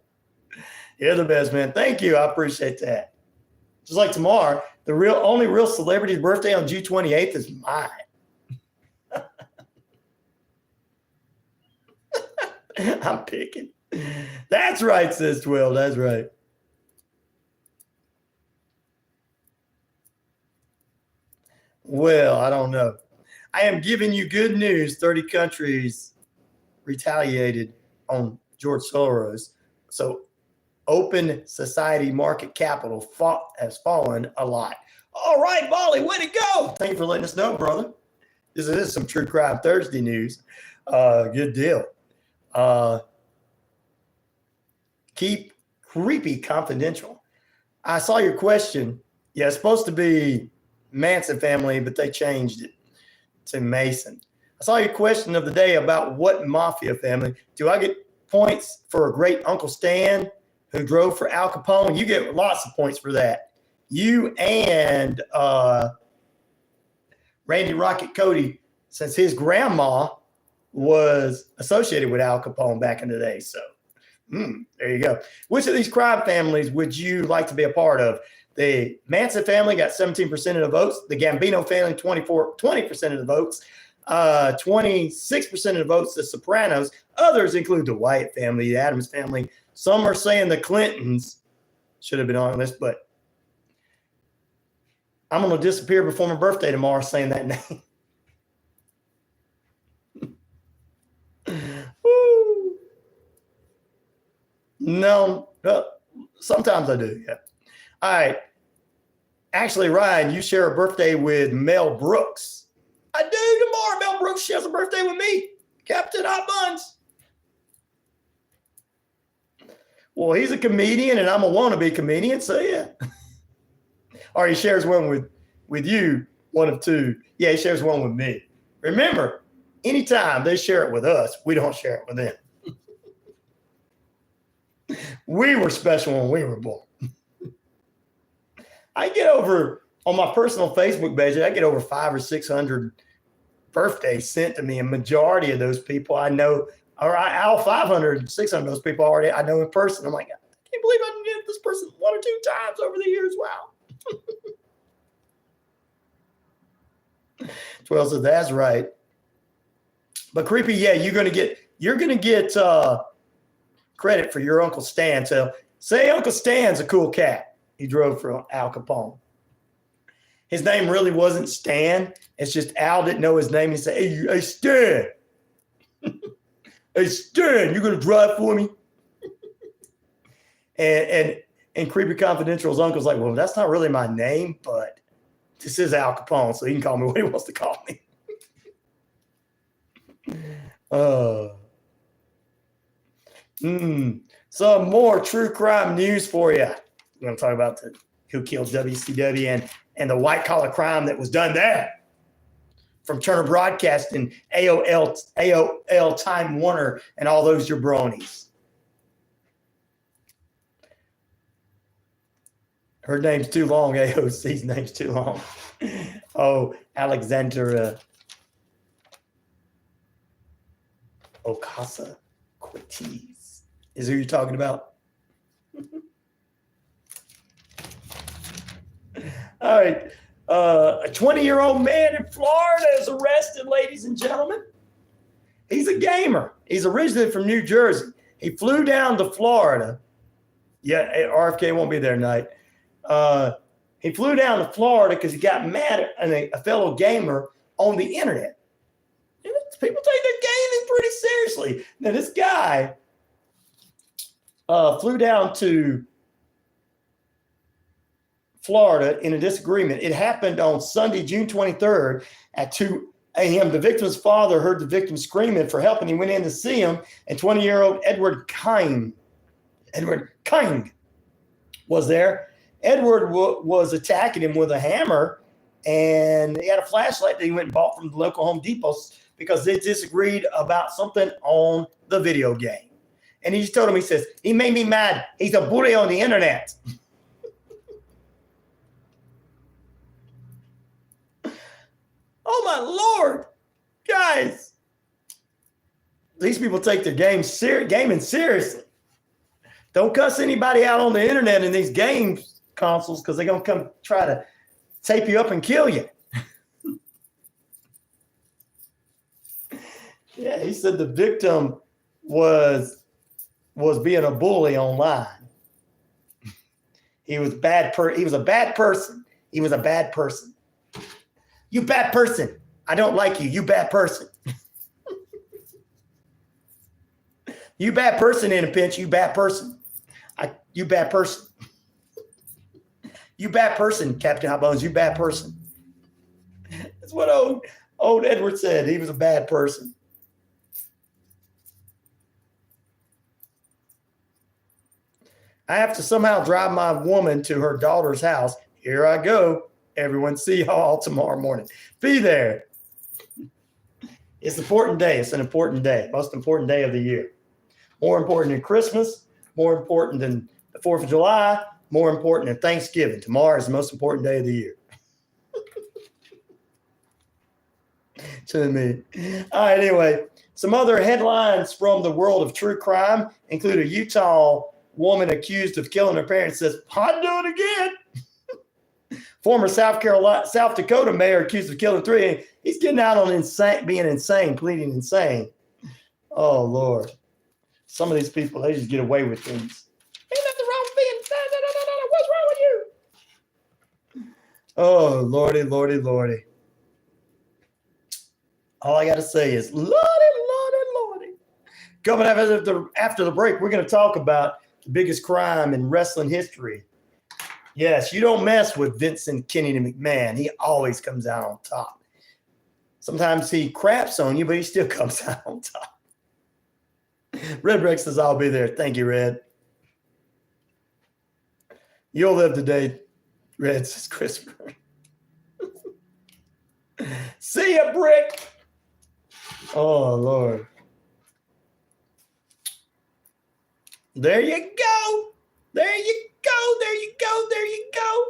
You're the best, man. Thank you. I appreciate that. Just like tomorrow, The only real celebrity's birthday on June 28th is mine. I'm picking. That's right, says 12. That's right. Well, I don't know. I am giving you good news. 30 countries retaliated on George Soros. So open society market capital has fallen a lot. All right, Molly, way to go. Thank you for letting us know, brother. This is some True Crime Thursday news. Good deal. Keep creepy confidential. I saw your question. Yeah, it's supposed to be Manson family, but they changed it to Mason. I saw your question of the day about what mafia family. Do I get points for a great Uncle Stan who drove for Al Capone? You get lots of points for that. You and Randy Rocket Cody, since his grandma was associated with Al Capone back in the day. So there you go. Which of these crime families would you like to be a part of? The Manson family got 17% of the votes. The Gambino family, 20% of the votes. 26% of the votes, the Sopranos. Others include the Wyatt family, the Addams family. Some are saying the Clintons should have been on this, but I'm going to disappear before my birthday tomorrow saying that name. Woo. No, sometimes I do, yeah. All right. Actually, Ryan, you share a birthday with Mel Brooks. I do tomorrow. Mel Brooks shares a birthday with me. Captain Hot Buns. Well, he's a comedian and I'm a wannabe comedian, so yeah. Or he shares one with you, one of two. Yeah, he shares one with me. Remember, anytime they share it with us, we don't share it with them. We were special when we were born. I get over, on my personal Facebook page, I get over 500 or 600 birthdays sent to me. And majority of those people I know, or all 500, 600 of those people already I know in person. I'm like, I can't believe I met this person 1 or 2 times over the years. Wow. 12 says that's right. But creepy, yeah, you're gonna get credit for your Uncle Stan. So say Uncle Stan's a cool cat. He drove for Al Capone. His name really wasn't Stan. It's just Al didn't know his name. He said, hey Stan. Hey, Stan, you going to drive for me? and Creepy Confidential's uncle's like, well, that's not really my name, but this is Al Capone, so he can call me what he wants to call me. Some more true crime news for you. We're going to talk about who killed WCW and the white collar crime that was done there. From Turner Broadcasting, AOL, Time Warner, and all those jabronis. Her name's too long. AOC's name's too long. Oh, Alexandra Ocasio-Cortez is who you're talking about. All right. A 20-year-old man in Florida is arrested, ladies and gentlemen. He's a gamer. He's originally from New Jersey. He flew down to Florida. Yeah, RFK won't be there tonight. He flew down to Florida because he got mad at a fellow gamer on the internet. People take their gaming pretty seriously. Now, this guy flew down to Florida in a disagreement. It happened on Sunday, June 23rd at 2 a.m. The victim's father heard the victim screaming for help, and he went in to see him. And 20-year-old Edward King was there. Edward was attacking him with a hammer, and he had a flashlight that he went and bought from the local Home Depot because they disagreed about something on the video game. And he just told him, he says, he made me mad. He's a bully on the internet. Oh, my Lord. Guys, these people take their gaming seriously. Don't cuss anybody out on the internet in these games consoles because they're going to come try to tape you up and kill you. Yeah, he said the victim was being a bully online. He was a bad person. He was a bad person. You bad person. I don't like you. You bad person. You bad person in a pinch. You bad person. You bad person. You bad person, Captain Hot Bones. You bad person. That's what old Edward said. He was a bad person. I have to somehow drive my woman to her daughter's house. Here I go. Everyone, see y'all tomorrow morning. Be there. It's an important day. It's an important day. Most important day of the year. More important than Christmas. More important than the 4th of July. More important than Thanksgiving. Tomorrow is the most important day of the year. To me. All right, anyway. Some other headlines from the world of true crime include a Utah woman accused of killing her parents says, I'd do it again. Former South Dakota mayor accused of killing 3. He's getting out on being insane, pleading insane. Oh, Lord. Some of these people, they just get away with things. Ain't nothing wrong with being insane. No. What's wrong with you? Oh, Lordy, Lordy, Lordy. All I got to say is, Lordy, Lordy, Lordy. Coming up after the break, we're going to talk about the biggest crime in wrestling history. Yes, you don't mess with Vincent Kennedy McMahon. He always comes out on top. Sometimes he craps on you, but he still comes out on top. Red Rex says, I'll be there. Thank you, Red. You'll live today, Red, says Christopher. See ya, Brick. Oh, Lord. There you go. There you go. There you go. There you go.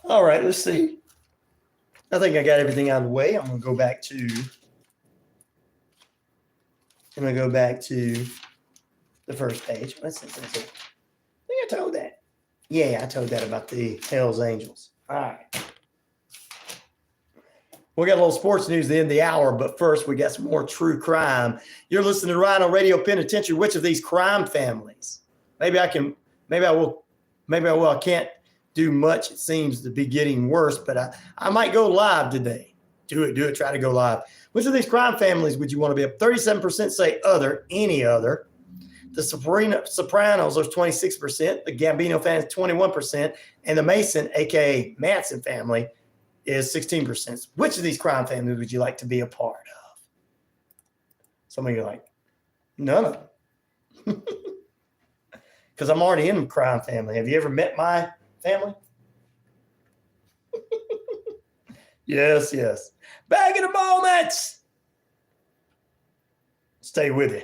All right, let's see. I think I got everything out of the way. I'm going to go back to the first page. Let's see. I think I told that. Yeah, I told that about the Hells Angels. All right. We got a little sports news at the end of the hour, but first we got some more true crime. You're listening to RyanORadio Penitentiary. Which of these crime families? Maybe I will. I can't do much. It seems to be getting worse, but I might go live today. Do it. Try to go live. Which of these crime families would you want to be up? 37% say other, any other. The Sopranos are 26%. The Gambino fans 21%, and the Mason, aka Manson family, is 16%. Which of these crime families would you like to be a part of? Some of you are like, none of them. Because I'm already in a crime family. Have you ever met my family? Yes. Back in a moment. Stay with you.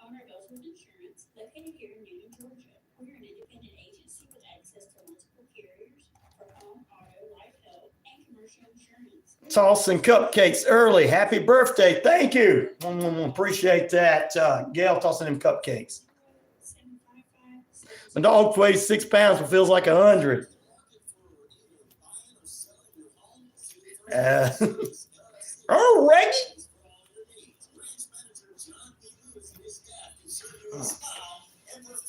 Owner goes with insurance, located here in Neal, Georgia. We're an independent agency with access to multiple carriers for home, auto, life, health, and commercial insurance. Tossing cupcakes early. Happy birthday. Thank you. Appreciate that. Gail tossing them cupcakes. My dog weighs 6 pounds but feels like 100. Oh, Reggie.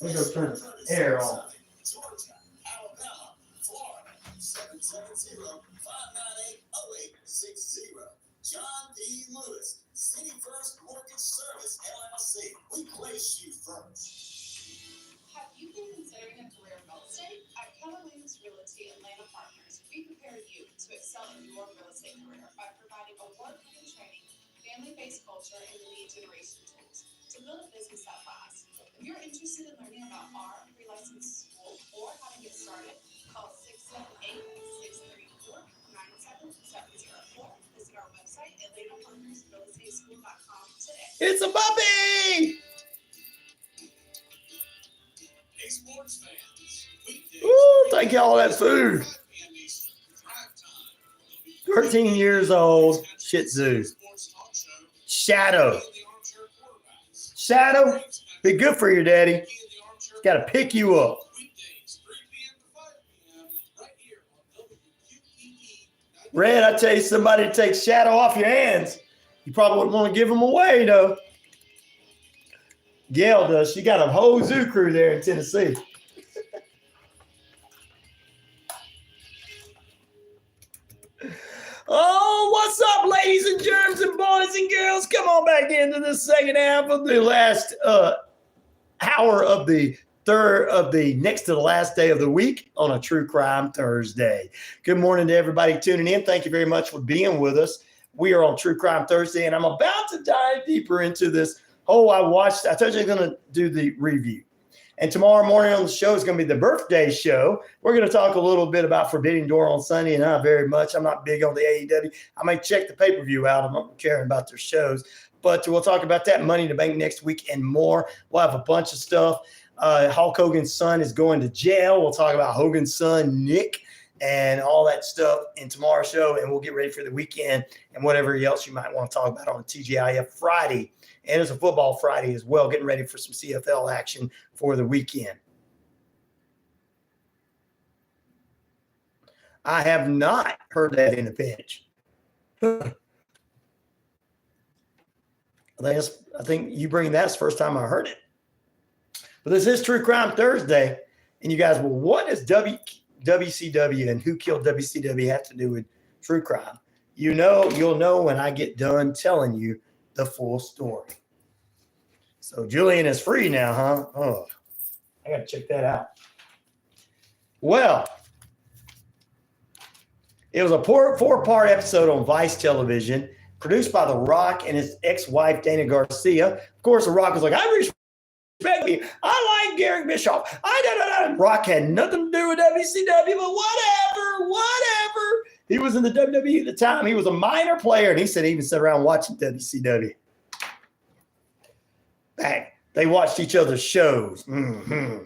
Let me go turn the air on. Georgia, Alabama, Florida, 770-598-0860. John D. Lewis, City First Mortgage Service, LLC. We place you first. Have you been considering a career in real estate? At Keller Williams Realty Atlanta Partners, we prepare you to excel in your real estate career by providing award-winning training, family-based culture, and lead generation tools to build a business that lasts. If you're interested in learning about our pre-licensed school or how to get started, call 678-634-9774. Visit our website at AtlantaPartnersRealEstateSchool.com today. It's a puppy. Hey, sports fans. Ooh, thank you all that food. 13 years old Shih Tzu. Shadow. Shadow, be good for your daddy. He's got to pick you up. Red, I tell you, somebody to take Shadow off your hands. You probably wouldn't want to give him away, though. Gail does. She got a whole zoo crew there in Tennessee. Oh, what's up, ladies and germs and boys and girls? Come on back into the second half of the last hour of the third of the next to the last day of the week on a True Crime Thursday. Good morning to everybody tuning in. Thank you very much for being with us. We are on True Crime Thursday, and I'm about to dive deeper into this. I told you I'm going to do the review. And tomorrow morning on the show is going to be the birthday show. We're going to talk a little bit about Forbidden Door on Sunday, and not very much. I'm not big on the AEW. I may check the pay-per-view out. I'm not caring about their shows. But we'll talk about that, Money in the Bank next week and more. We'll have a bunch of stuff. Hulk Hogan's son is going to jail. We'll talk about Hogan's son, Nick, and all that stuff in tomorrow's show. And we'll get ready for the weekend and whatever else you might want to talk about on TGIF Friday. And it's a football Friday as well, getting ready for some CFL action for the weekend. I have not heard that in a pinch. I think you bringing that's the first time I heard it. But this is True Crime Thursday. And you guys, well, what does WCW and who killed WCW have to do with true crime? You'll know when I get done telling you the full story. So Julian is free now, huh? Oh, I got to check that out. Well, it was a four-part episode on Vice Television, produced by The Rock and his ex-wife, Dana Garcia. Of course, The Rock was like, I respect you. I like Gary Bischoff. Rock had nothing to do with WCW, but whatever. He was in the WWE at the time. He was a minor player, and he said he even sat around watching WCW. Back. They watched each other's shows. Mm-hmm.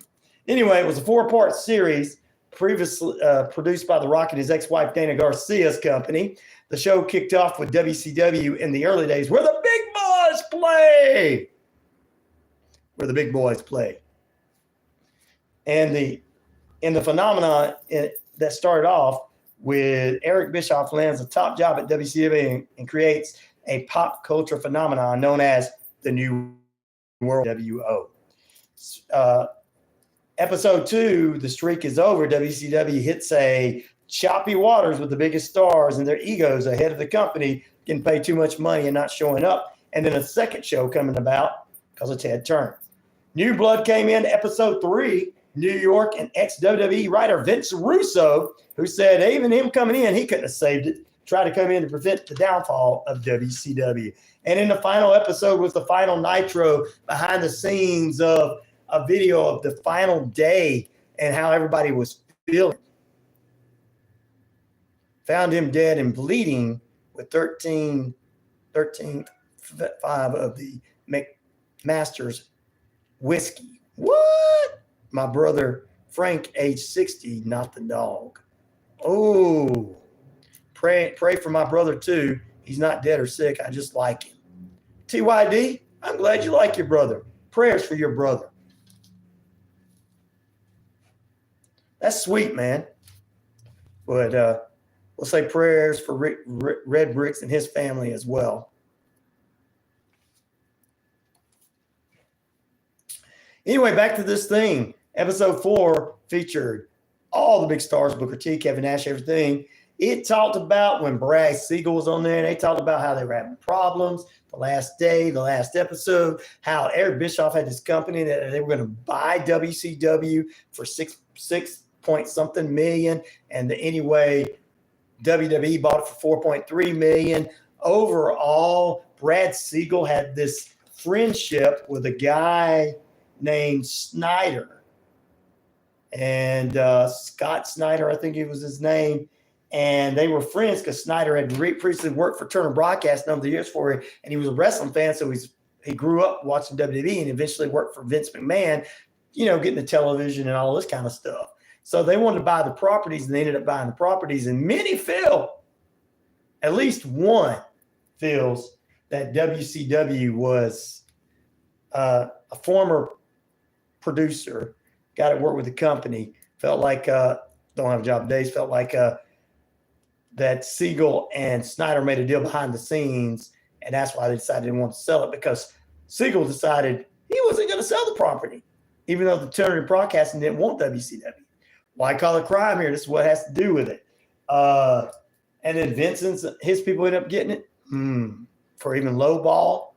Anyway, it was a four-part series previously produced by The Rock and his ex-wife, Dana Garcia's company. The show kicked off with WCW in the early days where the big boys play. And the phenomenon that started off with Eric Bischoff lands a top job at WCW and creates a pop culture phenomenon known as the New World WO. Episode 2, the streak is over. WCW hits a choppy waters with the biggest stars and their egos ahead of the company, getting paid too much money and not showing up. And then a second show coming about because of Ted Turner. New blood came in episode 3, New York, and ex-WWE writer Vince Russo, who said even him coming in, he couldn't have saved it, tried to come in to prevent the downfall of WCW. And in the final episode was the final Nitro, behind the scenes of a video of the final day and how everybody was feeling. Found him dead and bleeding with 13.5 of the McMaster's whiskey. What? My brother Frank, age 60, not the dog. Oh, pray for my brother too. He's not dead or sick. I just like him. TYD, I'm glad you like your brother. Prayers for your brother. That's sweet, man. But we'll say prayers for Red Bricks and his family as well. Anyway, back to this thing. Episode 4 featured all the big stars, Booker T, Kevin Nash, everything. It talked about when Brad Siegel was on there. They talked about how they were having problems the last day, the last episode, how Eric Bischoff had this company that they were going to buy WCW for six point something million. And anyway, WWE bought it for $4.3 million. Overall, Brad Siegel had this friendship with a guy named Snyder. And Scott Snyder, I think it was his name. And they were friends because Snyder had previously worked for Turner Broadcast a number of years for him. And he was a wrestling fan, so he grew up watching WWE and eventually worked for Vince McMahon, getting the television and all this kind of stuff. So they wanted to buy the properties, and they ended up buying the properties. And many feel at least one feels that WCW was a former producer, guy that worked with the company, felt like don't have a job days, felt like that Siegel and Snyder made a deal behind the scenes, and that's why they decided they didn't want to sell it, because Siegel decided he wasn't going to sell the property, even though the Turner Broadcasting didn't want WCW. Why call it crime here? This is what has to do with it. And then Vincent's, his people ended up getting it for even low ball.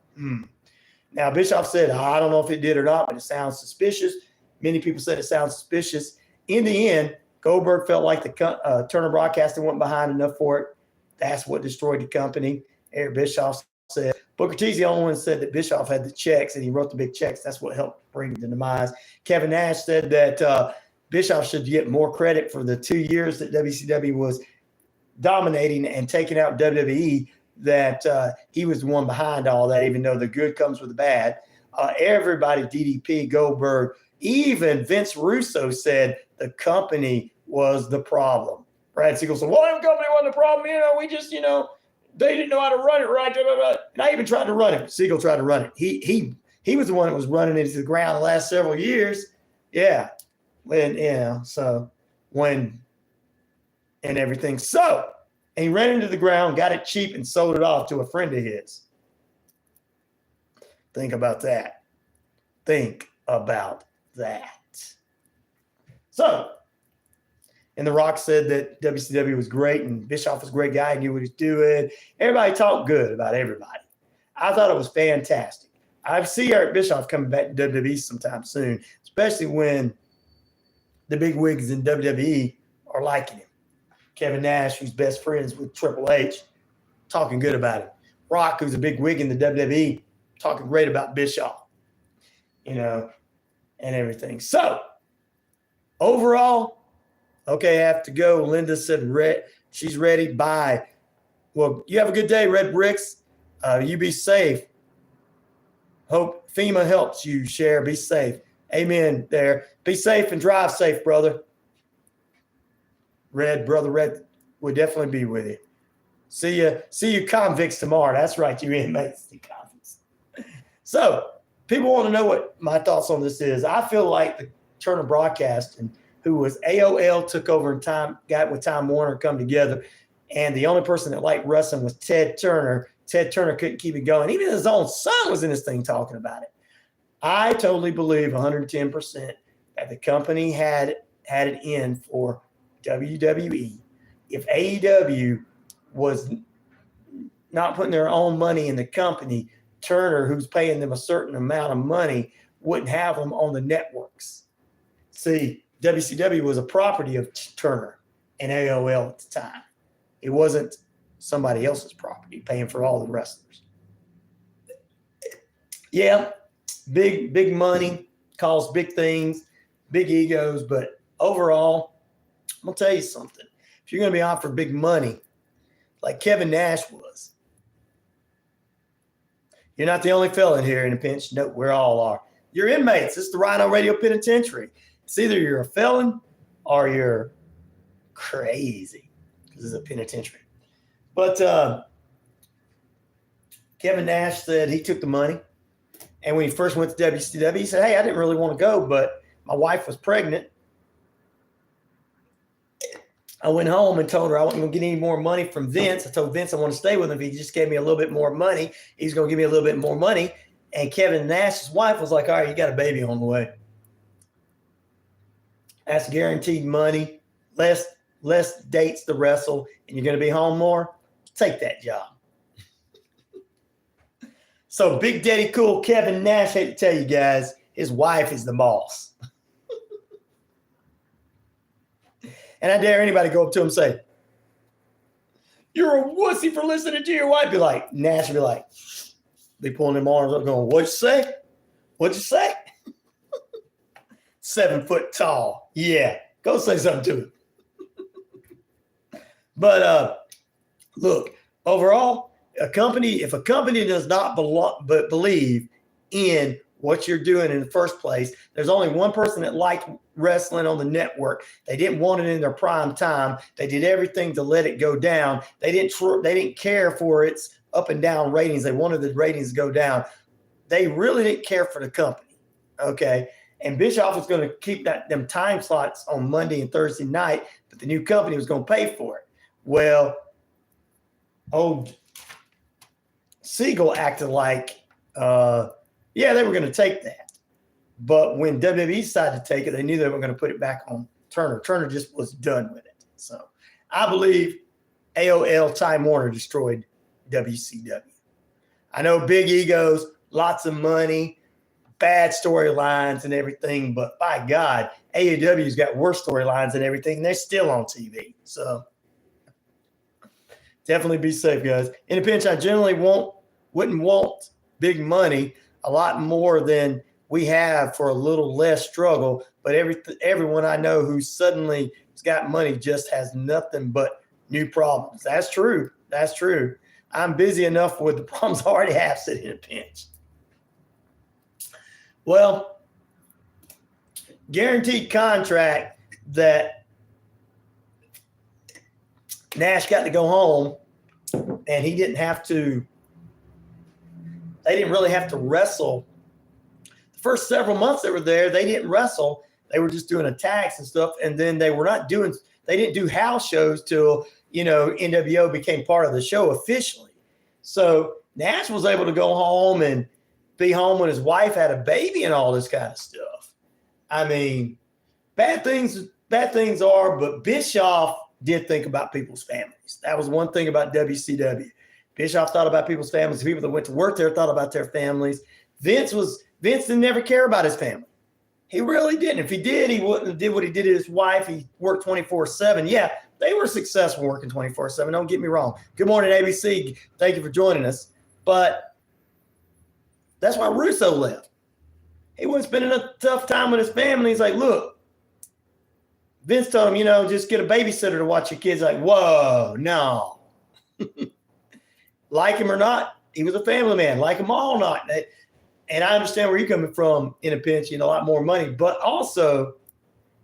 Now, Bischoff said, I don't know if it did or not, but it sounds suspicious. Many people said it sounds suspicious. In the end, Goldberg felt like the Turner Broadcasting went behind enough for it. That's what destroyed the company. Eric Bischoff said. Booker T's the only one that said that Bischoff had the checks and he wrote the big checks. That's what helped bring the demise. Kevin Nash said that Bischoff should get more credit for the 2 years that WCW was dominating and taking out WWE, that he was the one behind all that, even though the good comes with the bad. Everybody, DDP, Goldberg, even Vince Russo said the company was the problem. Brad Siegel said, well, the company wasn't the problem. We just, they didn't know how to run it right. And I even tried to run it. Siegel tried to run it. He was the one that was running it to the ground the last several years. Yeah. And everything. So, and he ran into the ground, got it cheap, and sold it off to a friend of his. Think about that. Think about that. So, and The Rock said that WCW was great and Bischoff was a great guy, knew what he was doing. Everybody talked good about everybody. I thought it was fantastic. I see Eric Bischoff coming back to WWE sometime soon, especially when the big wigs in WWE are liking him. Kevin Nash, who's best friends with Triple H, talking good about him. Rock, who's a big wig in the WWE, talking great about Bischoff, and everything. So, overall, okay, I have to go. Linda said she's ready. Bye. Well, you have a good day, Red Bricks. You be safe. Hope FEMA helps you, Cher. Be safe. Amen there. Be safe and drive safe, brother. Brother Red will definitely be with you. See you convicts tomorrow. That's right, you inmates, you convicts. So, people want to know what my thoughts on this is. I feel like the Turner Broadcasting, who was AOL, took over and got with Time Warner, come together, and the only person that liked wrestling was Ted Turner. Ted Turner couldn't keep it going. Even his own son was in this thing talking about it. I totally believe 110% that the company had it in for WWE. If AEW was not putting their own money in the company, Turner, who's paying them a certain amount of money, wouldn't have them on the networks. See, WCW was a property of Turner and AOL at the time. It wasn't somebody else's property paying for all the wrestlers. Yeah, big money, cause big things, big egos, but overall, I'm going to tell you something. If you're going to be offered big money, like Kevin Nash was, you're not the only felon here in a pinch. No, we all are. You're inmates. This is the RyanORadio Penitentiary. It's either you're a felon or you're crazy, because it's a penitentiary. But Kevin Nash said he took the money. And when he first went to WCW, he said, hey, I didn't really want to go, but my wife was pregnant. I went home and told her I wasn't going to get any more money from Vince. I told Vince I want to stay with him. If he just gave me a little bit more money, he's going to give me a little bit more money. And Kevin Nash's wife was like, all right, you got a baby on the way. That's guaranteed money, less dates to wrestle, and you're going to be home more. Take that job. So Big Daddy Cool Kevin Nash, hate to tell you guys, his wife is the boss. And I dare anybody go up to him and say, you're a wussy for listening to your wife. Be like, Nash would be like, be pulling them arms up going, what'd you say? What'd you say? 7 foot tall. Yeah. Go say something to him. But look, overall, if a company does not believe in what you're doing in the first place. There's only one person that liked wrestling on the network. They didn't want it in their prime time. They did everything to let it go down. They didn't care for its up and down ratings. They wanted the ratings to go down. They really didn't care for the company. Okay. And Bischoff was going to keep them time slots on Monday and Thursday night, but the new company was going to pay for it. Well, old Siegel acted like, yeah, they were going to take that. But when WWE decided to take it, they knew they were going to put it back on Turner. Turner just was done with it. So I believe AOL Time Warner destroyed WCW. I know big egos, lots of money, bad storylines and everything, but by God, AEW's got worse storylines and everything, and they're still on TV. So definitely be safe, guys. In a pinch, I generally wouldn't want big money, a lot more than we have for a little less struggle. But everyone I know who suddenly has got money just has nothing but new problems. That's true. That's true. I'm busy enough with the problems I already have sitting in a pinch. Well, guaranteed contract that Nash got to go home, and he didn't have to. They didn't really have to wrestle. The first several months they were there, they didn't wrestle. They were just doing attacks and stuff, and then they didn't do house shows till, NWO became part of the show officially. So Nash was able to go home and be home when his wife had a baby and all this kind of stuff. I mean, bad things are, but Bischoff did think about people's families. That was one thing about WCW. Bischoff thought about people's families. People that went to work there thought about their families. Vince didn't ever care about his family. He really didn't. If he did, he wouldn't have did what he did to his wife. He worked 24/7. Yeah, they were successful working 24/7. Don't get me wrong. Good morning, ABC. Thank you for joining us. But that's why Russo left. He wasn't spending a tough time with his family. He's like, look, Vince told him, just get a babysitter to watch your kids. Like, whoa, no. Like him or not, he was a family man. Like them all or not. And I understand where you're coming from in a pinch, a lot more money. But also,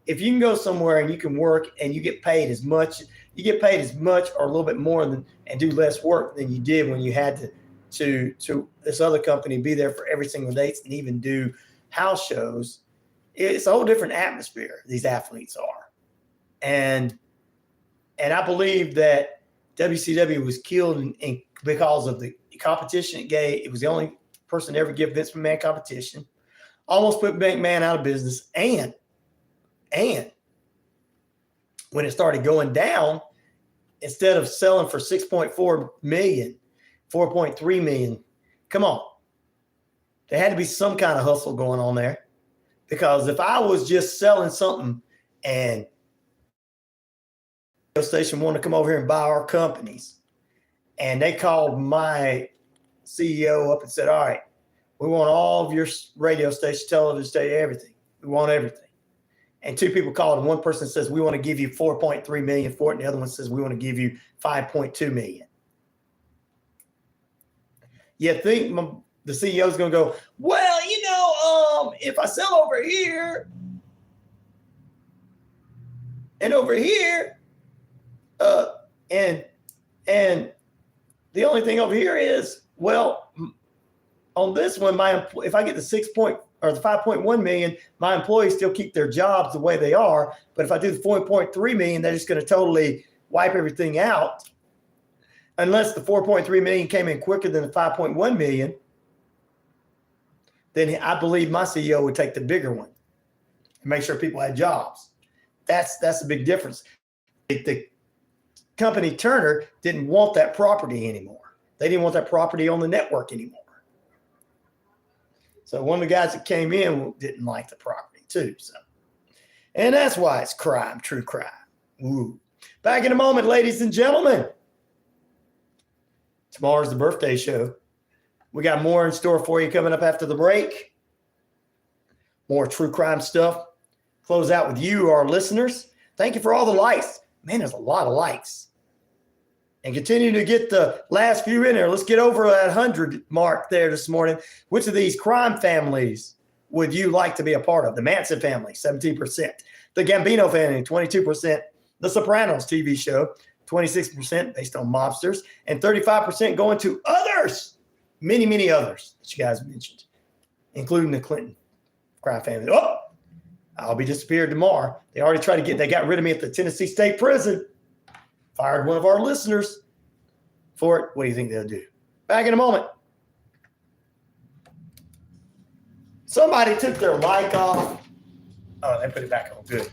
if you can go somewhere and you can work and you get paid as much or a little bit more and do less work than you did when you had to this other company, be there for every single date and even do house shows. It's a whole different atmosphere these athletes are. And I believe that WCW was killed because of the competition it gave. It was the only person to ever give Vince McMahon competition. Almost put McMahon out of business. And when it started going down, instead of selling for $6.4 million, $4.3 million, come on. There had to be some kind of hustle going on there. Because if I was just selling something and the station wanted to come over here and buy our companies, and they called my CEO up and said, all right, we want all of your radio stations, television station, everything. We want everything. And two people called, and one person says, we want to give you $4.3 million for it, and the other one says, we want to give you $5.2 million. You think the CEO is going to go, well, if I sell over here and over here, and the only thing over here is, well, on this one, if I get the the 5.1 million, my employees still keep their jobs the way they are. But if I do the 4.3 million, they're just going to totally wipe everything out. Unless the 4.3 million came in quicker than the 5.1 million, then I believe my CEO would take the bigger one and make sure people had jobs. That's a big difference. The company Turner didn't want that property anymore. They didn't want that property on the network anymore. So one of the guys that came in didn't like the property too. And that's why it's crime, true crime. Ooh. Back in a moment, ladies and gentlemen. Tomorrow's the birthday show. We got more in store for you coming up after the break. More true crime stuff. Close out with you, our listeners. Thank you for all the likes. Man, there's a lot of likes. and continue to get the last few in there. Let's get over that 100 mark there this morning. Which of these crime families would you like to be a part of? The Manson family, 17%. The Gambino family, 22%. The Sopranos TV show, 26% based on mobsters, and 35% going to others. Many, many others that you guys mentioned, including the Clinton crime family. Oh, I'll be disappeared tomorrow. They got rid of me at the Tennessee State Prison. Fired one of our listeners for it. What do you think they'll do? Back in a moment. Somebody took their mic off. Oh, they put it back on. Good.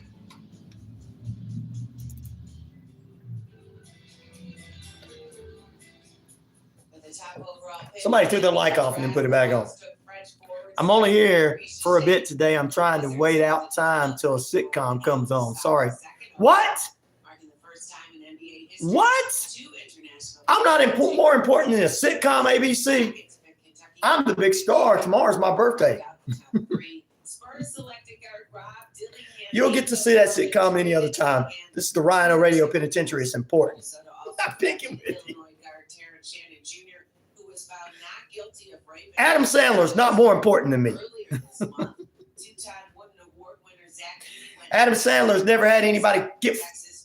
Somebody took their mic off and then put it back on. I'm only here for a bit today. I'm trying to wait out time till a sitcom comes on. Sorry. What? What? I'm not more important than a sitcom, ABC. I'm the big star. Tomorrow's my birthday. You'll get to see that sitcom any other time. This is the RyanORadio Penitentiary. It's important. I'm not picking with you. Adam Sandler's not more important than me. Adam Sandler's never had anybody get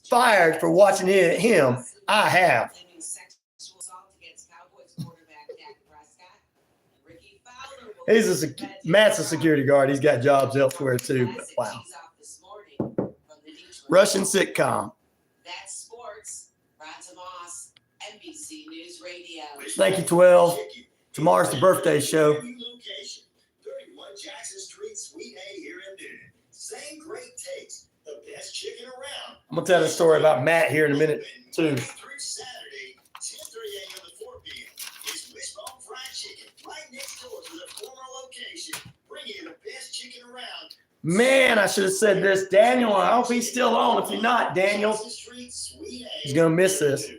fired for watching him. I have. Matt's a security guard. He's got jobs elsewhere too. But wow. Russian sitcom. That's sports. Moss, NBC News Radio. Thank you, 12. Tomorrow's the birthday show. 31 Jackson Street, Suite A here in Newton. Same great taste. The best chicken around. I'm going to tell the story about Matt here in a minute, too. Through Saturday, 10:30 a.m. to 4 p.m. is Wishbone Fried Chicken right next door to the former location. Bringing you the best chicken around. Man, I should have said this. Daniel, I hope he's still on. If you're not, Daniel, he's going to miss this.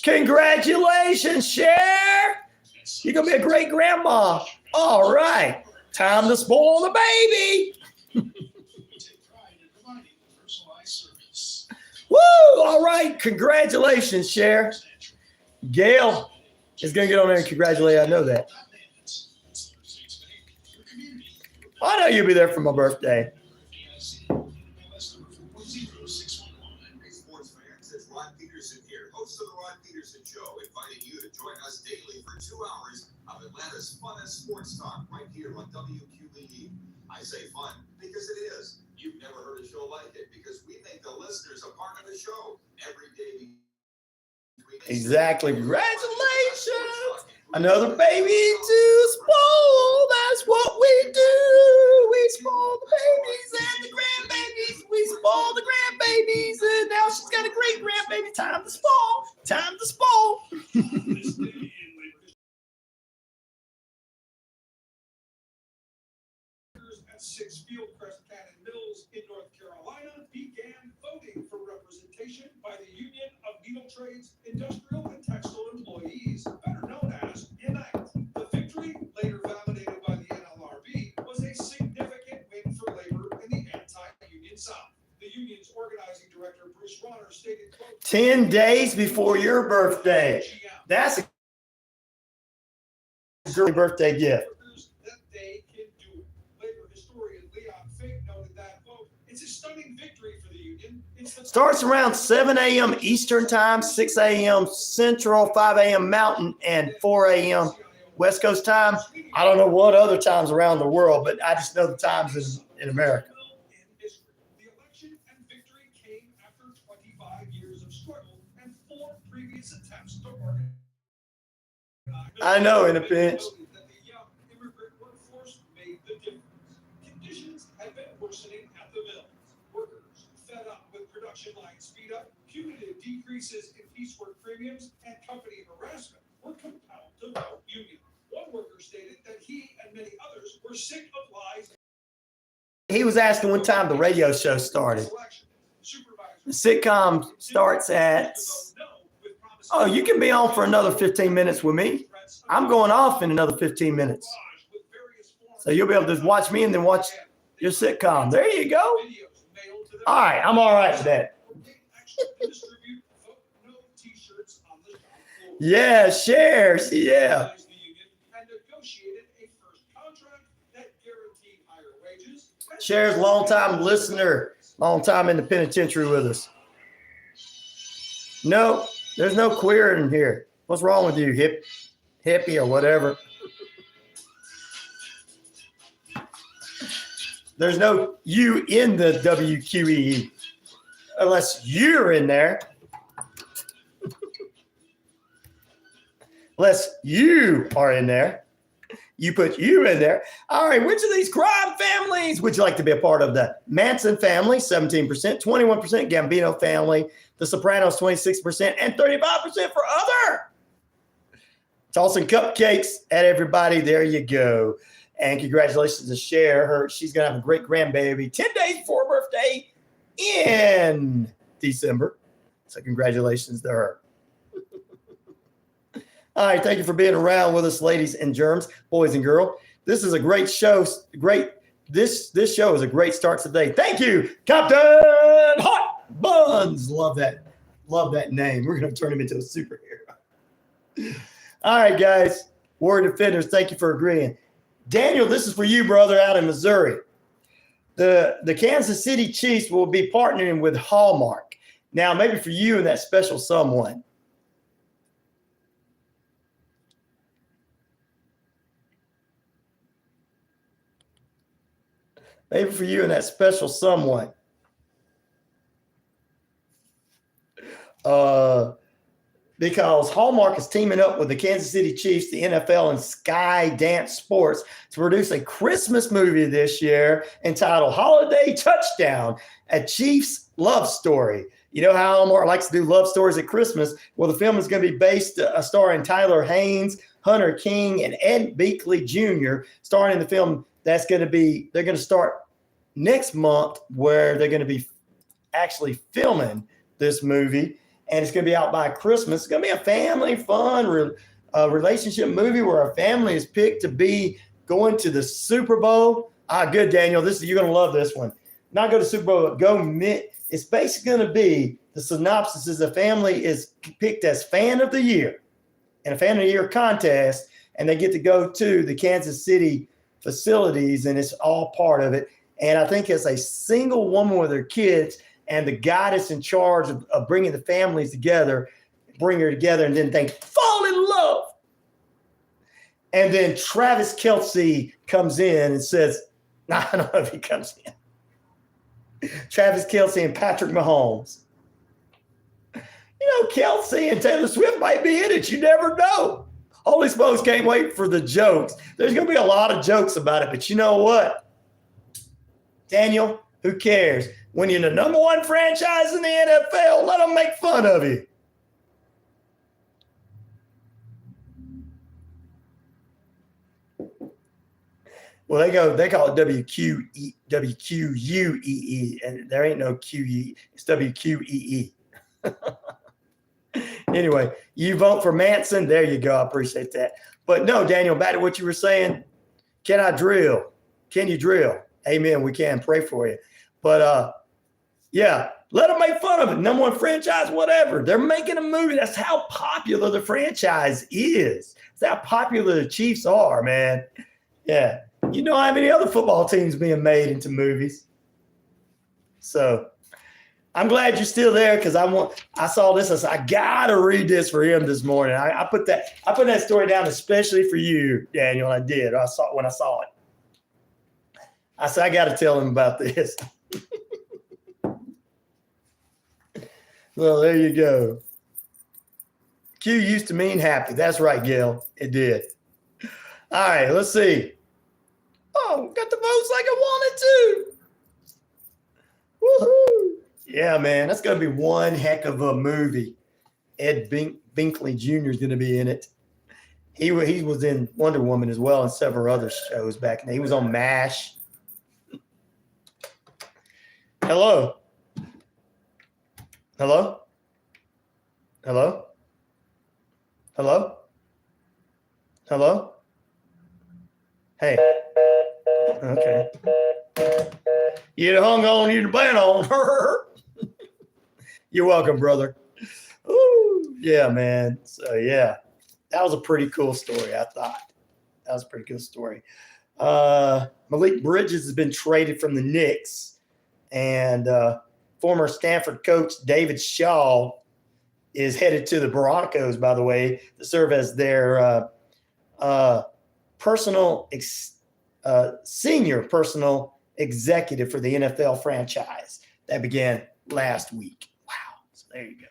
Congratulations, Cher. You're going to be a great grandma. All right. Time to spoil the baby. Woo! All right. Congratulations, Cher. Gail is going to get on there and congratulate. I know that. I know you'll be there for my birthday. Atlanta's funnest sports talk right here on WQEE. I say fun because it is. You've never heard a show like it because we make the listeners a part of the show every day. Exactly. Congratulations. Another baby to spoil. That's what we do. We spoil the babies and the grandbabies. We spoil the grandbabies. And now she's got a great grandbaby. Time to spoil. Time to spoil. At 6 Fieldcrest Cannon Mills in North Carolina began voting for representation by the Union of Needle Trades, Industrial, and Textile Employees, better known as UNITE. The victory, later validated by the NLRB, was a significant win for labor in the anti-union South. The union's organizing director, Bruce Ronner, stated, quote, 10 days before your birthday. That's a great birthday gift. Starts around 7 a.m. Eastern time, 6 a.m. Central, 5 a.m. Mountain, and 4 a.m. West Coast time. I don't know what other times around the world, but I just know the times in America. The election and victory came after 25 years of struggle and 4 previous attempts to organize. I know, in a pinch. That the young immigrant workforce made the difference. Conditions had been worsening at the mills. Workers, fed up with production line speed up, punitive decreases in piecework premiums, and company harassment, were compelled to vote union. One worker stated that he and many others were sick of lies. He was asking what time the radio show started. The sitcom starts at... Oh, you can be on for another 15 minutes with me. I'm going off in another 15 minutes. So you'll be able to watch me and then watch your sitcom. There you go. All right, I'm all right with that. Yeah, shares. Yeah. The union and negotiated a first contract that guaranteed higher wages. Shares, long-time listener, long time in the penitentiary with us. No, there's no queer in here. What's wrong with you, hippie or whatever? There's no you in the WQEE unless you're in there. Unless you are in there. You put you in there. All right, which of these crime families would you like to be a part of? The Manson family, 17%, 21% Gambino family, The Sopranos, 26%, and 35% for other. Tossing cupcakes at everybody. There you go. And congratulations to Cher. She's going to have a great grandbaby 10 days before her birthday in December. So congratulations to her. All right, thank you for being around with us, ladies and germs, boys and girls. This is a great show. This show is a great start today. Thank you, Captain Hot Buns. Love that name. We're going to turn him into a superhero. All right, guys. Warrior Defenders, thank you for agreeing. Daniel, this is for you, brother, out in Missouri. The Kansas City Chiefs will be partnering with Hallmark. Now, maybe for you and that special someone. Maybe for you and that special someone. Because Hallmark is teaming up with the Kansas City Chiefs, the NFL, and Sky Dance Sports to produce a Christmas movie this year entitled Holiday Touchdown, a Chiefs love story. You know how Hallmark likes to do love stories at Christmas? Well, the film is going to be based starring Tyler Haynes, Hunter King, and Ed Beakley Jr. starring in the film. They're going to start next month where they're going to be actually filming this movie, and it's going to be out by Christmas. It's going to be a family fun relationship movie where a family is picked to be going to the Super Bowl. Good, Daniel. You're going to love this one. Not go to Super Bowl, but it's basically going to be, the synopsis is a family is picked as fan of the year in a fan of the year contest, and they get to go to the Kansas City facilities, and it's all part of it. And I think as a single woman with her kids and the guy that's in charge of bringing the families together, bring her together, and then they fall in love. And then Travis Kelce comes in and says, I don't know if he comes in. Travis Kelce and Patrick Mahomes. You know, Kelce and Taylor Swift might be in it. You never know. Holy smokes, can't wait for the jokes. There's going to be a lot of jokes about it, but you know what? Daniel, who cares? When you're the number one franchise in the NFL, let them make fun of you. Well, they call it WQUEE, and there ain't no QE. It's WQEE. Anyway, you vote for Manson. There you go. I appreciate that. But no, Daniel, back to what you were saying. Can I drill? Can you drill? Amen. We can. Pray for you. But yeah, let them make fun of it. Number one franchise, whatever. They're making a movie. That's how popular the franchise is. That's how popular the Chiefs are, man. Yeah. You know how many other football teams being made into movies? So I'm glad you're still there, because I saw this. I said, I gotta read this for him this morning. I put that story down especially for you, Daniel. I did. When I saw it. I said, I gotta tell him about this. Well, there you go. Q used to mean happy. That's right, Gail. It did. All right, let's see. Oh, got the votes like I wanted to. Woohoo. Yeah, man, that's going to be one heck of a movie. Ed Binkley Jr. is going to be in it. He was in Wonder Woman as well and several other shows back then. He was on MASH. Hello? Hello? Hello? Hello? Hello? Hey. Okay. You'd hung on, you'd been on. You're welcome, brother. Ooh. Yeah, man. So, yeah, that was a pretty cool story, I thought. That was a pretty cool story. Malik Bridges has been traded from the Knicks, and former Stanford coach David Shaw is headed to the Broncos, by the way, to serve as their senior personal executive for the NFL franchise. That began last week. Wow. So there you go.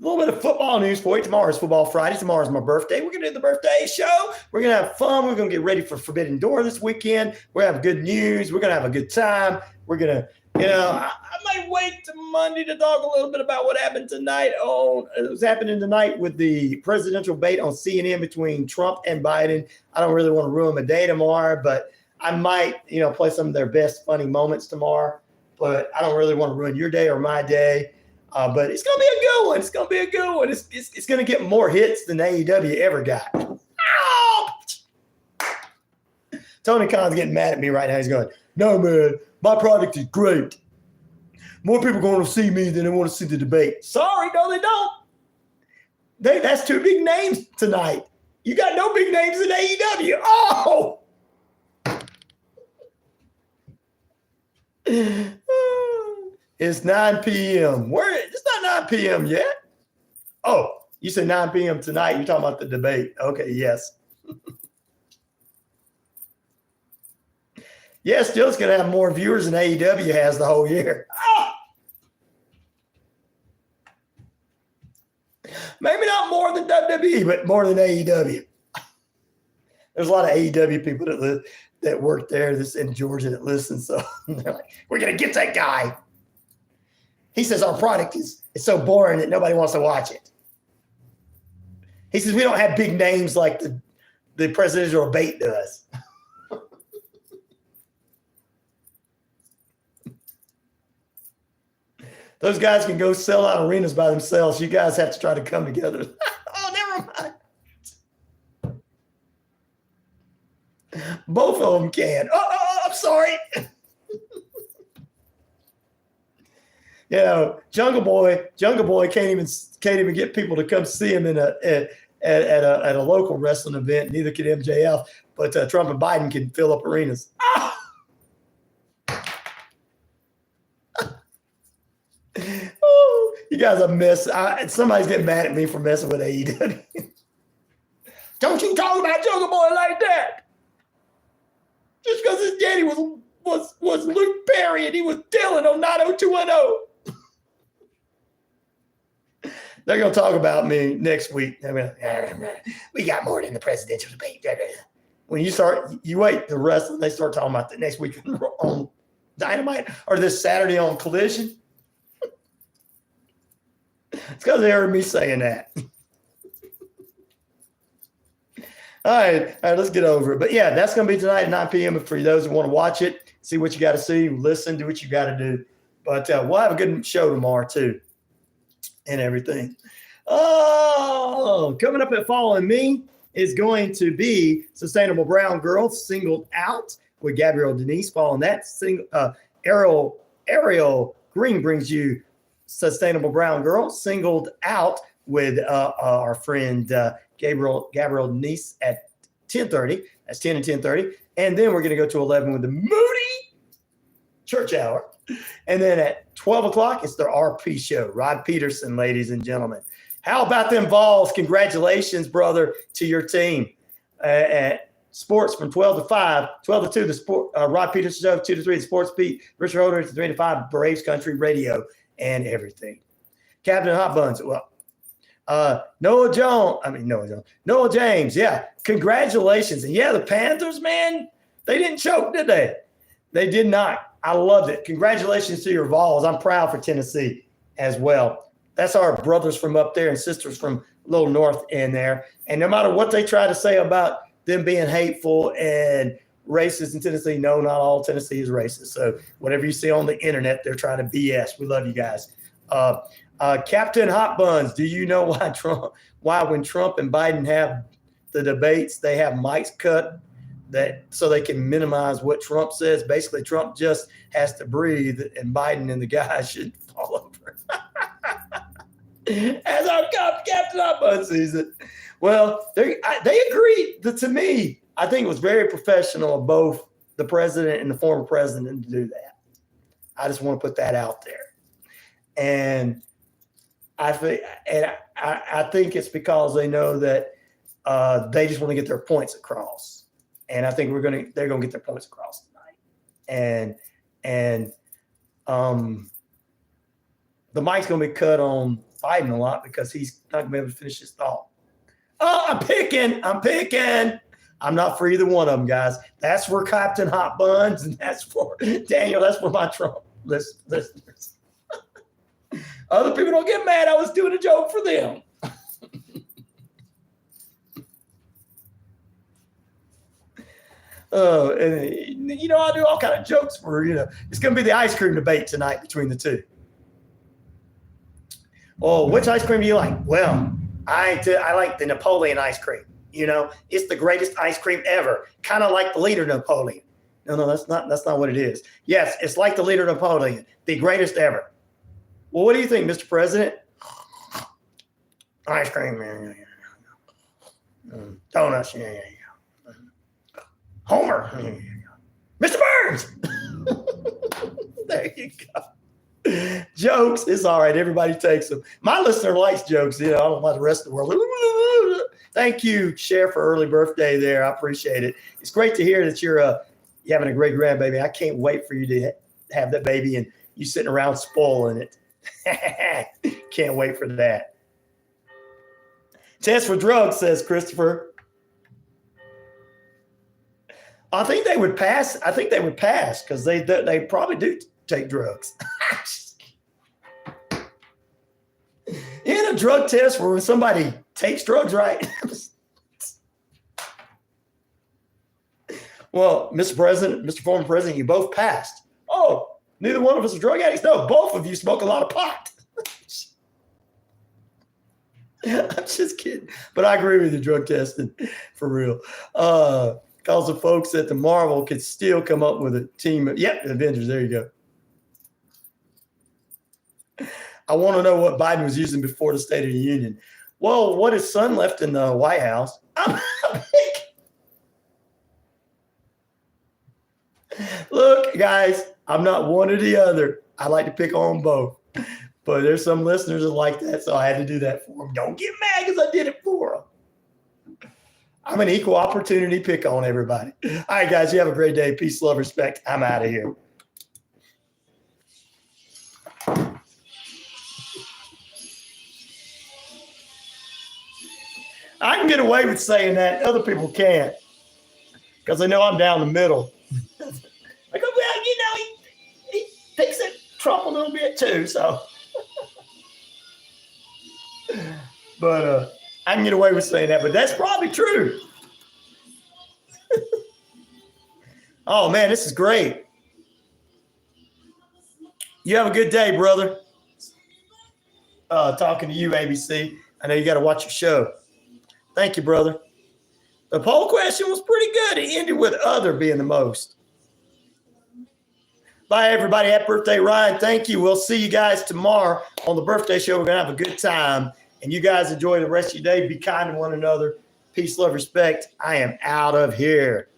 A little bit of football news for you. Tomorrow's Football Friday. Tomorrow's my birthday. We're going to do the birthday show. We're going to have fun. We're going to get ready for Forbidden Door this weekend. We're going to have good news. We're going to have a good time. We're going to, I might wait till Monday to talk a little bit about what happened tonight. It was happening tonight with the presidential debate on CNN between Trump and Biden. I don't really want to ruin my day tomorrow, but I might, play some of their best funny moments tomorrow. But I don't really want to ruin your day or my day. But it's going to be a good one. It's going to be a good one. It's going to get more hits than AEW ever got. Ow! Tony Khan's getting mad at me right now. He's going, no, man, my product is great. More people are going to see me than they want to see the debate. Sorry, no, they don't. That's two big names tonight. You got no big names in AEW. Oh! It's 9 p.m. It's not 9 p.m. yet. Oh, you said 9 p.m. tonight. You're talking about the debate. Okay, yes. Yeah, still it's going to have more viewers than AEW has the whole year. Oh! Maybe not more than WWE, but more than AEW. There's a lot of AEW people that work there that's in Georgia that listen. So they're like, we're going to get that guy. He says our product is so boring that nobody wants to watch it. He says we don't have big names like the presidential debate does. Those guys can go sell out arenas by themselves. You guys have to try to come together. Oh, never mind. Both of them can. Oh, I'm sorry. Jungle Boy can't even get people to come see him at a local wrestling event. Neither can MJF, but Trump and Biden can fill up arenas. Oh, you guys are mess. Somebody's getting mad at me for messing with AEW. Don't you talk about Jungle Boy like that? Just because his daddy was Luke Perry and he was Dylan on 90210. They're going to talk about me next week. We got more than the presidential debate. When you wait the rest, they start talking about the next week on Dynamite or this Saturday on Collision. It's because they heard me saying that. All right, let's get over it. But yeah, that's going to be tonight at 9 p.m. For those who want to watch it, see what you got to see, listen, do what you got to do. But we'll have a good show tomorrow too, and everything. Oh, coming up at Following Me is going to be Sustainable Brown Girl Singled Out with Gabrielle Denise. Following that, Ariel Green brings you Sustainable Brown Girl Singled Out with our friend Gabrielle Denise at 10:30. That's 10 and 10:30. And then we're going to go to 11 with the Moody Church Hour. And then at 12 o'clock, it's the RP show. Rod Peterson, ladies and gentlemen. How about them Vols? Congratulations, brother, to your team. At sports from 12 to 5, 12 to 2, the sport, Rod Peterson show, 2 to 3, the Sports Beat, Richard Holder, 3 to 5, Braves Country Radio, and everything. Captain Hot Buns. Well, Noah James. Yeah. Congratulations. And yeah, the Panthers, man, they didn't choke, did they? They did not. I loved it. Congratulations to your Vols. I'm proud for Tennessee as well. That's our brothers from up there and sisters from a little north in there. And no matter what they try to say about them being hateful and racist in Tennessee, no, not all Tennessee is racist. So whatever you see on the internet, they're trying to BS. We love you guys. Captain Hot Buns, do you know why when Trump and Biden have the debates, they have mics cut so they can minimize what Trump says? Basically, Trump just has to breathe and Biden and the guys should fall over. as our Captain Hot Bun season. Well, they agreed to me. I think it was very professional of both the president and the former president to do that. I just want to put that out there. And I think it's because they know that they just want to get their points across. And I think they're gonna get their points across tonight. And the mic's gonna be cut on Biden a lot because he's not gonna be able to finish his thought. Oh, I'm picking. I'm not for either one of them, guys. That's for Captain Hot Buns, and that's for Daniel. That's for my Trump listeners. Other people don't get mad. I was doing a joke for them. And I do all kind of jokes for, it's going to be the ice cream debate tonight between the two. Oh, which ice cream do you like? Well, I like the Napoleon ice cream. It's the greatest ice cream ever. Kind of like the leader Napoleon. No, that's not what it is. Yes, it's like the leader Napoleon, the greatest ever. Well, what do you think, Mr. President? Ice cream, man. Donuts, yeah. Homer, Mr. Burns. There you go. Jokes, it's all right. Everybody takes them. My listener likes jokes. I don't know about the rest of the world. Thank you, Cher, for early birthday there. I appreciate it. It's great to hear that you're having a great grandbaby. I can't wait for you to have that baby and you sitting around spoiling it. Can't wait for that. Test for drugs, says Christopher. I think they would pass. Because they probably do take drugs. In a drug test where when somebody takes drugs, right? Well, Mr. President, Mr. Former President, you both passed. Oh, neither one of us are drug addicts? No, both of you smoke a lot of pot. I'm just kidding. But I agree with you, drug testing, for real. Because the folks at the Marvel could still come up with a team. The Avengers, there you go. I want to know what Biden was using before the State of the Union. Well, what his son left in the White House. Look, guys, I'm not one or the other. I like to pick on both. But there's some listeners that like that, so I had to do that for them. Don't get mad because I did it for them. I'm an equal opportunity pick on everybody. All right, guys, you have a great day. Peace, love, respect. I'm out of here. I can get away with saying that. Other people can't because they know I'm down the middle. Like, well, he thinks that Trump a little bit too, so. But I can get away with saying that, but that's probably true. Oh, man, this is great. You have a good day, brother. Talking to you, ABC. I know you got to watch your show. Thank you, brother. The poll question was pretty good. It ended with other being the most. Bye, everybody. Happy birthday, Ryan. Thank you. We'll see you guys tomorrow on the birthday show. We're going to have a good time. And you guys enjoy the rest of your day. Be kind to one another. Peace, love, respect. I am out of here.